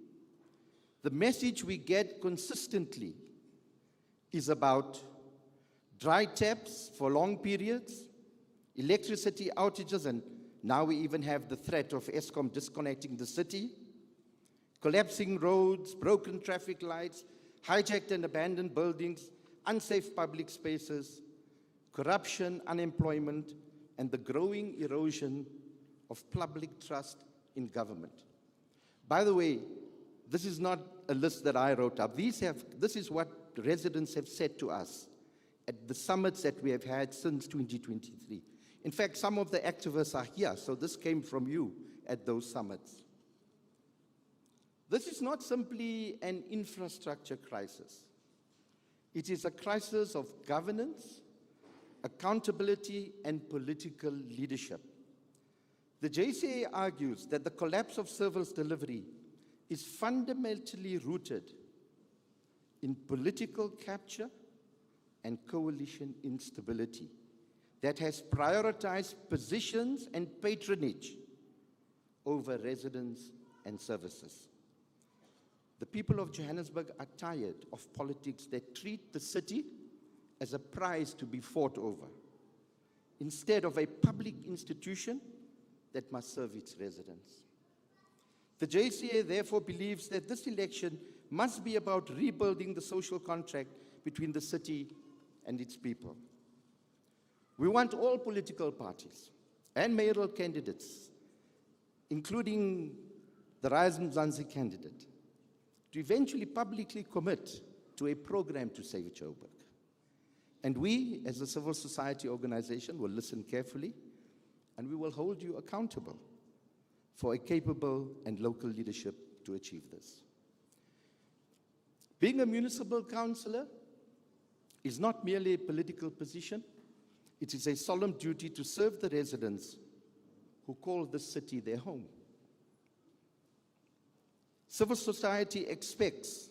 the message we get consistently is about dry taps for long periods, electricity outages, and now we even have the threat of Eskom disconnecting the city, collapsing roads, broken traffic lights, hijacked and abandoned buildings, unsafe public spaces, corruption, unemployment, and the growing erosion of public trust in government. By the way, this is not a list that I wrote up. This is what residents have said to us at the summits that we have had since 2023. In fact, some of the activists are here, so this came from you at those summits. This is not simply an infrastructure crisis. It is a crisis of governance, accountability, and political leadership. The JCA argues that the collapse of service delivery is fundamentally rooted in political capture and coalition instability that has prioritized positions and patronage over residents and services. The people of Johannesburg are tired of politics that treat the city as a prize to be fought over, instead of a public institution that must serve its residents. The JCA therefore believes that this election must be about rebuilding the social contract between the city and its people. We want all political parties and mayoral candidates, including the RISE Mzansi candidate, to eventually publicly commit to a program to save Joburg. And we, as a civil society organization, will listen carefully, and we will hold you accountable for a capable and local leadership to achieve this. Being a municipal councillor is not merely a political position. It is a solemn duty to serve the residents who call this city their home. Civil society expects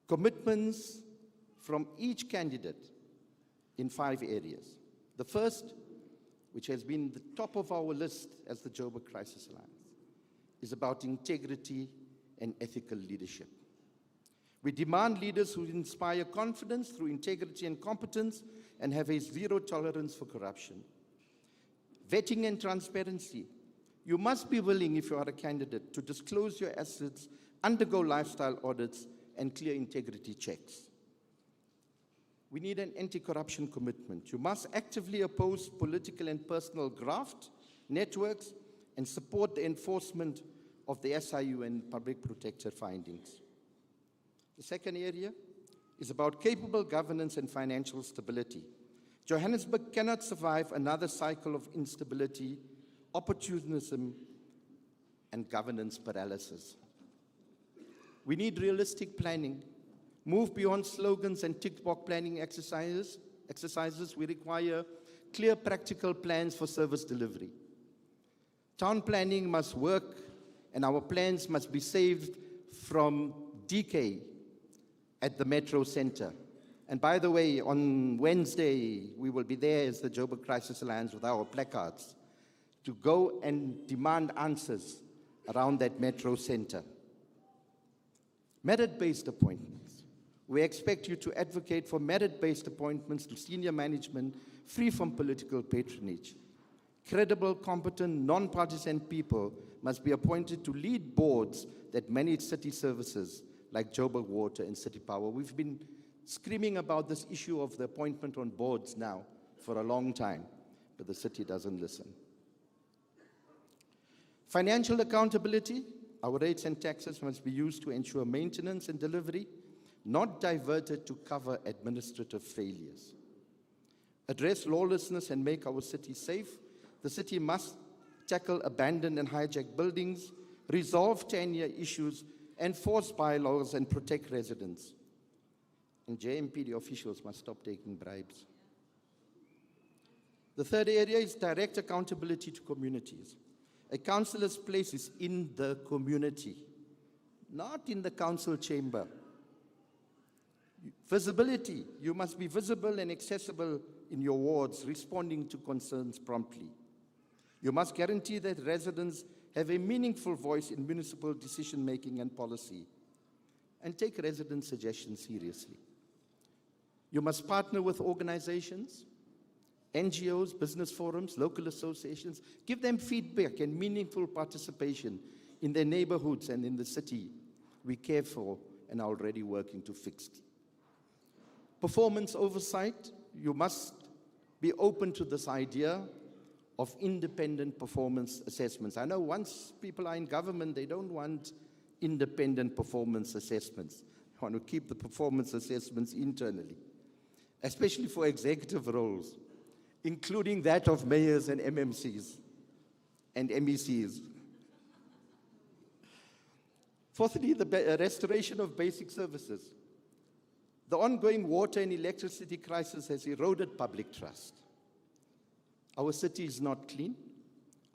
commitments from each candidate in 5 areas. The first, which has been the top of our list as the Joburg Crisis Alliance, is about integrity and ethical leadership. We demand leaders who inspire confidence through integrity and competence and have a zero tolerance for corruption. Vetting and transparency. You must be willing, if you are a candidate, to disclose your assets, undergo lifestyle audits, and clear integrity checks. We need an anti-corruption commitment. You must actively oppose political and personal graft networks and support the enforcement of the SIU and Public Protector findings. The second area is about capable governance and financial stability. Johannesburg cannot survive another cycle of instability, opportunism, and governance paralysis. We need realistic planning. Move beyond slogans and tick-box planning exercises. We require clear practical plans for service delivery. Town planning must work, and our plans must be saved from decay at the Metro Center. And by the way, on Wednesday, we will be there as the Joburg Crisis Alliance with our placards to go and demand answers around that Metro Center. Merit-based appointments. We expect you to advocate for merit-based appointments to senior management free from political patronage. Credible, competent, non-partisan people must be appointed to lead boards that manage city services like Joburg Water and City Power. We've been screaming about this issue of the appointment on boards now for a long time, but the city doesn't listen. Financial accountability. Our rates and taxes must be used to ensure maintenance and delivery, not diverted to cover administrative failures. Address lawlessness and make our city safe. The city must tackle abandoned and hijacked buildings, resolve tenure issues, enforce bylaws, and protect residents. And JMPD officials must stop taking bribes. The third area is direct accountability to communities. A councillor's place is in the community, not in the council chamber. Visibility. You must be visible and accessible in your wards, responding to concerns promptly. You must guarantee that residents have a meaningful voice in municipal decision-making and policy, and take resident suggestions seriously. You must partner with organizations, NGOs, business forums, local associations, give them feedback and meaningful participation in their neighborhoods and in the city we care for and are already working to fix. Performance oversight. You must be open to this idea of independent performance assessments. I know once people are in government, they don't want independent performance assessments. They want to keep the performance assessments internally, especially for executive roles, including that of mayors and MMCs and MECs. Fourthly, the restoration of basic services. The ongoing water and electricity crisis has eroded public trust. Our city is not clean.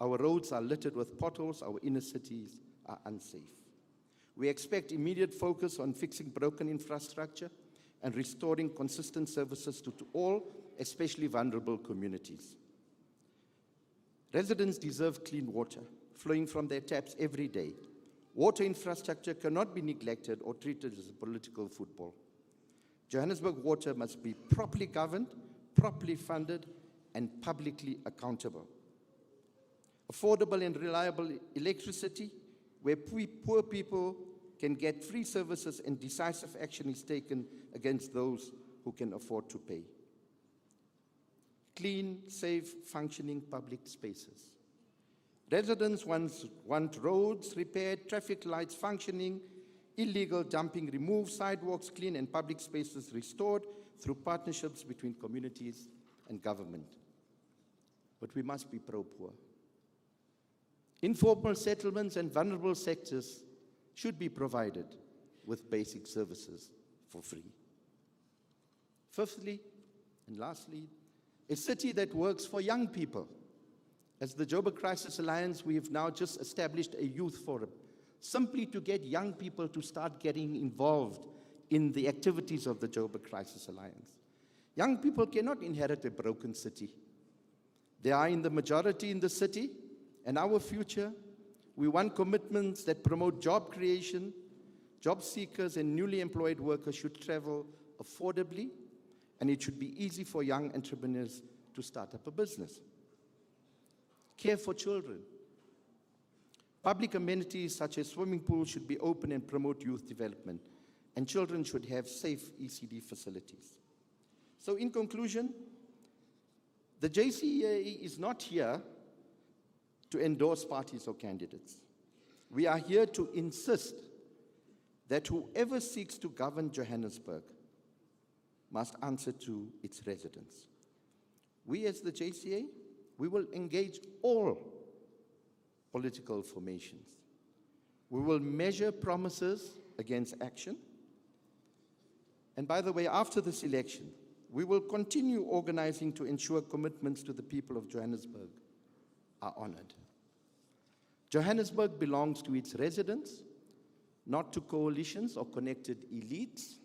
Our roads are littered with potholes. Our inner cities are unsafe. We expect immediate focus on fixing broken infrastructure and restoring consistent services to all, especially vulnerable communities. Residents deserve clean water flowing from their taps every day. Water infrastructure cannot be neglected or treated as a political football. Johannesburg Water must be properly governed, properly funded, and publicly accountable. Affordable and reliable electricity, where poor people can get free services and decisive action is taken against those who can afford to pay. Clean, safe, functioning public spaces. Residents want roads repaired, traffic lights functioning, illegal dumping removed, sidewalks clean, and public spaces restored through partnerships between communities and government. But we must be pro-poor. Informal settlements and vulnerable sectors should be provided with basic services for free. Fifthly, and lastly, a city that works for young people. As the Joburg Crisis Alliance, we have now just established a youth forum, simply to get young people to start getting involved in the activities of the Joburg Crisis Alliance. Young people cannot inherit a broken city. They are in the majority in the city, and our future, we want commitments that promote job creation. Job seekers and newly employed workers should travel affordably, and it should be easy for young entrepreneurs to start up a business. Care for children. Public amenities such as swimming pools should be open and promote youth development, and children should have safe ECD facilities. So in conclusion, the JCEA is not here to endorse parties or candidates. We are here to insist that whoever seeks to govern Johannesburg must answer to its residents. We as the JCA, we will engage all political formations. We will measure promises against action. And by the way, after this election, we will continue organizing to ensure commitments to the people of Johannesburg are honored. Johannesburg belongs to its residents, not to coalitions or connected elites.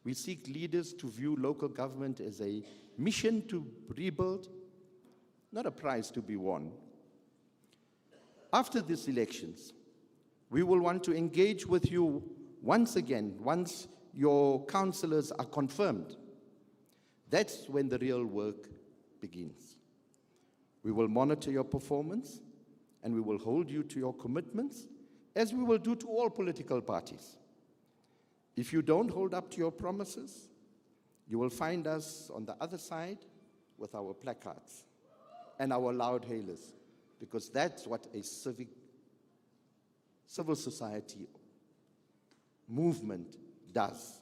We seek leaders to view local government as a mission to rebuild, not a prize to be won. After these elections, we will want to engage with you once again, once your councillors are confirmed, that's when the real work begins. We will monitor your performance and we will hold you to your commitments, as we will do to all political parties. If you don't hold up to your promises, you will find us on the other side with our placards and our loud hailers, because that's what a civil society movement does.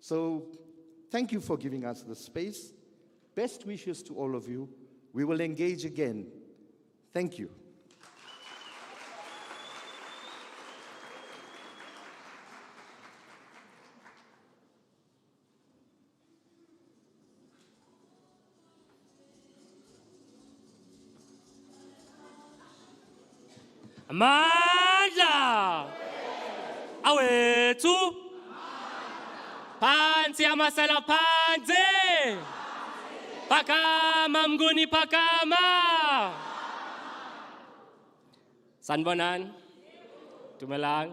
So thank you for giving us the space. Best wishes to all of you. We will engage again. Thank you. Amandla awethu phansi amasela phansi phakama mnguni phakama sanibonani dumelang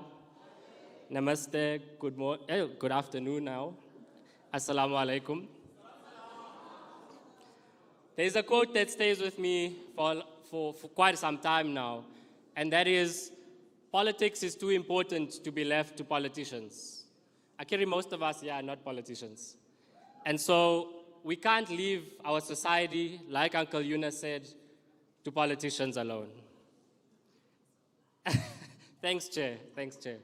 namaste good afternoon now assalamu alaikum. There's a quote that stays with me for quite some time now, and that is, politics is too important to be left to politicians. Akiri, most of us here are not politicians. And so we can't leave our society, like Uncle Yunus said, to politicians alone. Thanks, Chair. Thanks, Chair.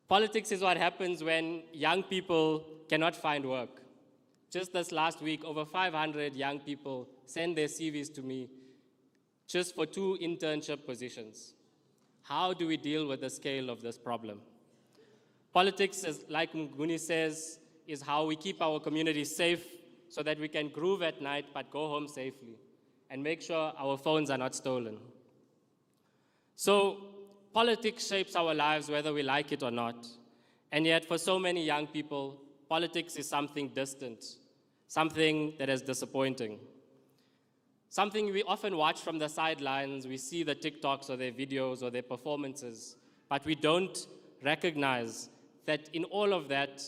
Politics is what happens when young people cannot find work. Just this last week, over 500 young people sent their CVs to me just for 2 internship positions. How do we deal with the scale of this problem? Politics, like Mguni says, is how we keep our communities safe so that we can groove at night but go home safely and make sure our phones are not stolen. So politics shapes our lives whether we like it or not. And yet for so many young people, politics is something distant, something that is disappointing. Something we often watch from the sidelines. We see the TikToks or their videos or their performances, but we don't recognize that in all of that,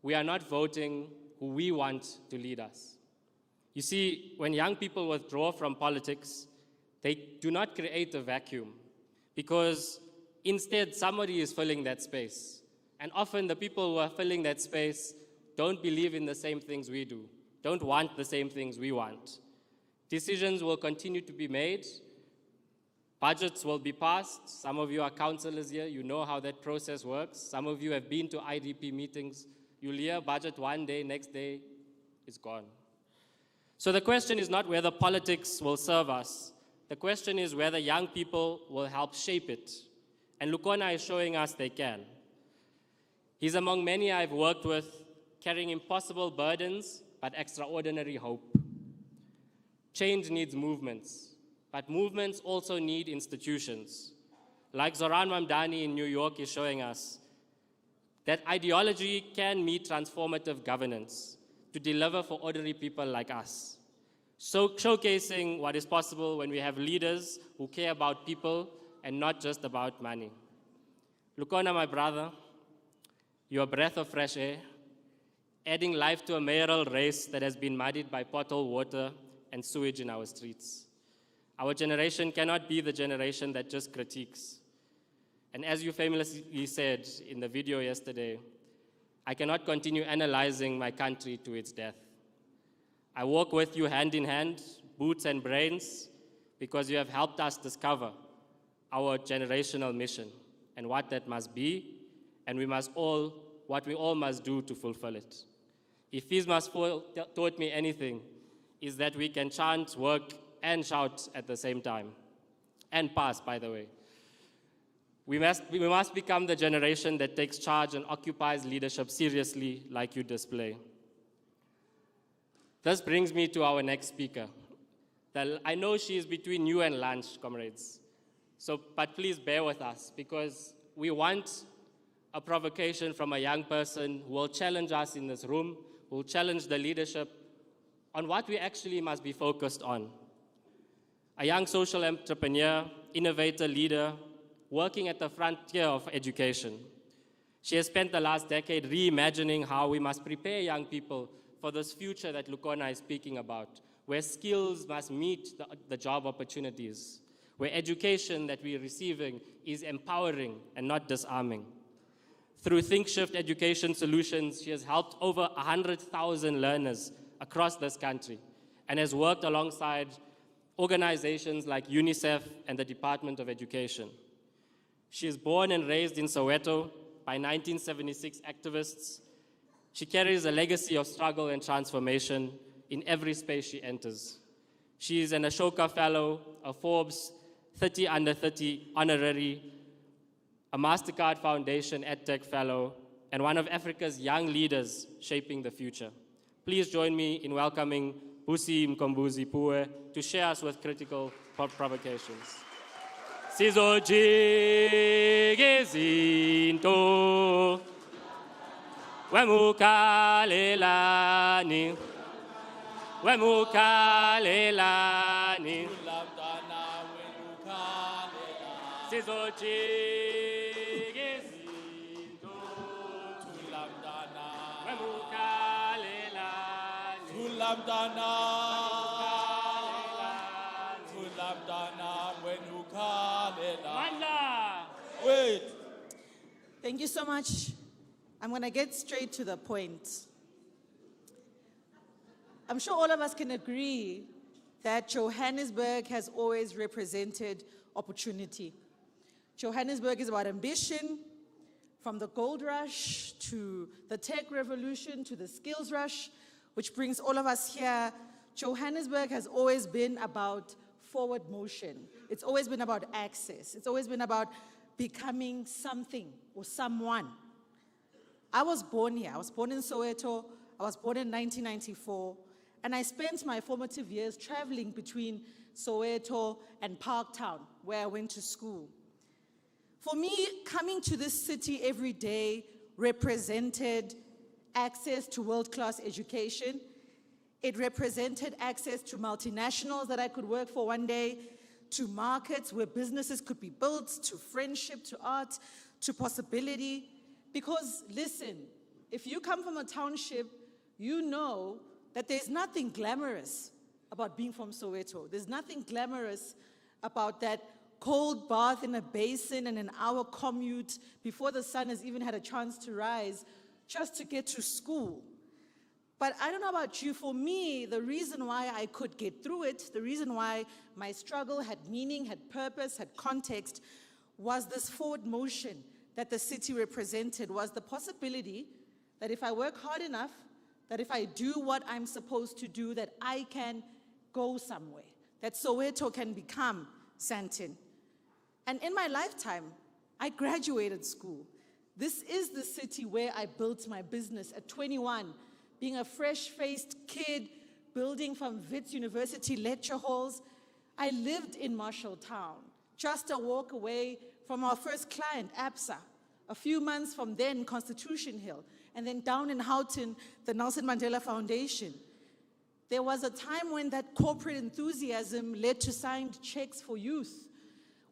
we are not voting who we want to lead us. You see, when young people withdraw from politics, they do not create a vacuum, because instead somebody is filling that space. And often the people who are filling that space don't believe in the same things we do, don't want the same things we want. Decisions will continue to be made. Budgets will be passed. Some of you are councillors here. You know how that process works. Some of you have been to IDP meetings. You'll hear budget one day, next day, it's gone. So the question is not whether politics will serve us. The question is whether young people will help shape it. And Lukona is showing us they can. He's among many I've worked with, carrying impossible burdens, but extraordinary hope. Change needs movements, but movements also need institutions. Like Zoran Mamdani in New York is showing us, that ideology can meet transformative governance to deliver for ordinary people like us. So showcasing what is possible when we have leaders who care about people and not just about money. Lukona, my brother, you're a breath of fresh air, adding life to a mayoral race that has been muddied by potholed water and sewage in our streets. Our generation cannot be the generation that just critiques. And as you famously said in the video yesterday, I cannot continue analyzing my country to its death. I walk with you hand in hand, boots and brains, because you have helped us discover our generational mission and what that must be, and what we all must do to fulfill it. If FISMA's taught me anything, is that we can chant, work, and shout at the same time. And pass, by the way. We must become the generation that takes charge and occupies leadership seriously, like you display. This brings me to our next speaker. I know she is between you and lunch, comrades. But please bear with us, because we want a provocation from a young person who will challenge us in this room, who will challenge the leadership on what we actually must be focused on. A young social entrepreneur, innovator, leader, working at the frontier of education. She has spent the last decade reimagining how we must prepare young people for this future that Lukona is speaking about, where skills must meet the job opportunities, where education that we're receiving is empowering and not disarming. Through ThinkShift Education Solutions, she has helped over 100,000 learners across this country and has worked alongside organizations like UNICEF and the Department of Education. She is born and raised in Soweto by 1976 activists. She carries a legacy of struggle and transformation in every space she enters. She is an Ashoka Fellow, a Forbes 30 Under 30 honorary, a MasterCard Foundation EdTech Fellow, and one of Africa's young leaders shaping the future. Please join me in welcoming Busi Mkombozi Pue to share us with critical provocations. Sizojike izinto wemukalelani wemukalelani sizojike izinto wemukalelani Wait. Thank you so much. I'm going to get straight to the point. I'm sure all of us can agree that Johannesburg has always represented opportunity. Johannesburg is about ambition, from the gold rush to the tech revolution to the skills rush, which brings all of us here. Johannesburg has always been about forward motion. It's always been about access. It's always been about becoming something or someone. I was born here. I was born in Soweto. I was born in 1994. And I spent my formative years traveling between Soweto and Parktown, where I went to school. For me, coming to this city every day represented access to world-class education. It represented access to multinationals that I could work for one day, to markets where businesses could be built, to friendship, to art, to possibility. Because listen, if you come from a township, you know that there's nothing glamorous about being from Soweto. There's nothing glamorous about that cold bath in a basin and an hour commute before the sun has even had a chance to rise just to get to school. But I don't know about you, for me, the reason why I could get through it, the reason why my struggle had meaning, had purpose, had context, was this forward motion that the city represented, was the possibility that if I work hard enough, that if I do what I'm supposed to do, that I can go somewhere, that Soweto can become Sandton. And in my lifetime, I graduated school. This is the city where I built my business at 21, being a fresh-faced kid, building from Wits University lecture halls. I lived in Marshalltown, just a walk away from our first client, ABSA. A few months from then, Constitution Hill, and then down in Houghton, the Nelson Mandela Foundation. There was a time when that corporate enthusiasm led to signed checks for youth,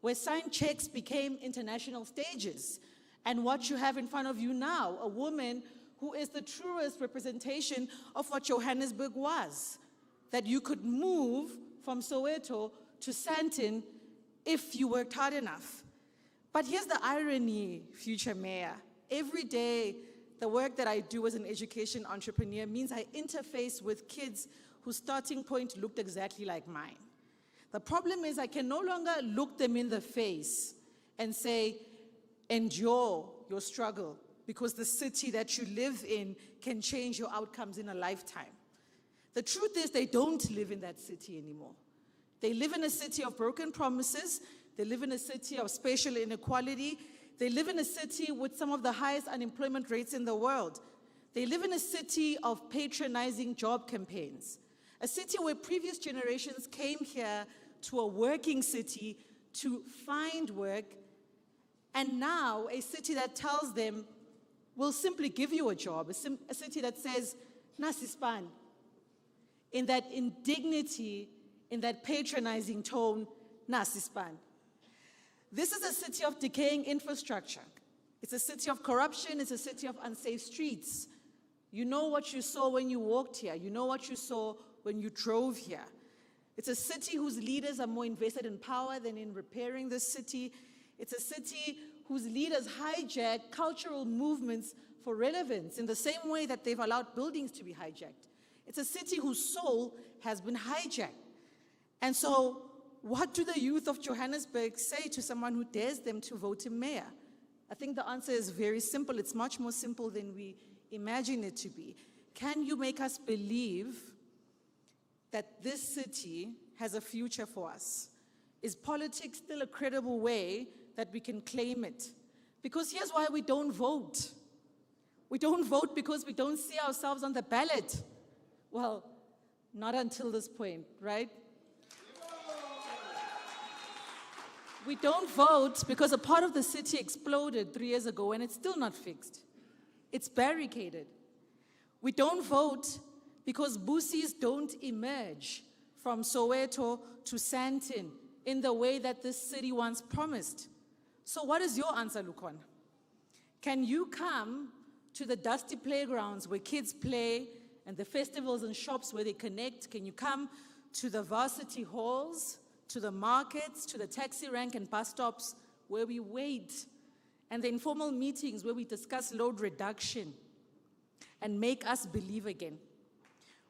where signed checks became international stages. And what you have in front of you now, a woman who is the truest representation of what Johannesburg was, that you could move from Soweto to Sandton if you worked hard enough. But here's the irony, future mayor. Every day, the work that I do as an education entrepreneur means I interface with kids whose starting point looked exactly like mine. The problem is I can no longer look them in the face and say, endure your struggle, because the city that you live in can change your outcomes in a lifetime. The truth is they don't live in that city anymore. They live in a city of broken promises. They live in a city of spatial inequality. They live in a city with some of the highest unemployment rates in the world. They live in a city of patronizing job campaigns, a city where previous generations came here to a working city to find work, and now a city that tells them, we'll simply give you a job, a city that says, nasispan, in that indignity, in that patronizing tone, nasispan. This is a city of decaying infrastructure. It's a city of corruption. It's a city of unsafe streets. You know what you saw when you walked here. You know what you saw when you drove here. It's a city whose leaders are more invested in power than in repairing the city. It's a city whose leaders hijack cultural movements for relevance in the same way that they've allowed buildings to be hijacked. It's a city whose soul has been hijacked. And so, what do the youth of Johannesburg say to someone who dares them to vote him mayor? I think the answer is very simple. It's much more simple than we imagine it to be. Can you make us believe that this city has a future for us? Is politics still a credible way that we can claim it? Because here's why we don't vote. We don't vote because we don't see ourselves on the ballot. Well, not until this point, right? We don't vote because a part of the city exploded 3 years ago and it's still not fixed. It's barricaded. We don't vote because Busis don't emerge from Soweto to Sandton in the way that this city once promised. So what is your answer, Lukhona? Can you come to the dusty playgrounds where kids play and the festivals and shops where they connect? Can you come to the varsity halls, to the markets, to the taxi rank and bus stops where we wait, and the informal meetings where we discuss load reduction and make us believe again?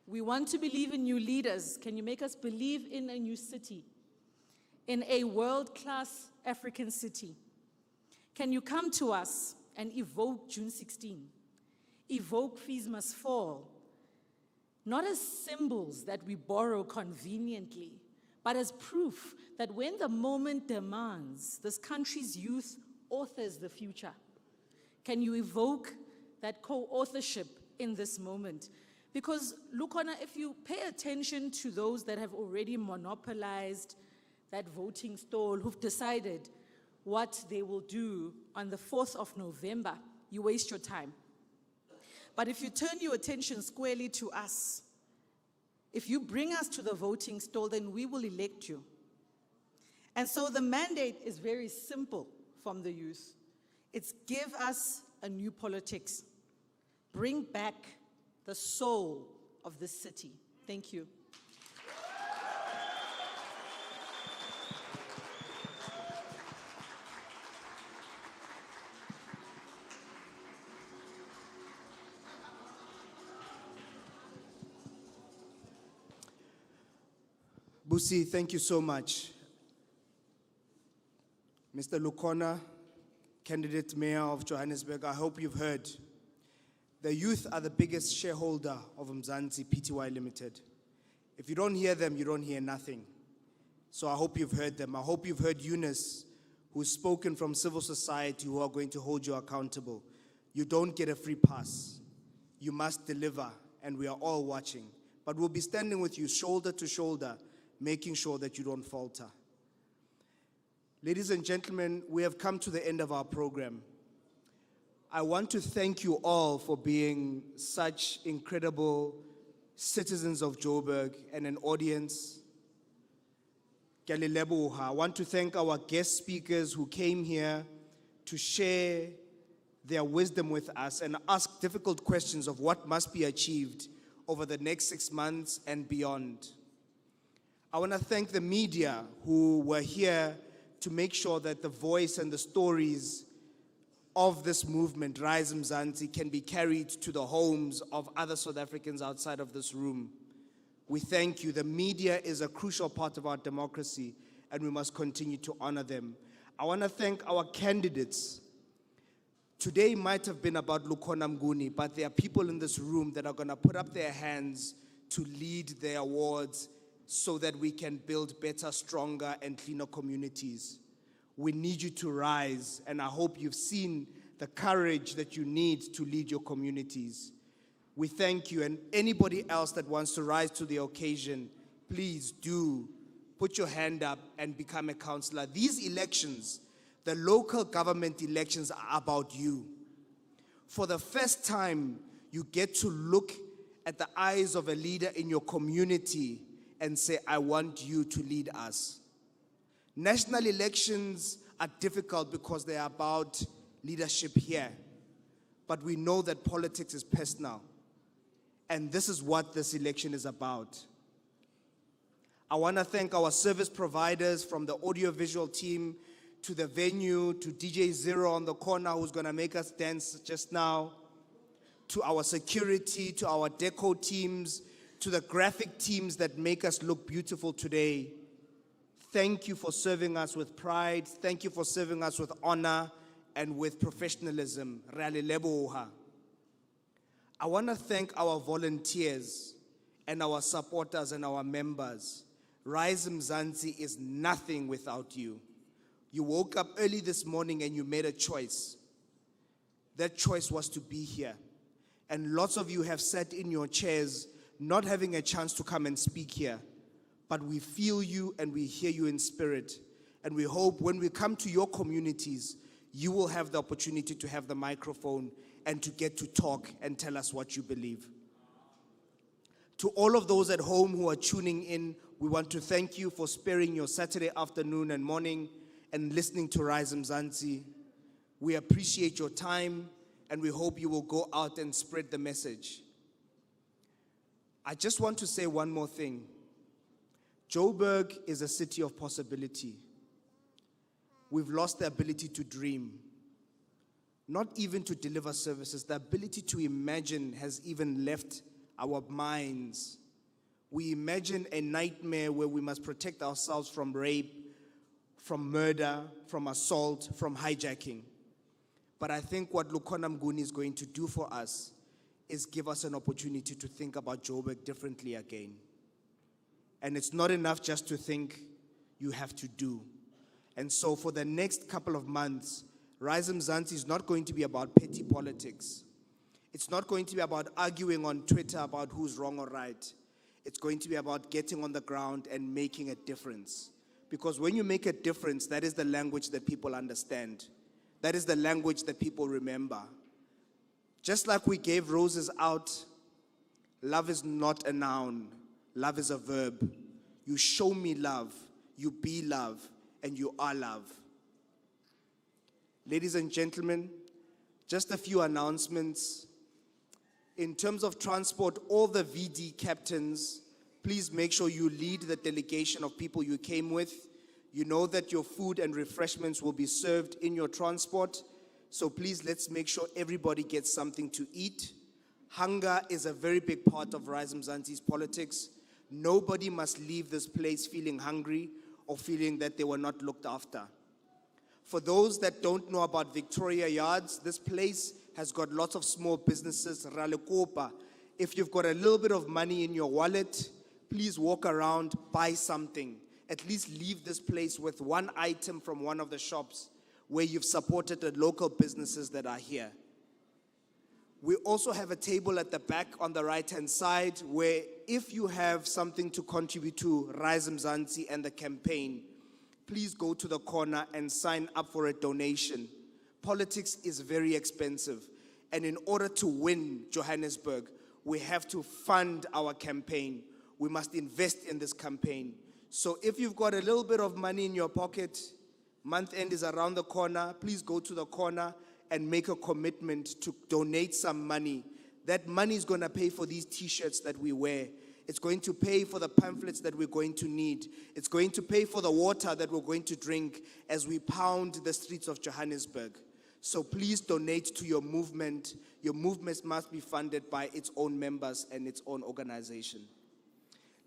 We want to believe in new leaders. Can you make us believe in a new city, in a world-class African city? Can you come to us and evoke June 16? Evoke Fees Must Fall, not as symbols that we borrow conveniently, but as proof that when the moment demands, this country's youth authors the future. Can you evoke that co-authorship in this moment? Because, Lukhona, if you pay attention to those that have already monopolized that voting stall, who've decided what they will do on the 4th of November, you waste your time. But if you turn your attention squarely to us, if you bring us to the voting stall, then we will elect you. And so the mandate is very simple from the youth. It's give us a new politics. Bring back the soul of this city. Thank you. Busi, thank you so much. Mr. Lukhona, candidate mayor of Johannesburg, I hope you've heard. The youth are the biggest shareholder of Mzansi Pty Limited. If you don't hear them, you don't hear nothing. So I hope you've heard them. I hope you've heard Eunice, who's spoken from civil society, who are going to hold you accountable. You don't get a free pass. You must deliver, and we are all watching. But we'll be standing with you shoulder to shoulder, making sure that you don't falter. Ladies and gentlemen, we have come to the end of our program. I want to thank you all for being such incredible citizens of Joburg and an audience. I want to thank our guest speakers who came here to share their wisdom with us and ask difficult questions of what must be achieved over the next 6 months and beyond. I want to thank the media who were here to make sure that the voice and the stories of this movement, RISE Mzansi, can be carried to the homes of other South Africans outside of this room. We thank you. The media is a crucial part of our democracy, and we must continue to honor them. I want to thank our candidates. Today might have been about Lukhona Mnguni, but there are people in this room that are going to put up their hands to lead their wards so that we can build better, stronger, and cleaner communities. We need you to rise, and I hope you've seen the courage that you need to lead your communities. We thank you, and anybody else that wants to rise to the occasion, please do put your hand up and become a councillor. These elections, the local government elections, are about you. For the first time, you get to look at the eyes of a leader in your community and say, I want you to lead us. National elections are difficult because they are about leadership here. But we know that politics is personal. And this is what this election is about. I want to thank our service providers, from the audiovisual team to the venue, to DJ Zero on the corner who's going to make us dance just now, to our security, to our deco teams, to the graphic teams that make us look beautiful today. Thank you for serving us with pride. Thank you for serving us with honor and with professionalism. Re a le leboha. I want to thank our volunteers and our supporters and our members. RISE Mzansi is nothing without you. You woke up early this morning and you made a choice. That choice was to be here. And lots of you have sat in your chairs not having a chance to come and speak here. But we feel you and we hear you in spirit. And we hope when we come to your communities, you will have the opportunity to have the microphone and to get to talk and tell us what you believe. To all of those at home who are tuning in, we want to thank you for sparing your Saturday afternoon and morning and listening to RISE Mzansi. We appreciate your time and we hope you will go out and spread the message. I just want to say one more thing. Joburg is a city of possibility. We've lost the ability to dream, not even to deliver services. The ability to imagine has even left our minds. We imagine a nightmare where we must protect ourselves from rape, from murder, from assault, from hijacking. But I think what Lukhona Mnguni is going to do for us is give us an opportunity to think about Joburg differently again. And it's not enough just to think, you have to do. And so for the next couple of months, RISE Mzansi is not going to be about petty politics. It's not going to be about arguing on Twitter about who's wrong or right. It's going to be about getting on the ground and making a difference. Because when you make a difference, that is the language that people understand. That is the language that people remember. Just like we gave roses out, love is not a noun. Love is a verb. You show me love, you be love, and you are love. Ladies and gentlemen, just a few announcements. In terms of transport, all the VD captains, please make sure you lead the delegation of people you came with. You know that your food and refreshments will be served in your transport. So please, let's make sure everybody gets something to eat. Hunger is a very big part of RISE Mzansi's politics. Nobody must leave this place feeling hungry or feeling that they were not looked after. For those that don't know about Victoria Yards, this place has got lots of small businesses. Ralekopa. If you've got a little bit of money in your wallet, please walk around, buy something. At least leave this place with one item from one of the shops where you've supported the local businesses that are here. We also have a table at the back on the right-hand side where if you have something to contribute to RISE Mzansi and the campaign, please go to the corner and sign up for a donation. Politics is very expensive. And in order to win Johannesburg, we have to fund our campaign. We must invest in this campaign. So if you've got a little bit of money in your pocket, month end is around the corner, please go to the corner and make a commitment to donate some money. That money is going to pay for these t-shirts that we wear. It's going to pay for the pamphlets that we're going to need. It's going to pay for the water that we're going to drink as we pound the streets of Johannesburg. So please donate to your movement. Your movement must be funded by its own members and its own organization.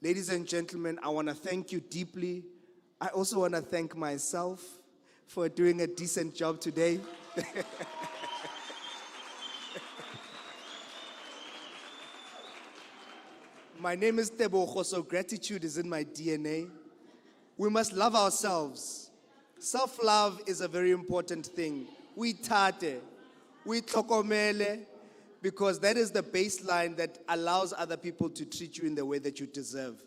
Ladies and gentlemen, I want to thank you deeply. I also want to thank myself for doing a decent job today. My name is Tebogo, so gratitude is in my DNA. We must love ourselves. Self-love is a very important thing. We tate, we tlokomele, because that is the baseline that allows other people to treat you in the way that you deserve.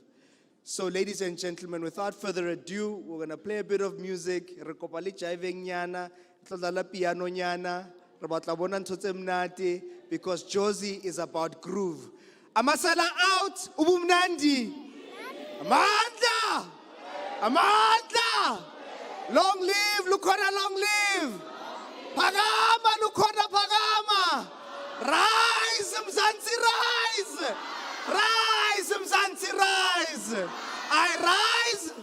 So, ladies and gentlemen, without further ado, we're going to play a bit of music. Re kopa le jiveng nyana, tlo dlala piano nyana, re batla bona ntho tse mnate, because Josie is about groove. Amasela out, ubumnandi. Amandla! Amandla! Long live, Lukhona, long live! Phakama Lukhona phakama. Rise Mzansi rise. Rise Mzansi rise. I rise.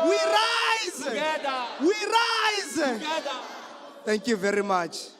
We rise. Together. We rise. Together. Thank you very much.